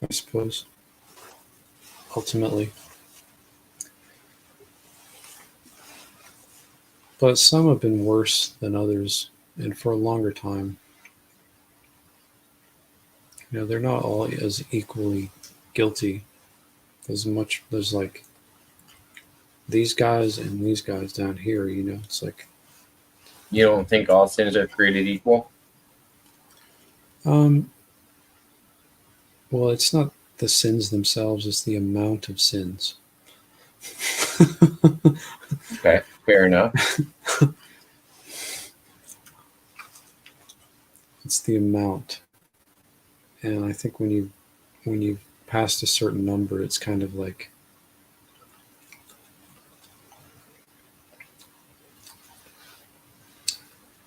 I suppose, ultimately. But some have been worse than others, and for a longer time. They're not all as equally guilty. There's like these guys and these guys down here. It's like, You don't think all sins are created equal? um, well, it's not the sins themselves; it's the amount of sins. Okay, fair enough. It's the amount, and I think when you've passed a certain number, it's kind of like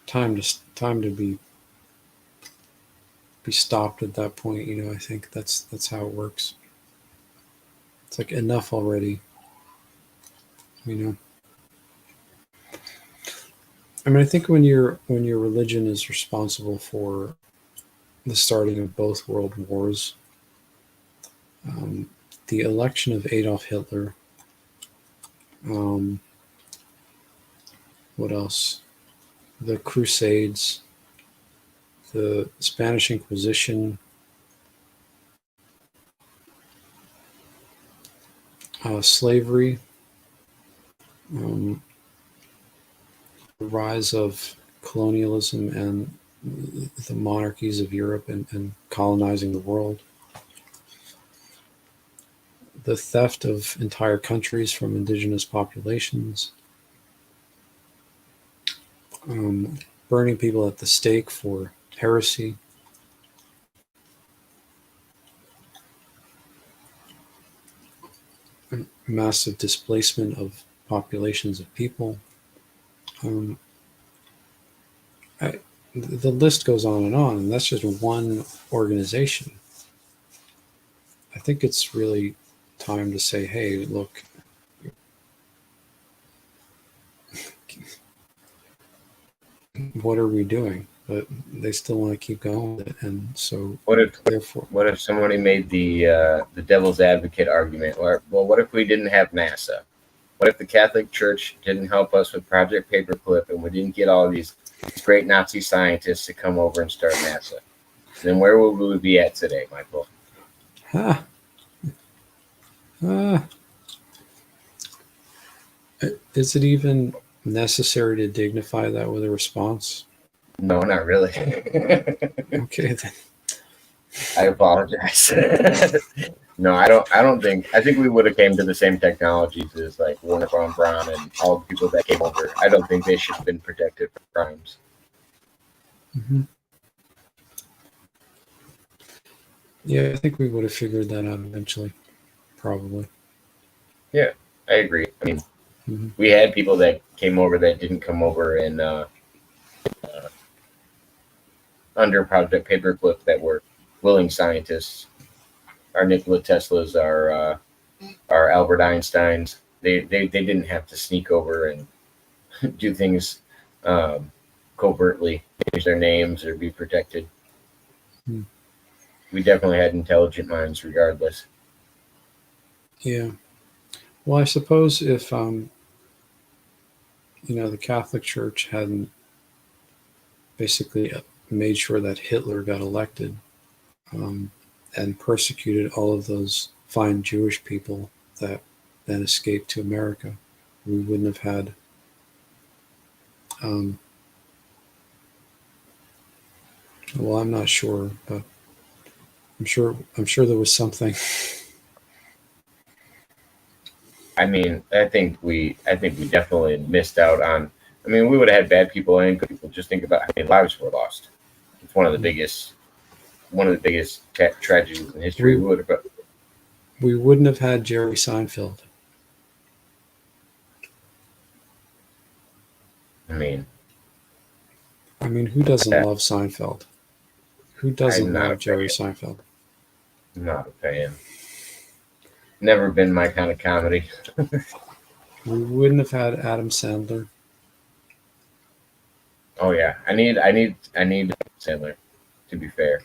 time to be stopped at that point. I think that's how it works. It's like enough already. You know. I mean, I think when your religion is responsible for the starting of both world wars, um, the election of Adolf Hitler, um, what else? The Crusades, the Spanish Inquisition, slavery, um, the rise of colonialism and the monarchies of Europe and colonizing the world, the theft of entire countries from indigenous populations, um, burning people at the stake for heresy, massive displacement of populations of people. Um, I, the list goes on, and that's just one organization. I think it's really time to say, hey, look, what are we doing? But they still want to keep going with it, and so What if therefore, what if somebody made the devil's advocate argument? Or well, what if we didn't have NASA? What if the Catholic Church didn't help us with Project Paperclip, and we didn't get all these great Nazi scientists to come over and start NASA? Then where would we be at today, Michael? ah, ah, is it even necessary to dignify that with a response? No, not really. Okay, then. I apologize. No, I don't. I don't think. I think we would have came to the same technologies as like Warner von Braun and all the people that came over. I don't think they should have been protected from crimes. Mm-hmm. Yeah, I think we would have figured that out eventually, probably. Yeah, I agree. I mean, Mm-hmm. we had people that came over that didn't come over and under Project Paperclip that were willing scientists. Our Nikola Teslas, our Albert Einsteins. They didn't have to sneak over and do things covertly, change their names or be protected. Hmm. We definitely had intelligent minds, regardless. Yeah. Well, I suppose if the Catholic Church hadn't basically made sure that Hitler got elected, um, and persecuted all of those fine Jewish people that then escaped to America, we wouldn't have had. Um, well, I'm not sure, but I'm sure there was something. I mean, I think we definitely missed out on. I mean, we would have had bad people and good people. Just think about how many lives were lost. It's one of the biggest tragedies in history. We We would have. we wouldn't have had Jerry Seinfeld. I mean, I mean, who doesn't love Seinfeld? Who I'm doesn't not a love Jerry fan. Seinfeld? Not a fan. Never been my kind of comedy. We wouldn't have had Adam Sandler. Oh yeah, I need Sandler. To be fair,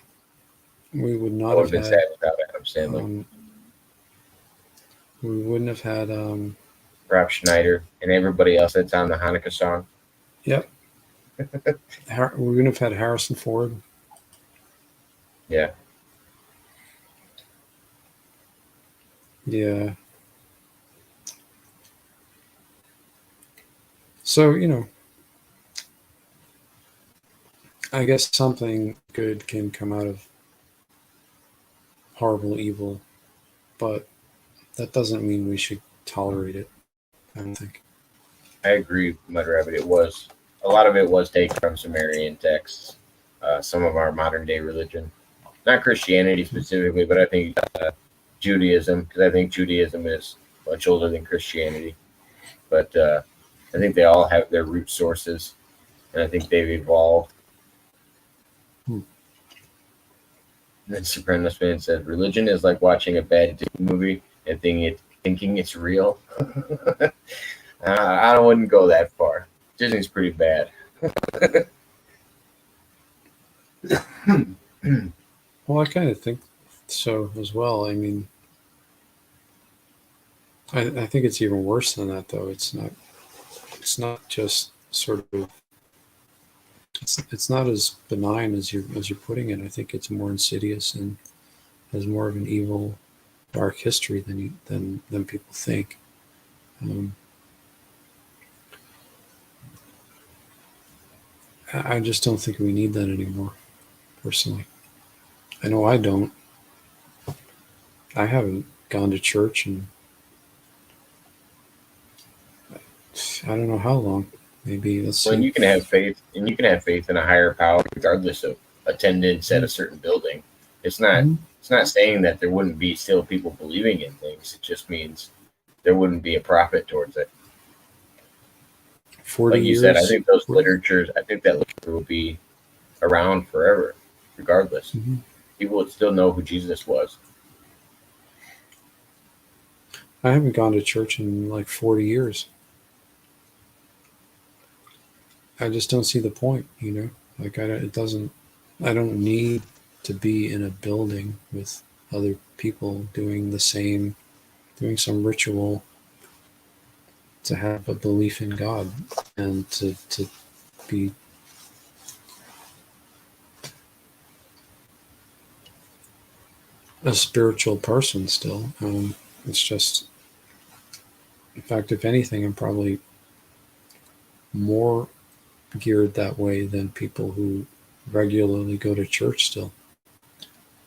We would I not would have have been sad had. without Adam Sandler. Um, we wouldn't have had. Rob Schneider and everybody else that's on the Hanukkah song. Yep. We wouldn't have had Harrison Ford. Yeah, Yeah. So I guess something good can come out of horrible evil, but that doesn't mean we should tolerate it. I don't think. I agree, Mud Rabbit. It was a lot of it was taken from Sumerian texts, some of our modern day religion, not Christianity specifically, but I think Judaism, because I think Judaism is much older than Christianity. But I think they all have their root sources, and I think they've evolved. Hmm. And then Sopranos fan says, "Religion is like watching a bad Disney movie and thinking it's real." I wouldn't go that far. Disney's pretty bad. Well, I kind of think so as well. I mean, I think it's even worse than that, though. It's not. It's not just sort of. It's not as benign as you're putting it. I think it's more insidious and has more of an evil, dark history than people think. Um, I just don't think we need that anymore. Personally, I know I don't. I haven't gone to church and I don't know how long. Maybe let's When see. you can have faith, and you can have faith in a higher power, regardless of attendance at a Mhm. certain building. It's not. Mhm. It's not saying that there wouldn't be still people believing in things. It just means there wouldn't be a profit towards it. 40 Like you said, I years. think those literatures. I think that literature will be around forever, regardless. Mhm. People would still know who Jesus was. I haven't gone to church in like 40 years. I just don't see the point. Like it doesn't. I don't need to be in a building with other people doing the same, doing some ritual to have a belief in God and to be a spiritual person still. It's just, in fact, if anything, I'm probably more geared that way than people who regularly go to church still.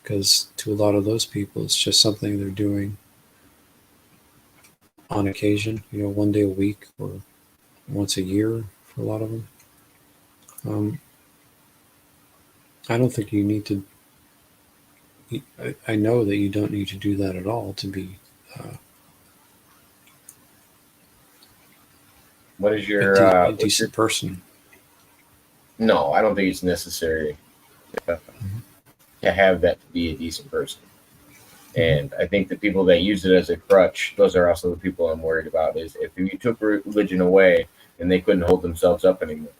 Because to a lot of those people, it's just something they're doing on occasion, one day a week or once a year for a lot of them. Um, I don't think you need to. I know that you don't need to do that at all to be uh, What is a, your de- a what's your? decent person. No, I don't think it's necessary Mhm. to have that to be a decent person. Mhm. And I think the people that use it as a crutch, those are also the people I'm worried about. Is if you took religion away and they couldn't hold themselves up anymore,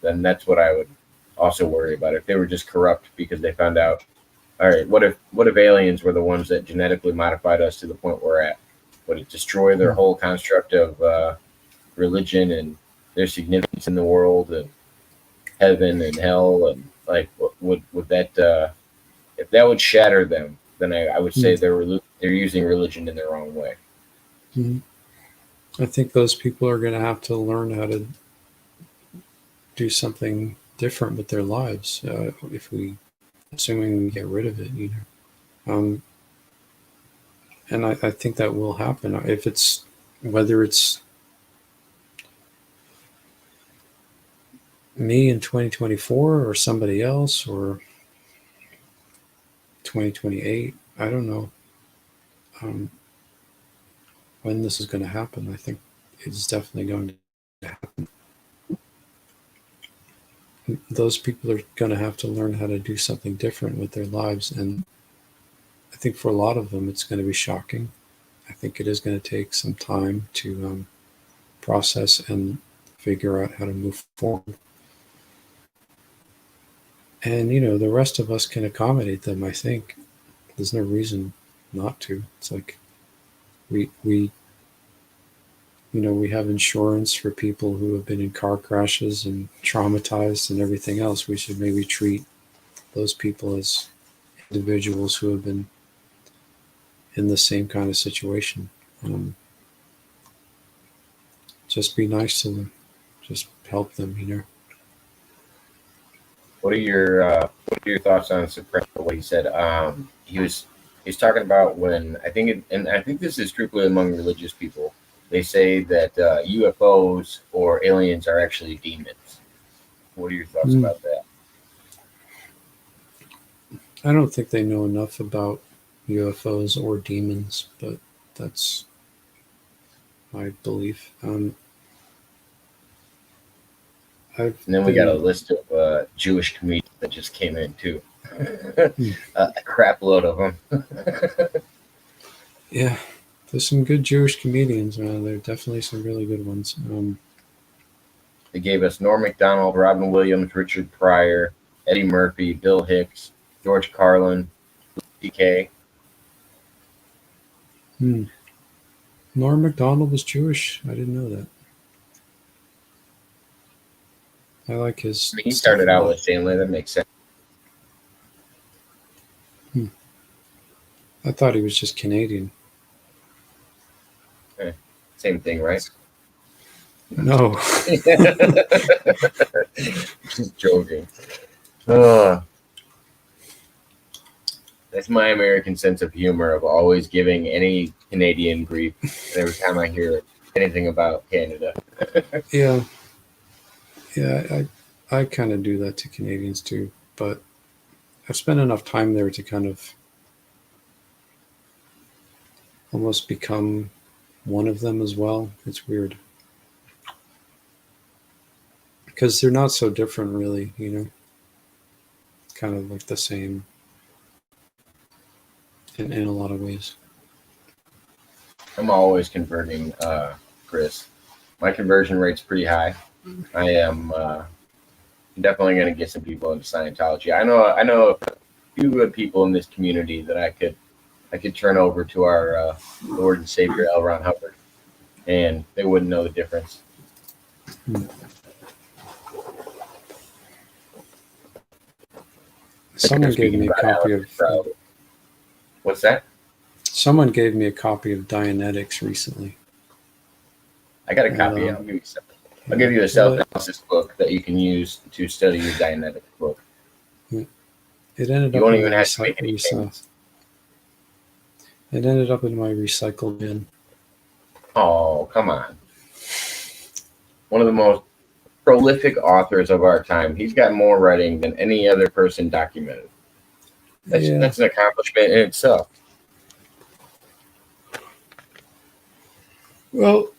then that's what I would also worry about. If they were just corrupt because they found out, all right, what if aliens were the ones that genetically modified us to the point we're at? Would it destroy their whole construct of religion and their significance in the world and heaven and hell and like would that if that would shatter them, then I would say Mhm. they're using religion in the wrong way. Mhm. I think those people are going to have to learn how to do something different with their lives if assuming we get rid of it. And I think that will happen if it's whether it's me in 2024 or somebody else or 2028, I don't know when this is going to happen. I think it's definitely going to happen. Those people are going to have to learn how to do something different with their lives. And I think for a lot of them, it's going to be shocking. I think it is going to take some time to process and figure out how to move forward. And, the rest of us can accommodate them, I think. There's no reason not to. It's like we we have insurance for people who have been in car crashes and traumatized and everything else. We should maybe treat those people as individuals who have been in the same kind of situation. Just be nice to them. Just help them. What are your thoughts on Supreme? What he said? He's talking about when I think and I think this is strictly among religious people. They say that UFOs or aliens are actually demons. What are your thoughts about that? I don't think they know enough about UFOs or demons, but that's my belief. And then we got a list of Jewish comedians that just came in too. A crap load of them. Yeah, there's some good Jewish comedians. There are definitely some really good ones. They gave us Norm Macdonald, Robin Williams, Richard Pryor, Eddie Murphy, Bill Hicks, George Carlin, DK. Norm Macdonald was Jewish. I didn't know that. I like his. He started out with Sandler. That makes sense. I thought he was just Canadian. Same thing, right? No. Just joking. That's my American sense of humor of always giving any Canadian grief every time I hear anything about Canada. Yeah, I kind of do that to Canadians too, but I've spent enough time there to kind of almost become one of them as well. It's weird. Because they're not so different, really, kind of like the same in a lot of ways. I'm always converting, Chris. My conversion rate's pretty high. I am definitely going to get some people into Scientology. I know a few good people in this community that I could turn over to our Lord and Savior L. Ron Hubbard, and they wouldn't know the difference. Someone gave me a copy of. What's that? Someone gave me a copy of Dianetics recently. I got a copy. I'll give you a self-analysis book that you can use to study your Dianetics book. It ended you up won't in even my have to make any changes. It ended up in my recycle bin. Oh, come on. One of the most prolific authors of our time. He's got more writing than any other person documented. That's an accomplishment in itself. Well,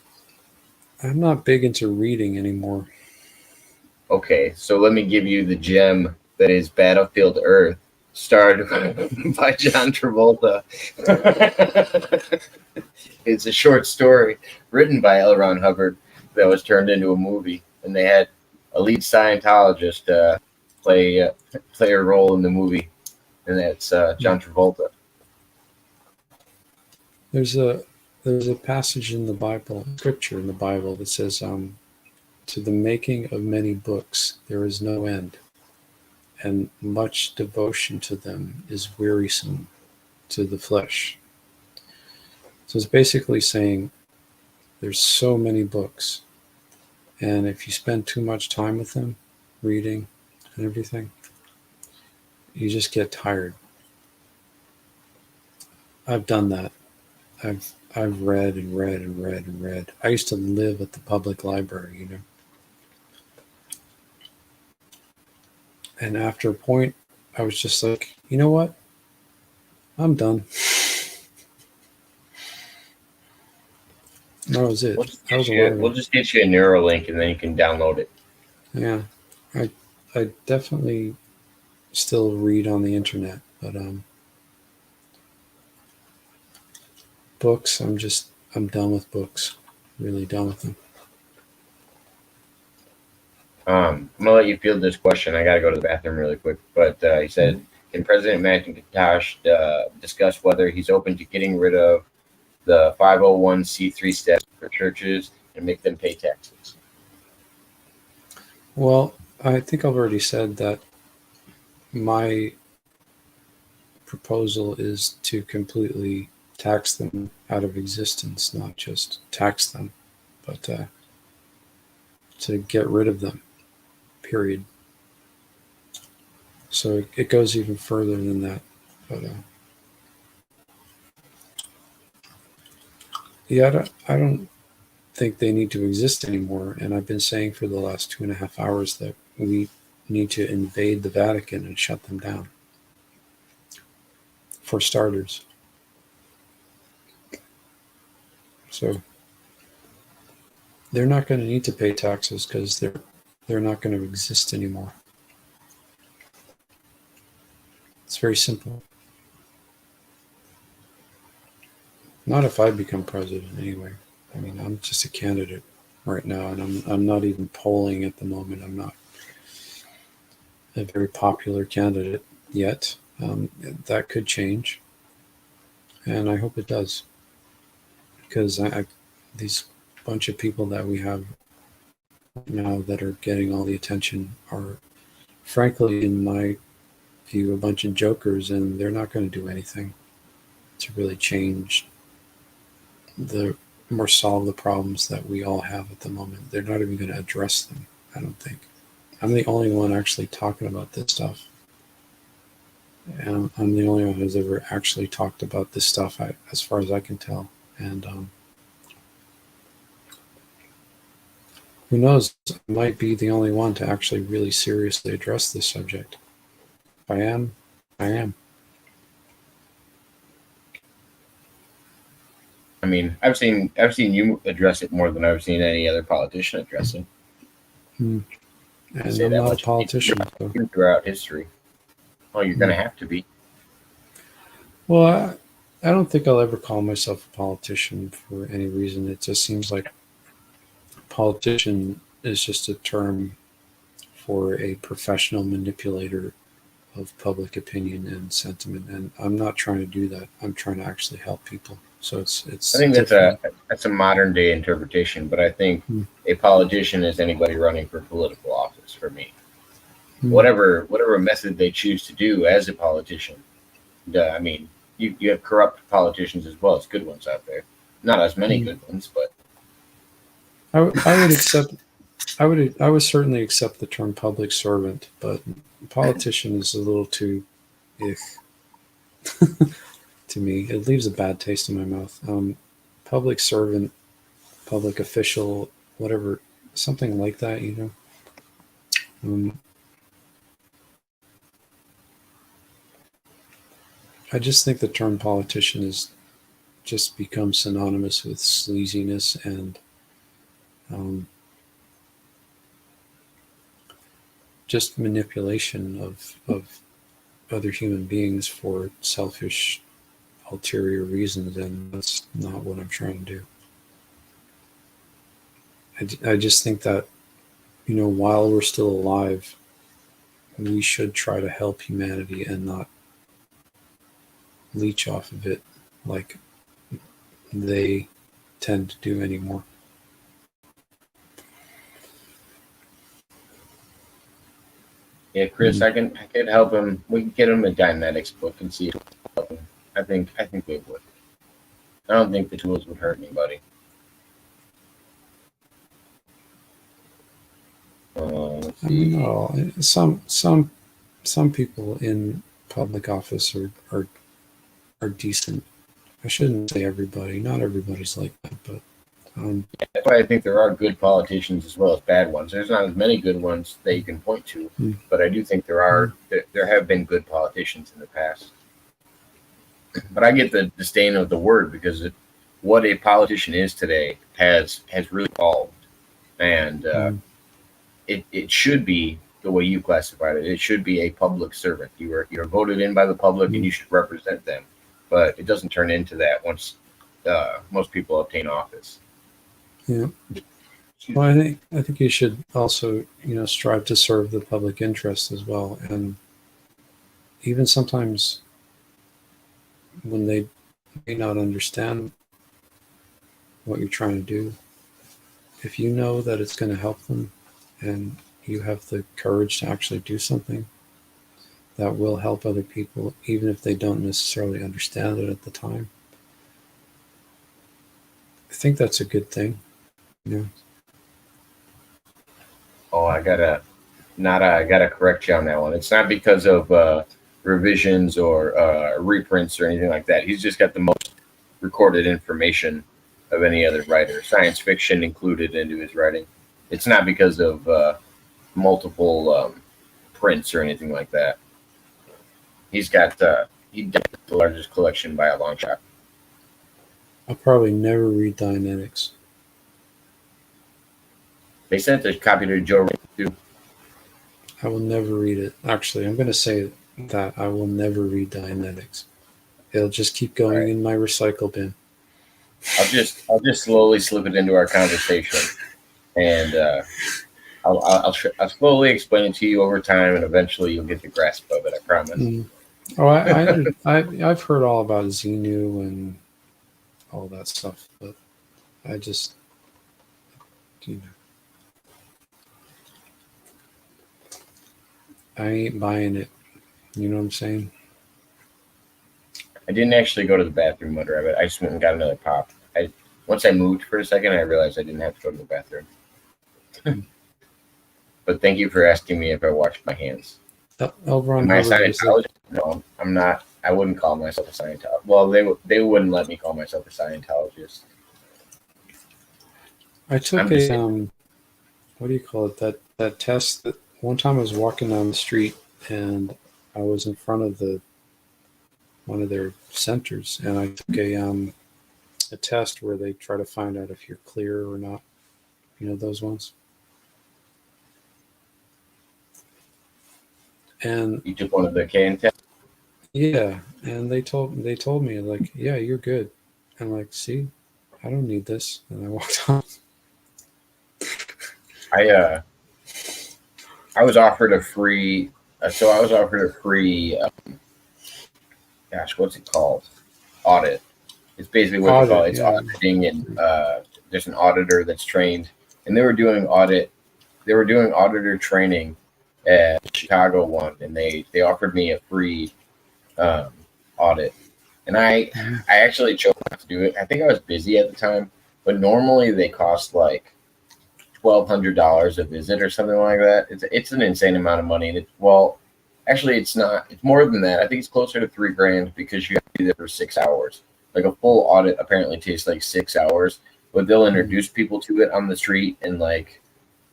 I'm not big into reading anymore. Okay, so let me give you the gem that is Battlefield Earth, starred by John Travolta. It's a short story written by L. Ron Hubbard that was turned into a movie, and they had a lead Scientologist play a role in the movie, and that's John Travolta. There's a passage in the Bible, scripture in the Bible, that says, to the making of many books there is no end, and much devotion to them is wearisome to the flesh. So it's basically saying there's so many books, and if you spend too much time with them, reading and everything, you just get tired. I've done that. I've read and read and read and read. I used to live at the public library, you know. And after a point, I was just like, you know what? I'm done. That was it. That was a while We'll ago. just get you a Neuralink and then you can download it. Yeah, I definitely still read on the internet, but books, I'm done with books. Really done with them. I'm gonna let you field this question. I gotta go to the bathroom really quick. But he said, "Can President Macintosh discuss whether he's open to getting rid of the 501c3 status for churches and make them pay taxes?" Well, I think I've already said that my proposal is to completely tax them out of existence, not just tax them, but to get rid of them, period. So it goes even further than that. But yeah, I don't think they need to exist anymore. And I've been saying for the last 2.5 hours that we need to invade the Vatican and shut them down, for starters. So they're not going to need to pay taxes because they're not going to exist anymore. It's very simple. Not if I become president, anyway. I mean, I'm just a candidate right now, and I'm not even polling at the moment. I'm not a very popular candidate yet. That could change, and I hope it does, because these bunch of people that we have now that are getting all the attention are, frankly, in my view, a bunch of jokers, and they're not going to do anything to really change the or solve the problems that we all have at the moment. They're not even going to address them, I don't think. I'm the only one actually talking about this stuff. And I'm the only one who's ever actually talked about this stuff, as far as I can tell. And who knows? I might be the only one to actually really seriously address this subject. If I am, I am. I mean, I've seen you address it more than I've seen any other politician address it. And I'm not a politician. So. Throughout history. Oh, you're going to have to be. Well, I don't think I'll ever call myself a politician for any reason. It just seems like politician is just a term for a professional manipulator of public opinion and sentiment, and I'm not trying to do that. I'm trying to actually help people. So it's. I think that's a modern day interpretation, but I think a politician is anybody running for political office. For me, whatever method they choose to do as a politician. I mean, you have corrupt politicians as well as good ones out there. Not as many good ones, but I would accept. I would certainly accept the term public servant, but politician is a little too to me. It leaves a bad taste in my mouth. Public servant, public official, whatever, something like that, you know. I just think the term politician is just become synonymous with sleaziness and just manipulation of other human beings for selfish, ulterior reasons, and that's not what I'm trying to do. I just think that, you know, while we're still alive, we should try to help humanity and not leech off of it like they tend to do anymore. yeah, Chris, I could help him. We can get him a Dynetics book and see if it will help him. I think we would. I don't think the tools would hurt anybody. Let's see. I mean, no, some people in public office are decent. I shouldn't say everybody. Not everybody's like that, but That's why I think there are good politicians as well as bad ones. There's not as many good ones that you can point to, but I do think there have been good politicians in the past. But I get the disdain of the word because what a politician is today has really evolved, and it should be the way you classified it. It should be a public servant. You're voted in by the public, and you should represent them. But it doesn't turn into that once most people obtain office. yeah. Well, I think you should also, strive to serve the public interest as well, and even sometimes when they may not understand what you're trying to do, if you know that it's going to help them and you have the courage to actually do something that will help other people, even if they don't necessarily understand it at the time, I think that's a good thing. Yeah. Oh, I gotta correct you on that one. It's not because of revisions or reprints or anything like that. He's just got the most recorded information of any other writer, science fiction included into his writing. It's not because of multiple prints or anything like that. He got the largest collection by a long shot. I'll probably never read Dianetics. They sent a copy to Joe too. I will never read it. Actually, I'm going to say that I will never read Dianetics. It'll just keep going in my recycle bin. I'll just slowly slip it into our conversation, and I'll slowly explain it to you over time, and eventually you'll get the grasp of it. I promise. Oh, I've heard all about Xenu and all that stuff, but I just, I ain't buying it. You know what I'm saying? I didn't actually go to the bathroom, Mud Rabbit. I just went and got another pop. Once I moved for a second, I realized I didn't have to go to the bathroom. But thank you for asking me if I washed my hands. Over on Am I a Scientologist? No, I'm not. I wouldn't call myself a Scientologist. Well, they wouldn't let me call myself a Scientologist. I took what do you call it? That test. That one time I was walking down the street and I was in front of one of their centers, and I took a test where they try to find out if you're clear or not. You know those ones. And you took one of the can tests? Yeah, and they told me like, yeah, you're good. I'm like, see, I don't need this, and I walked on. I was offered a free. So I was offered a free. Gosh, what's it called? Audit. It's basically what they call it. It's auditing, and there's an auditor that's trained, and they were doing auditor training at Chicago one, and they offered me a free audit, and I actually chose not to do it. I think I was busy at the time, but normally they cost like $1,200 a visit or something like that. It's an insane amount of money, and actually it's not. It's more than that. I think it's closer to $3,000 because you have to be there for 6 hours. Like a full audit apparently takes like 6 hours, but they'll introduce people to it on the street and like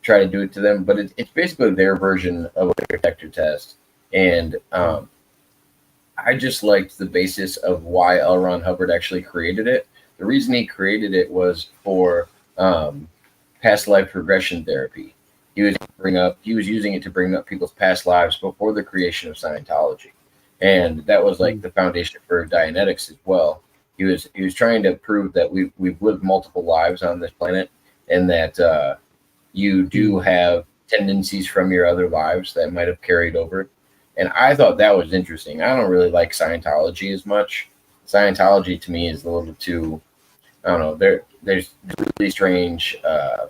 try to do it to them. But it's basically their version of a detector test. And I just liked the basis of why L. Ron Hubbard actually created it. The reason he created it was for past life regression therapy. He was using it to bring up people's past lives before the creation of Scientology. And that was like the foundation for Dianetics as well. He was trying to prove that we've lived multiple lives on this planet, and that you do have tendencies from your other lives that might have carried over. And I thought that was interesting. I don't really like Scientology as much. Scientology to me is a little too, I don't know, there's really strange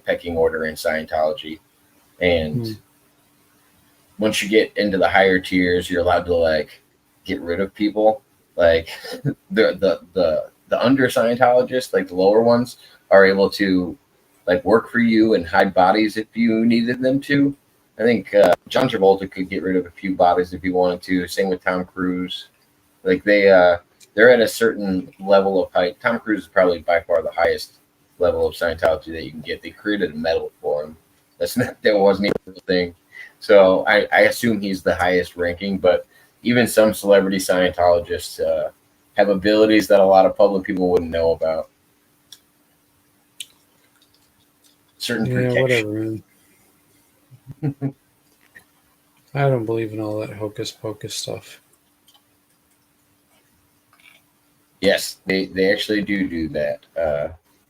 pecking order in Scientology. And once you get into the higher tiers, you're allowed to like get rid of people. Like the under Scientologists, like the lower ones, are able to like work for you and hide bodies if you needed them to. I think John Travolta could get rid of a few bodies if he wanted to. Same with Tom Cruise. Like they're they're at a certain level of height. Tom Cruise is probably by far the highest level of Scientology that you can get. They created a medal for him. That wasn't even a thing. So I assume he's the highest ranking, but even some celebrity Scientologists have abilities that a lot of public people wouldn't know about. Certain protection. Whatever, man. I don't believe in all that hocus pocus stuff. Yes, they actually do that.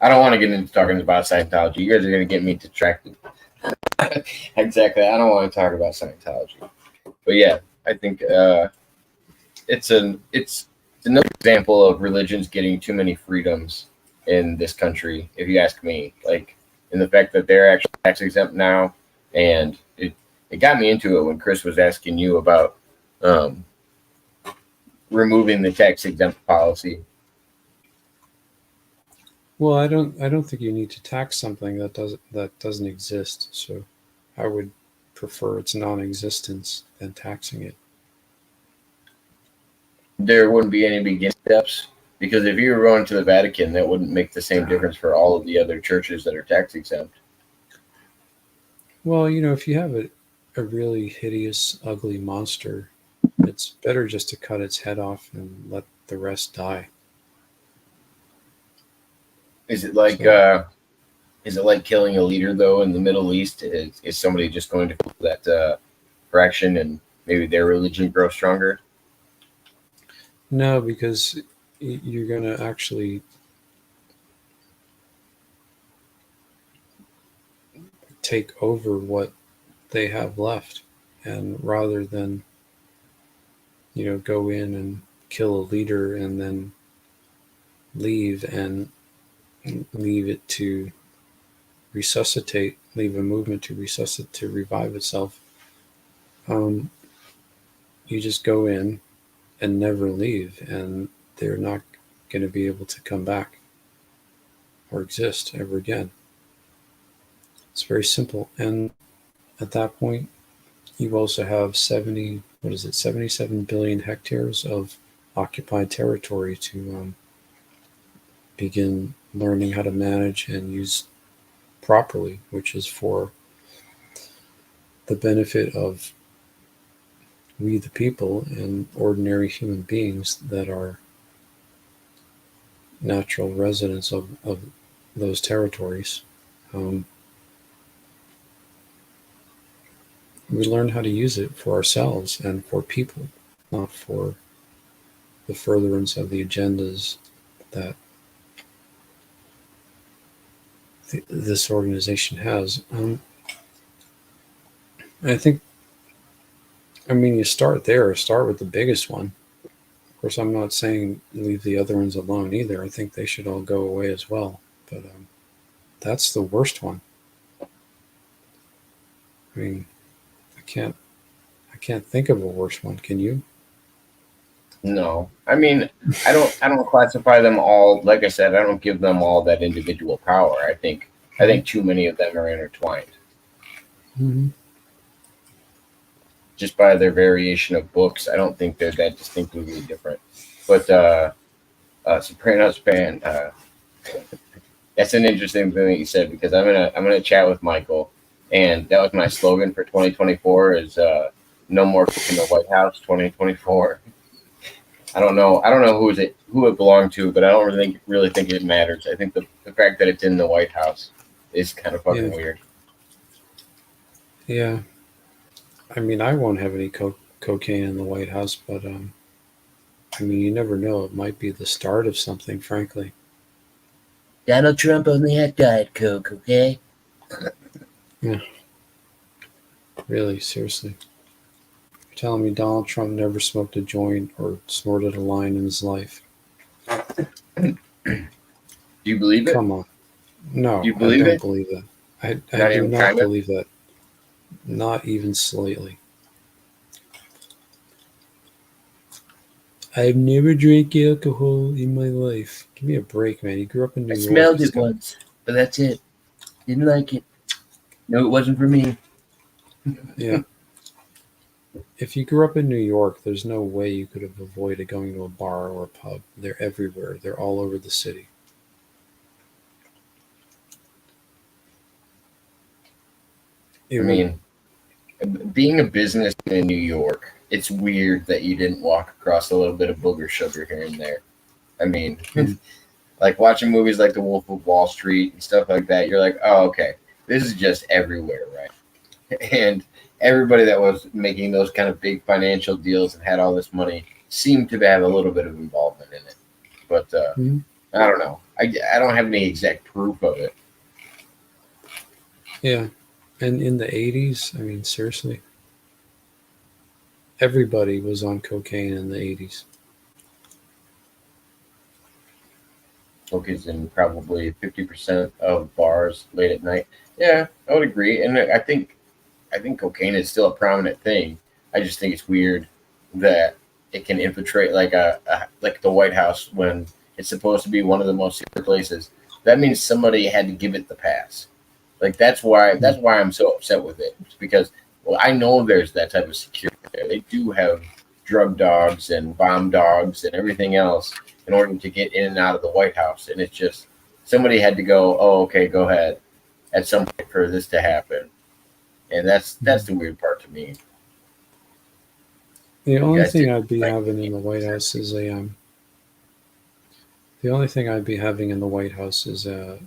I don't want to get into talking about Scientology. You guys are going to get me distracted. Exactly. I don't want to talk about Scientology. But yeah, I think it's another example of religions getting too many freedoms in this country, if you ask me. Like, in the fact that they're actually tax exempt now, and it got me into it when Chris was asking you about removing the tax exempt policy. Well, I don't think you need to tax something that doesn't exist. So I would prefer its non-existence than taxing it. There wouldn't be any beginning steps, because if you were going to the Vatican, that wouldn't make the same difference for all of the other churches that are tax exempt. Well, if you have a really hideous, ugly monster, it's better just to cut its head off and let the rest die. Is it like killing a leader though in the Middle East? Is somebody just going to follow that fraction and maybe their religion grow stronger? No, because you're going to actually take over what they have left, and rather than go in and kill a leader and then leave it to resuscitate, leave a movement to resuscitate, to revive itself. You just go in and never leave, and they're not going to be able to come back or exist ever again. It's very simple. And at that point, you also have 77 billion hectares of occupied territory to begin learning how to manage and use properly, which is for the benefit of we the people and ordinary human beings that are natural residents of those territories. We learn how to use it for ourselves and for people, not for the furtherance of the agendas that this organization has. I think, you start there, start with the biggest one. Of course, I'm not saying leave the other ones alone either. I think they should all go away as well. But that's the worst one. I can't think of a worse one. Can you? No. I don't classify them all. Like I said, I don't give them all that individual power. I think too many of them are intertwined. Mm-hmm. Just by their variation of books, I don't think they're that distinctively different. But Sopranos fan, that's an interesting thing that you said, because I'm gonna chat with Michael, and that was my slogan for 2024 is no more in the White House 2024. I don't know who it belonged to, but I don't really think it matters. I think the fact that it's in the White House is kind of fucking weird. Yeah. I won't have any cocaine in the White House, but you never know. It might be the start of something, frankly. Donald Trump only had Diet Coke, okay? Yeah. Really, seriously. You're telling me Donald Trump never smoked a joint or snorted a line in his life? Do you believe it? Come on. No, you believe I don't it? believe that. I Not do even not kinda? believe that. Not even slightly. I've never drank alcohol in my life. Give me a break, man. You grew up in New I York. smelled it once, but that's it. Didn't like it. No, it wasn't for me. Yeah. if you grew up in New York, there's no way you could have avoided going to a bar or a pub. They're everywhere. They're all over the city. It I would. mean, being a businessman in New York, it's weird that you didn't walk across a little bit of booger sugar here and there. I mean, Mm. like watching movies like The Wolf of Wall Street and stuff like that, you're like, oh, okay, this is just everywhere, right? And everybody that was making those kind of big financial deals and had all this money seemed to have a little bit of involvement in it. But Mhm. I don't know. I don't have any exact proof of it. Yeah. And in the 80s, I mean, seriously, everybody was on cocaine in the 80s. Focus in probably 50% of bars late at night. Yeah, I would agree. And I think cocaine is still a prominent thing. I just think it's weird that it can infiltrate like the White House when it's supposed to be one of the most secret places. That means somebody had to give it the pass. Like that's why I'm so upset with it. It's because well, I know there's that type of security there. They do have drug dogs and bomb dogs and everything else in order to get in and out of the White House. And it's just somebody had to go, oh, okay, go ahead at some point for this to happen. And that's the weird part to me. The You only guys thing did I'd be like having in the White House is a the only thing I'd be having in the White House is a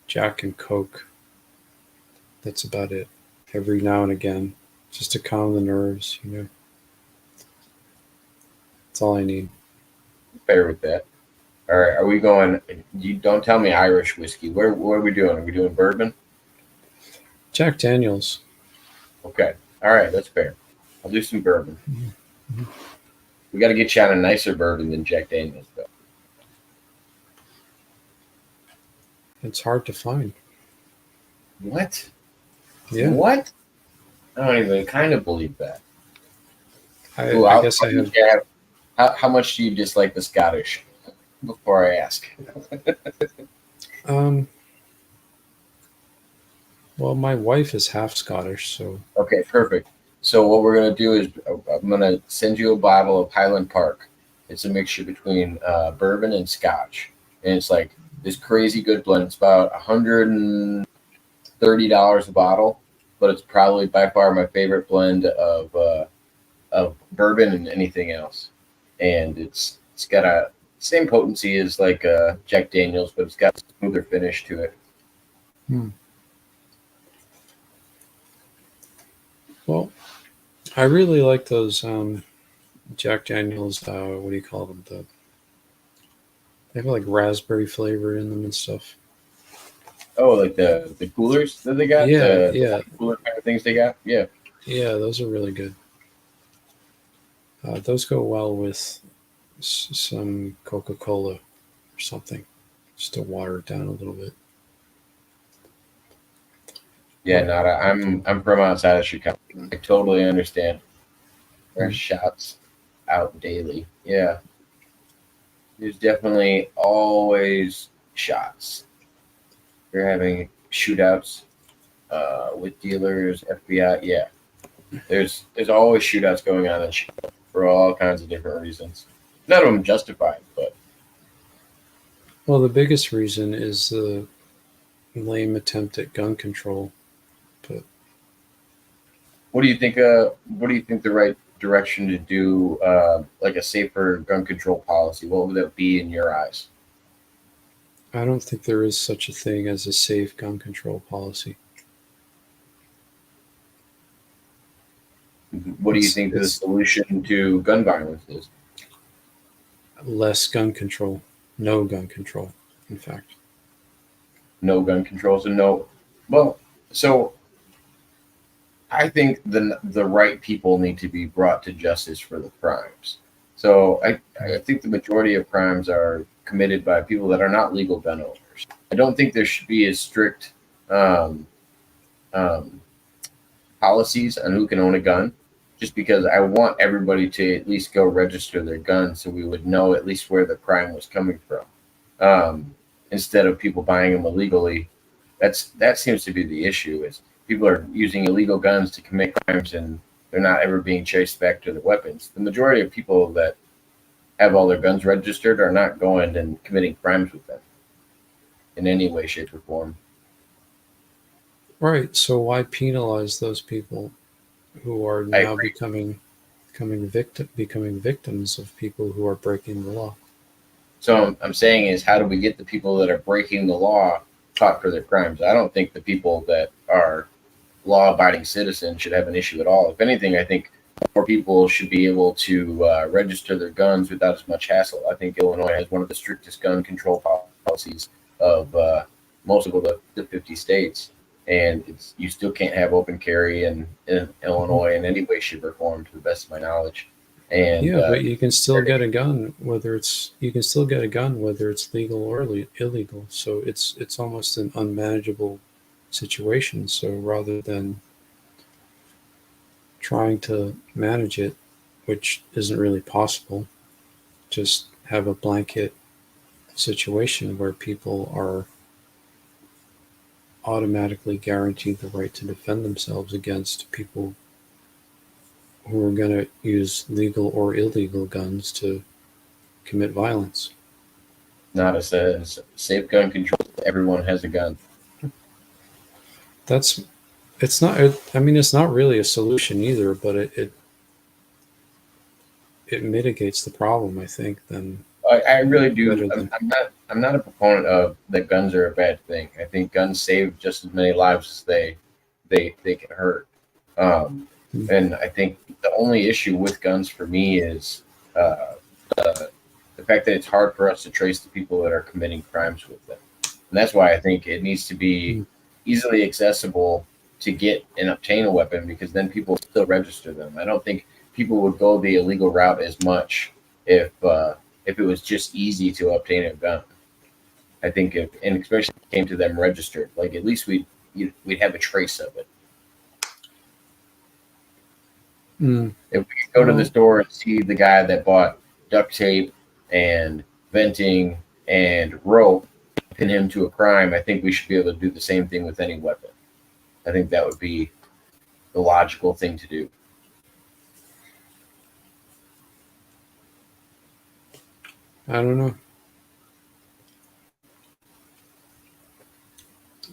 Jack and Coke. That's about it. Every now and again, just to calm the nerves. That's all I need. fair with that. All right, are we going? You don't tell me Irish whiskey. What are we doing? Are we doing bourbon? Jack Daniels. Okay. All right, that's fair. I'll do some bourbon. Mhm. We got to get you on a nicer bourbon than Jack Daniels, though. It's hard to find. What? Yeah, What? I don't even kind of believe that. I, Ooh, I guess I have. how much do you dislike the Scottish? Before I ask. Um, well, my wife is half Scottish, so Okay, perfect. So what we're gonna do is I'm gonna send you a bottle of Highland Park. It's a mixture between bourbon and Scotch, and it's like this crazy good blend. It's about $130 a bottle, but it's probably by far my favorite blend of bourbon and anything else. And it's got a same potency as like Jack Daniels, but it's got a smoother finish to it. hmm. Well, I really like those Jack Daniels. What do you call them? They have like raspberry flavor in them and stuff. Oh, like the coolers that they got, Yeah, the yeah, cooler kind of things they got. Yeah, yeah. Those are really good. Those go well with some Coca Cola or something, just to water it down a little bit. yeah. But Nada. I'm from outside of Chicago. I totally understand. There's mm, shots out daily. Yeah, there's definitely always shots. You're having shootouts with dealers, FBI. Yeah, there's always shootouts going on in Chicago for all kinds of different reasons. None of them justified, but well, the biggest reason is the lame attempt at gun control. But what do you think? What do you think the right direction to do, like a safer gun control policy? What would that be in your eyes? I don't think there is such a thing as a safe gun control policy. What do you think the It's solution to gun violence is? less gun control, no gun control. In fact, No gun controls and no. Well, so I think the right people need to be brought to justice for the crimes. So I think the majority of crimes are committed by people that are not legal gun owners. I don't think there should be as strict um, um, policies on who can own a gun, just because I want everybody to at least go register their gun so we would know at least where the crime was coming from, instead of people buying them illegally. That seems to be the issue is people are using illegal guns to commit crimes, and they're not ever being chased back to their weapons. The majority of people that have all their guns registered are not going and committing crimes with them in any way, shape, or form. Right. So why penalize those people who are I now agree. becoming victims of people who are breaking the law? So I'm saying is, how do we get the people that are breaking the law caught for their crimes? I don't think the people that are law-abiding citizens should have an issue at all. If anything, I think more people should be able to register their guns without as much hassle. I think Illinois has one of the strictest gun control policies of most of the 50 states, and you still can't have open carry in Illinois in any way, shape, or form, to the best of my knowledge. And Yeah, but you can still get a gun whether it's legal or illegal. So it's almost an unmanageable situation. So rather than trying to manage it, which isn't really possible, just have a blanket situation where people are automatically guaranteed the right to defend themselves against people who are going to use legal or illegal guns to commit violence. not a safe gun control. Everyone has a gun. That's it's not. I mean, it's not really a solution either, but it mitigates the problem. I think then I really do. better than. I'm not a proponent of that guns are a bad thing. I think guns save just as many lives as they can hurt. Um, and I think the only issue with guns for me is uh, the fact that it's hard for us to trace the people that are committing crimes with them. And that's why I think it needs to be easily accessible to get and obtain a weapon, because then people still register them. I don't think people would go the illegal route as much if it was just easy to obtain a gun. I think if, and especially if it came to them registered, like at least we'd have a trace of it. Mm. If we could go to the store and see the guy that bought duct tape and venting and rope, pin him to a crime, I think we should be able to do the same thing with any weapon. I think that would be the logical thing to do. I don't know.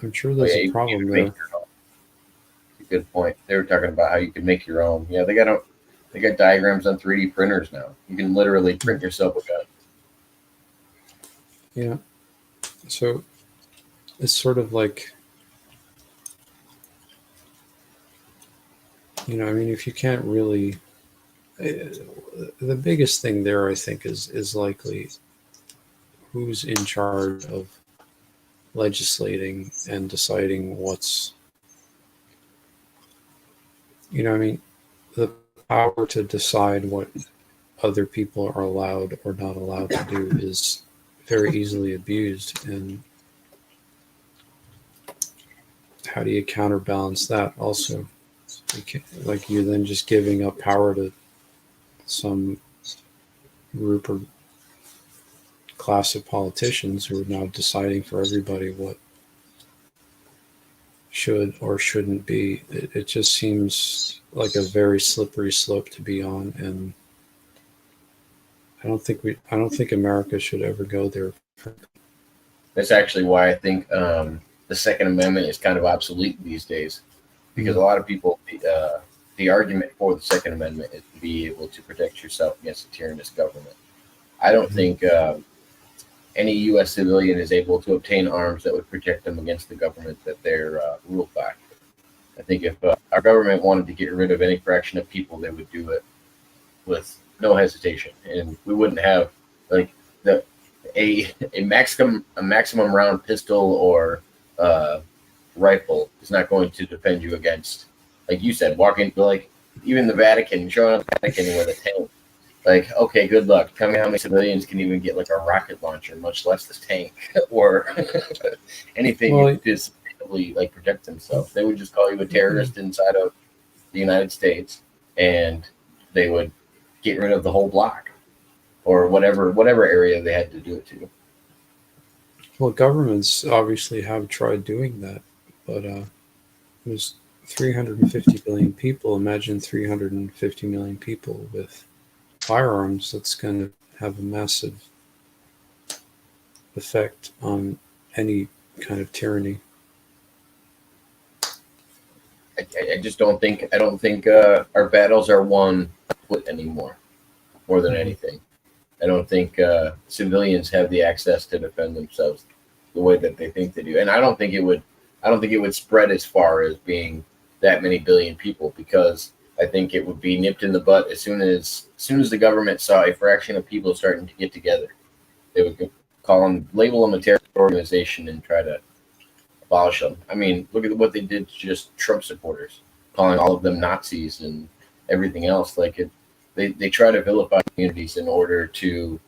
I'm sure Oh, there's yeah, a you can problem even there. make your own. Good point. They were talking about how you can make your own. Yeah, they got diagrams on 3D printers now. You can literally print yourself a gun. Yeah. So it's sort of like, I mean, if you can't really, the biggest thing there, I think, is likely who's in charge of legislating and deciding what's, I mean, the power to decide what other people are allowed or not allowed to do is very easily abused. And how do you counterbalance that also? Like you're then just giving up power to some group or class of politicians who are now deciding for everybody what should or shouldn't be. It just seems like a very slippery slope to be on, and I don't think America should ever go there. That's actually why I think the Second Amendment is kind of obsolete these days, because a lot of people, the argument for the Second Amendment is to be able to protect yourself against a tyrannous government. I don't think any U.S. civilian is able to obtain arms that would protect them against the government that they're ruled by. I think if our government wanted to get rid of any fraction of people, they would do it with no hesitation, and we wouldn't have like the a maximum round pistol or rifle is not going to defend you against, like you said, walking like even the Vatican, showing up the Vatican with a tank. Like, okay, good luck. Tell me how many civilians can even get like a rocket launcher, much less this tank or anything to sustainably like protect themselves. They would just call you a terrorist inside of the United States, and they would get rid of the whole block or whatever area they had to do it to. Well, governments obviously have tried doing that, but 350 billion people. Imagine 350 million people with firearms. That's going to have a massive effect on any kind of tyranny. I just don't think our battles are won anymore. More than anything, I don't think civilians have the access to defend themselves the way that they think they do, and I don't think it would spread as far as being that many billion people, because I think it would be nipped in the butt as soon as the government saw a fraction of people starting to get together. They would label them a terrorist organization and try to abolish them. I mean, look at what they did to just Trump supporters, calling all of them Nazis and everything else. They try to vilify communities in order to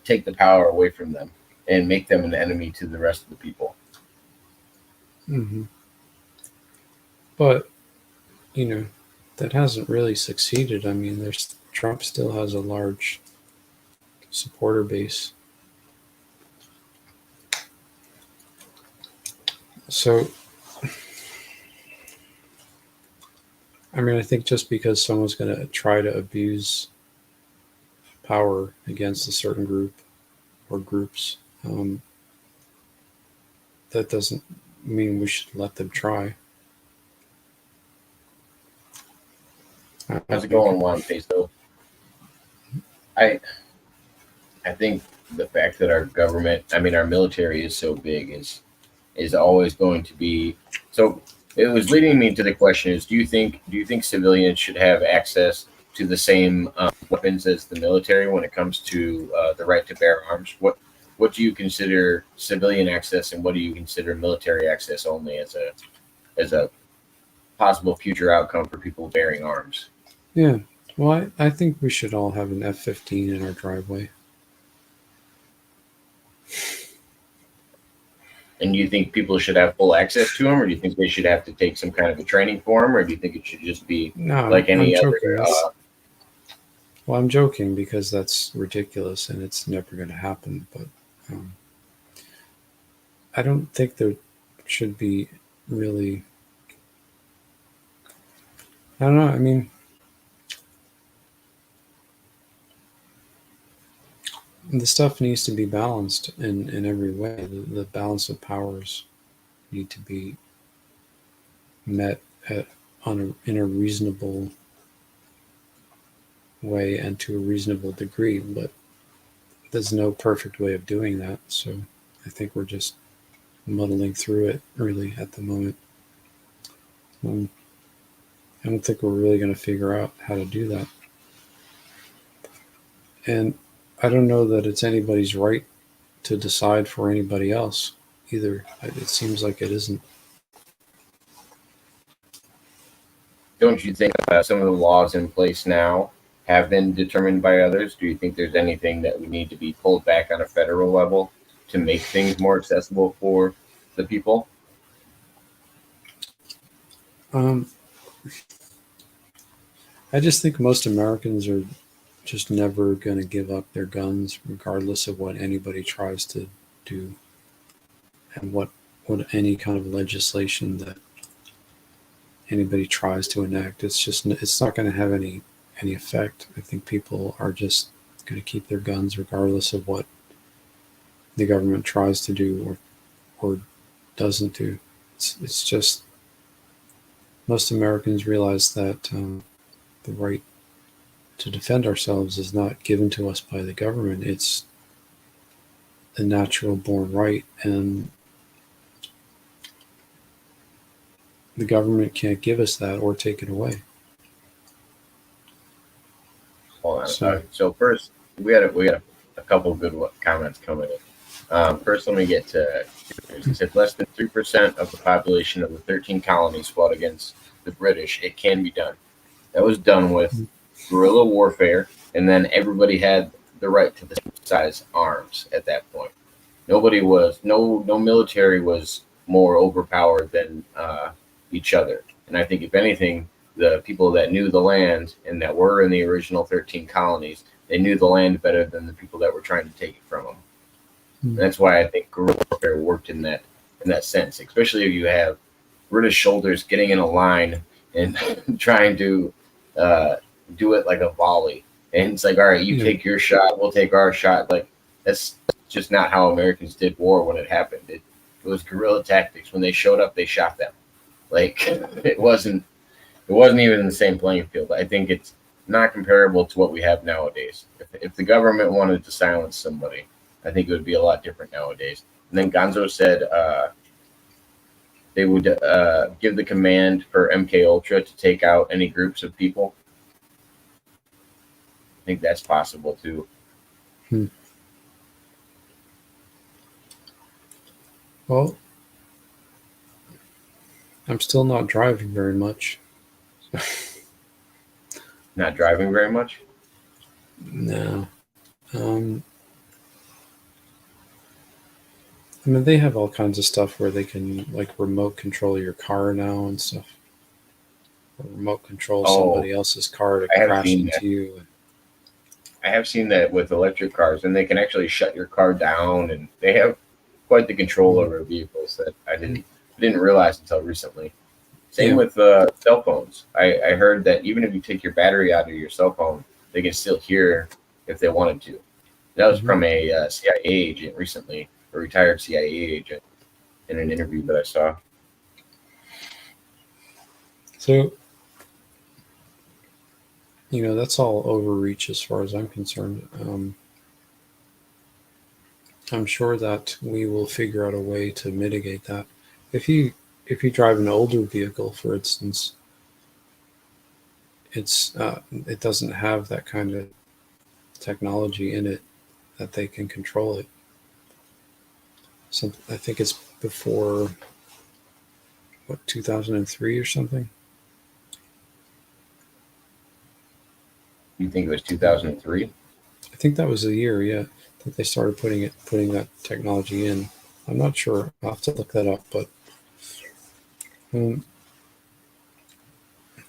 take the power away from them and make them an enemy to the rest of the people. Mm-hmm. But, that hasn't really succeeded. I mean, Trump still has a large supporter base. So, I think just because someone's going to try to abuse power against a certain group or groups, that doesn't mean we should let them try. How's it going, Juan Peso? I think the fact that our military is so big is always going to be so. It was leading me to the question: do you think civilians should have access to the same weapons as the military when it comes to the right to bear arms? What do you consider civilian access, and what do you consider military access only as a possible future outcome for people bearing arms? Yeah, well, I think we should all have an F-15 in our driveway. And do you think people should have full access to them, or do you think they should have to take some kind of a training for them, or do you think it should just be like any other? Well, I'm joking because that's ridiculous and it's never going to happen. But I don't think there should be really. I don't know. I mean, the stuff needs to be balanced in every way. The balance of powers need to be met in a reasonable way and to a reasonable degree, but there's no perfect way of doing that. So I think we're just muddling through it really at the moment. I don't think we're really going to figure out how to do that. And I don't know that it's anybody's right to decide for anybody else either. It seems like it isn't. Don't you think some of the laws in place now have been determined by others? Do you think there's anything that would need to be pulled back on a federal level to make things more accessible for the people? I just think most Americans are just never going to give up their guns, regardless of what anybody tries to do and what any kind of legislation that anybody tries to enact. It's not going to have any effect. I think people are just going to keep their guns regardless of what the government tries to do or doesn't do. It's just most Americans realize that the right to defend ourselves is not given to us by the government. It's a natural born right, and the government can't give us that or take it away. Hold on. So first, we had a couple of good comments coming in. First, let me get to. He said less than 3% of the population of the 13 colonies fought against the British. It can be done. That was done with guerrilla warfare, and then everybody had the right to the same size arms at that point. No military was more overpowered than each other. And I think if anything, the people that knew the land and that were in the original 13 colonies, they knew the land better than the people that were trying to take it from them. And that's why I think guerrilla warfare worked in that sense, especially if you have British soldiers getting in a line and trying to do it like a volley. And it's like, all right, you take your shot, we'll take our shot. Like that's just not how Americans did war when it happened. It was guerrilla tactics. When they showed up, they shot them. Like it wasn't even in the same playing field. I think it's not comparable to what we have nowadays. If the government wanted to silence somebody, I think it would be a lot different nowadays. And then Gonzo said they would give the command for MK Ultra to take out any groups of people. I think that's possible too. Well, I'm still not driving very much. Not driving very much? No. I mean, they have all kinds of stuff where they can like remote control your car now and stuff. Or remote control somebody else's car to crash into you. I have seen that with electric cars, and they can actually shut your car down, and they have quite the control over vehicles that I didn't realize until recently. Same with cell phones. I heard that even if you take your battery out of your cell phone, they can still hear if they wanted to. That was from a CIA agent recently, a retired CIA agent, in an interview that I saw. So, that's all overreach as far as I'm concerned. I'm sure that we will figure out a way to mitigate that. If you drive an older vehicle, for instance, it doesn't have that kind of technology in it that they can control it. So I think it's before 2003 or something. You think it was 2003? I think that was the year, yeah, that they started putting that technology in. I'm not sure. I'll have to look that up, but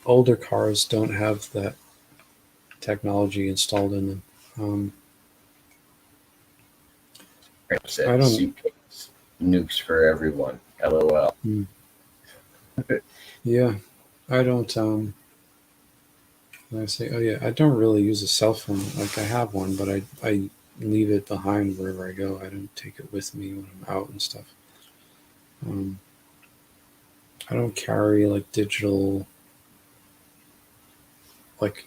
older cars don't have that technology installed in them. I don't. Suitcase, nukes for everyone. LOL. Yeah, I don't. I say, oh yeah, I don't really use a cell phone. Like I have one, but I leave it behind wherever I go. I don't take it with me when I'm out and stuff. I don't carry like digital, like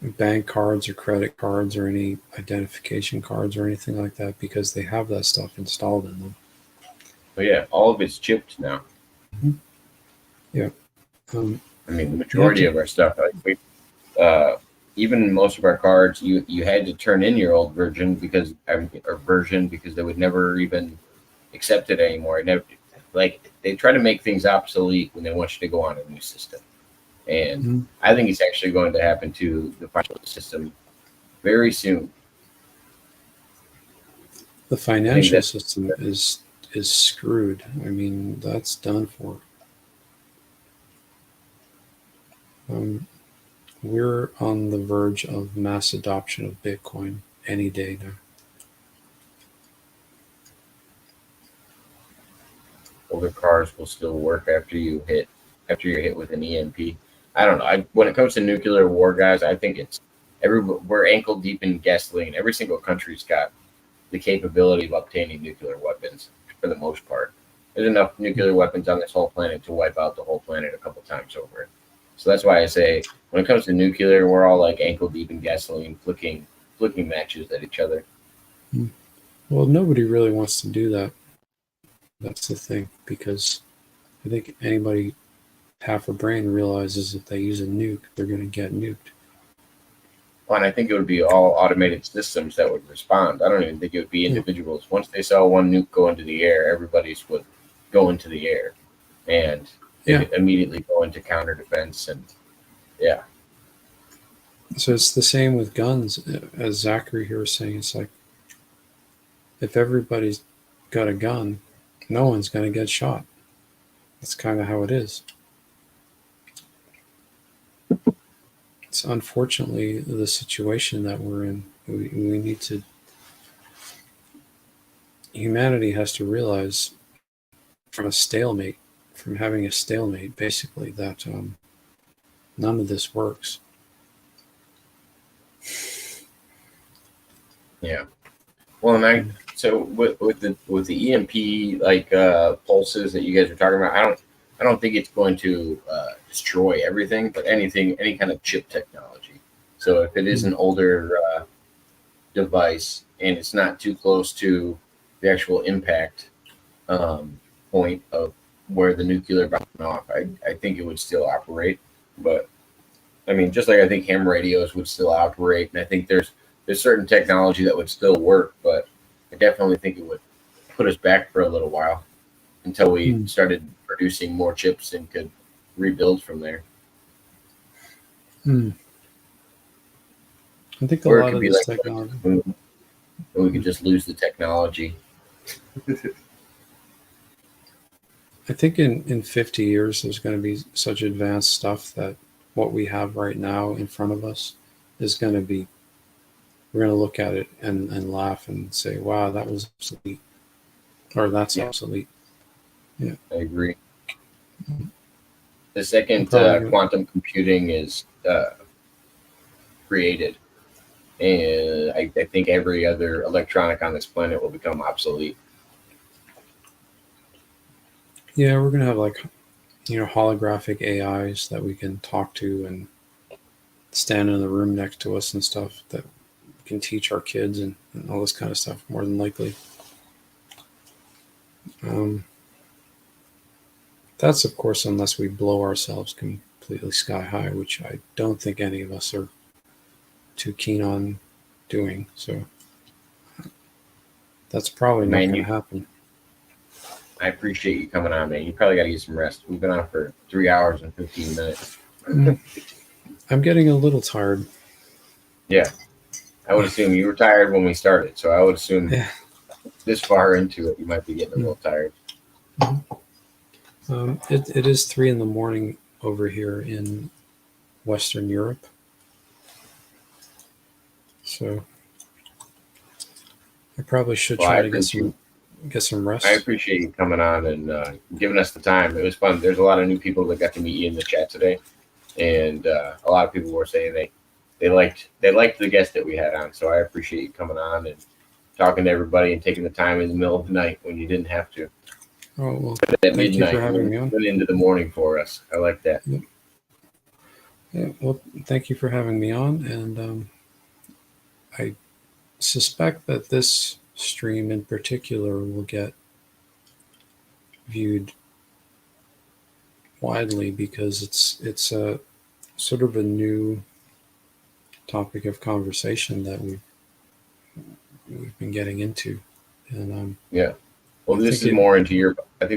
bank cards or credit cards or any identification cards or anything like that because they have that stuff installed in them. Oh yeah, all of it's chipped now. Yeah. I mean, the majority of our stuff, like even most of our cards, you had to turn in your old version because they would never even accept it anymore. It never, like they try to make things obsolete when they want you to go on a new system, and I think it's actually going to happen to the financial system very soon. The financial system is screwed. I mean, that's done for. We're on the verge of mass adoption of Bitcoin any day now. Older cars will still work after you're hit with an EMP. I don't know. When it comes to nuclear war, guys, I think we're ankle deep in gasoline. Every single country's got the capability of obtaining nuclear weapons for the most part. There's enough nuclear weapons on this whole planet to wipe out the whole planet a couple times over. So that's why I say when it comes to nuclear, we're all like ankle deep in gasoline, flicking matches at each other. Well, nobody really wants to do that. That's the thing, because I think anybody half a brain realizes if they use a nuke, they're going to get nuked. Well, and I think it would be all automated systems that would respond. I don't even think it would be individuals. Once they saw one nuke go into the air, everybody's would go into the air and immediately go into counter defense. And so it's the same with guns. As Zachary here was saying, it's like if everybody's got a gun, no one's going to get shot. That's kind of how it is. It's unfortunately the situation that we're in. We need to. Humanity has to realize from a stalemate from having a stalemate, basically, that none of this works. Yeah. Well, and so with the EMP pulses that you guys are talking about, I don't think it's going to destroy everything, but any kind of chip technology. So if it is an older device and it's not too close to the actual impact point of where the nuclear bomb went off, I think it would still operate. But I mean, just like I think ham radios would still operate, and I think there's certain technology that would still work, but I definitely think it would put us back for a little while until we started producing more chips and could rebuild from there. I think a lot of this technology. We could just lose the technology. I think in 50 years, there's going to be such advanced stuff that what we have right now in front of us is going to be, we're going to look at it and laugh and say, wow, that was obsolete. Or that's obsolete. Yeah. I agree. The second quantum computing is created, and I think every other electronic on this planet will become obsolete. Yeah, we're going to have holographic AIs that we can talk to and stand in the room next to us and stuff that can teach our kids and all this kind of stuff, more than likely. That's, of course, unless we blow ourselves completely sky high, which I don't think any of us are too keen on doing. So that's probably not going to happen. I appreciate you coming on, man. You probably got to get some rest. We've been on for 3 hours and 15 minutes. I'm getting a little tired. Yeah. I would assume you were tired when we started, so I would assume this far into it, you might be getting a little tired. It is 3 a.m. over here in Western Europe. So I probably should try to get some rest. I appreciate you coming on and giving us the time. It was fun. There's a lot of new people that got to meet you in the chat today, and a lot of people were saying they liked the guest that we had on. So I appreciate you coming on and talking to everybody and taking the time in the middle of the night when you didn't have to. Oh, well, thank you for having me on. Went into the morning for us. I like that. Yeah, well, thank you for having me on, and I suspect that this stream in particular will get viewed widely because it's a sort of a new topic of conversation that we've been getting into, and well, I think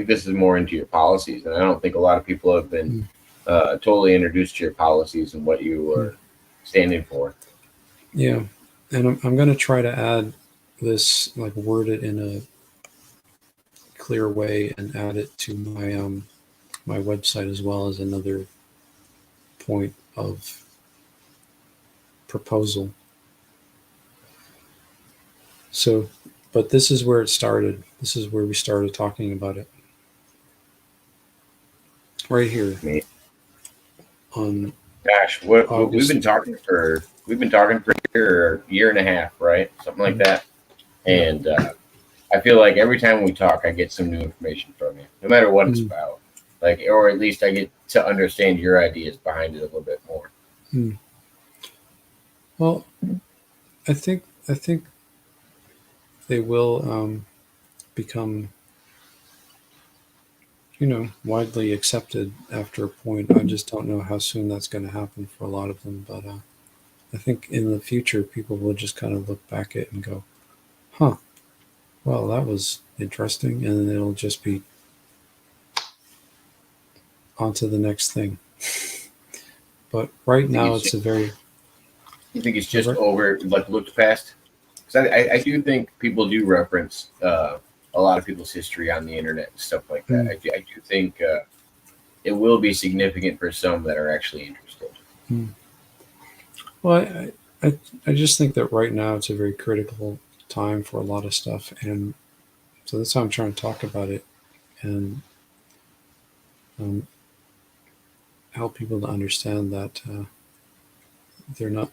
this is more into your policies, and I don't think a lot of people have been totally introduced to your policies and what you are standing for. Yeah, and I'm going to try to add this, word it in a clear way and add it to my website as well as another point of proposal. So, but this is where it started. This is where we started talking about it. Right here. Gosh, we've been talking for a year and a half, right? Something like that. And I feel like every time we talk, I get some new information from you, no matter what it's about. Or at least I get to understand your ideas behind it a little bit more. Well, I think they will become, widely accepted after a point. I just don't know how soon that's going to happen for a lot of them. But I think in the future, people will just kind of look back at it and go, huh, well, that was interesting. And then it'll just be on to the next thing. But right now, it's a very... You think it's just looked past? Because I do think people do reference a lot of people's history on the internet and stuff like that. I do think it will be significant for some that are actually interested. Well, I just think that right now it's a very critical time for a lot of stuff, and so that's how I'm trying to talk about it. And help people to understand that they're not,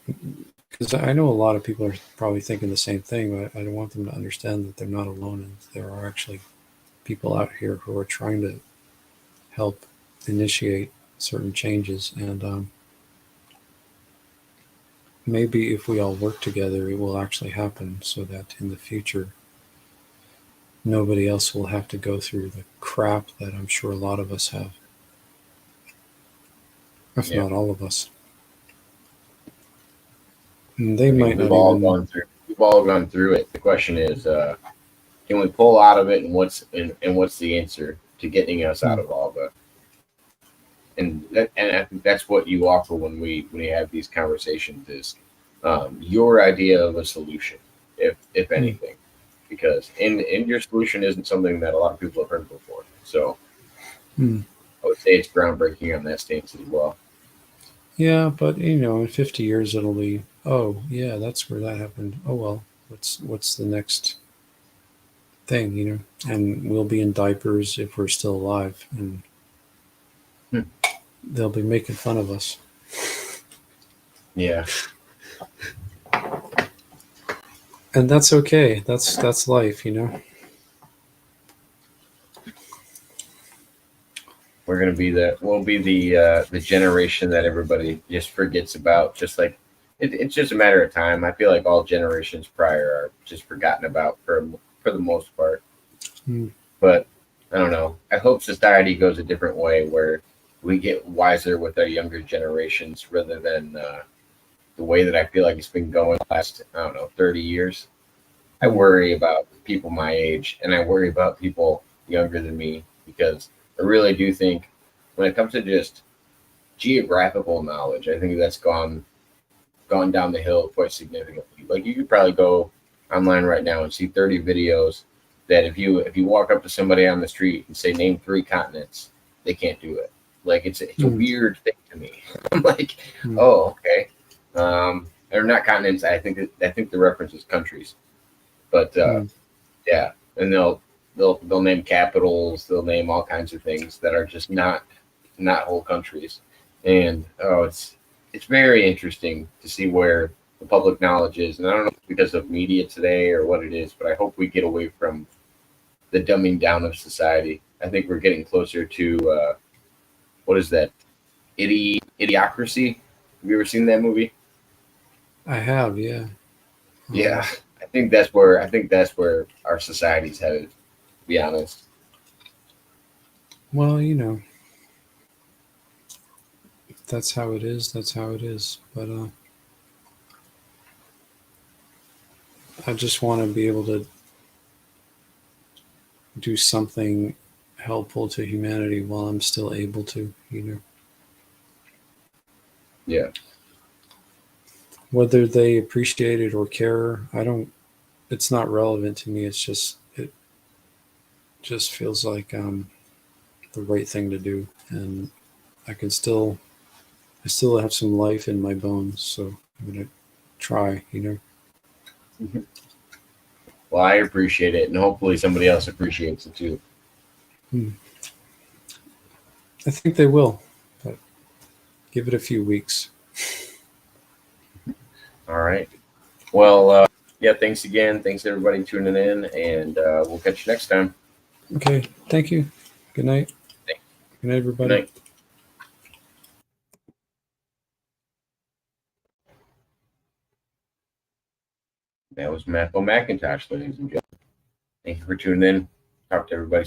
because I know a lot of people are probably thinking the same thing, but I don't want them to understand that they're not alone, and there are actually people out here who are trying to help initiate certain changes. And maybe if we all work together, it will actually happen, so that in the future, nobody else will have to go through the crap that I'm sure a lot of us have, if Yeah. not all of us. And they I mean, might not even. we've all gone through it. The question is, can we pull out of it, and what's the answer to getting us out Hmm. of all of it? And I think that's what you offer when we have these conversations is your idea of a solution, if Hmm. anything, because in your solution isn't something that a lot of people have heard before. So Hmm. I would say it's groundbreaking on that stance as well. Yeah, but in 50 years it'll be, oh yeah, that's where that happened. Oh well, what's the next thing? And we'll be in diapers if we're still alive, and Hmm. they'll be making fun of us. Yeah, And that's okay. That's life. we'll be the generation that everybody just forgets about. Just like it's just a matter of time. I feel like all generations prior are just forgotten about for the most part. Hmm. But I don't know. I hope society goes a different way where we get wiser with our younger generations rather than the way that I feel like it's been going the last, I don't know, 30 years. I Hmm. worry about people my age and I worry about people younger than me because I really do think when it comes to just geographical knowledge, I think that's gone down the hill quite significantly. Like you could probably go online right now and see 30 videos that if you walk up to somebody on the street and say name 3 continents, they can't do it. Like it's a Hmm. weird thing to me. I'm like, Hmm. oh okay, they're not continents. I think the reference is countries, but Hmm. yeah, and they'll name capitals, they'll name all kinds of things that are just not whole countries. And oh, it's very interesting to see where the public knowledge is. And I don't know if it's because of media today or what it is, but I hope we get away from the dumbing down of society. I think we're getting closer to what is that? Idiocracy. Have you ever seen that movie? I have, yeah. Yeah, Um, I think that's where our society's headed. To be honest. well, that's how it is. That's how it is. But I just want to be able to do something helpful to humanity while I'm still able to. Yeah. Whether they appreciate it or care, I don't. It's not relevant to me. It just feels like the right thing to do, and I can I still have some life in my bones, so I'm gonna try. Well, I appreciate it, and hopefully somebody else appreciates it too. Hmm. I think they will, but give it a few weeks. All right. Well, yeah. Thanks again. Thanks everybody tuning in, and we'll catch you next time. Okay, thank you. Good night. Thanks. Good night, Good everybody. night. That was Michael Macintosh, ladies and gentlemen. Thank you for tuning in. Talk to everybody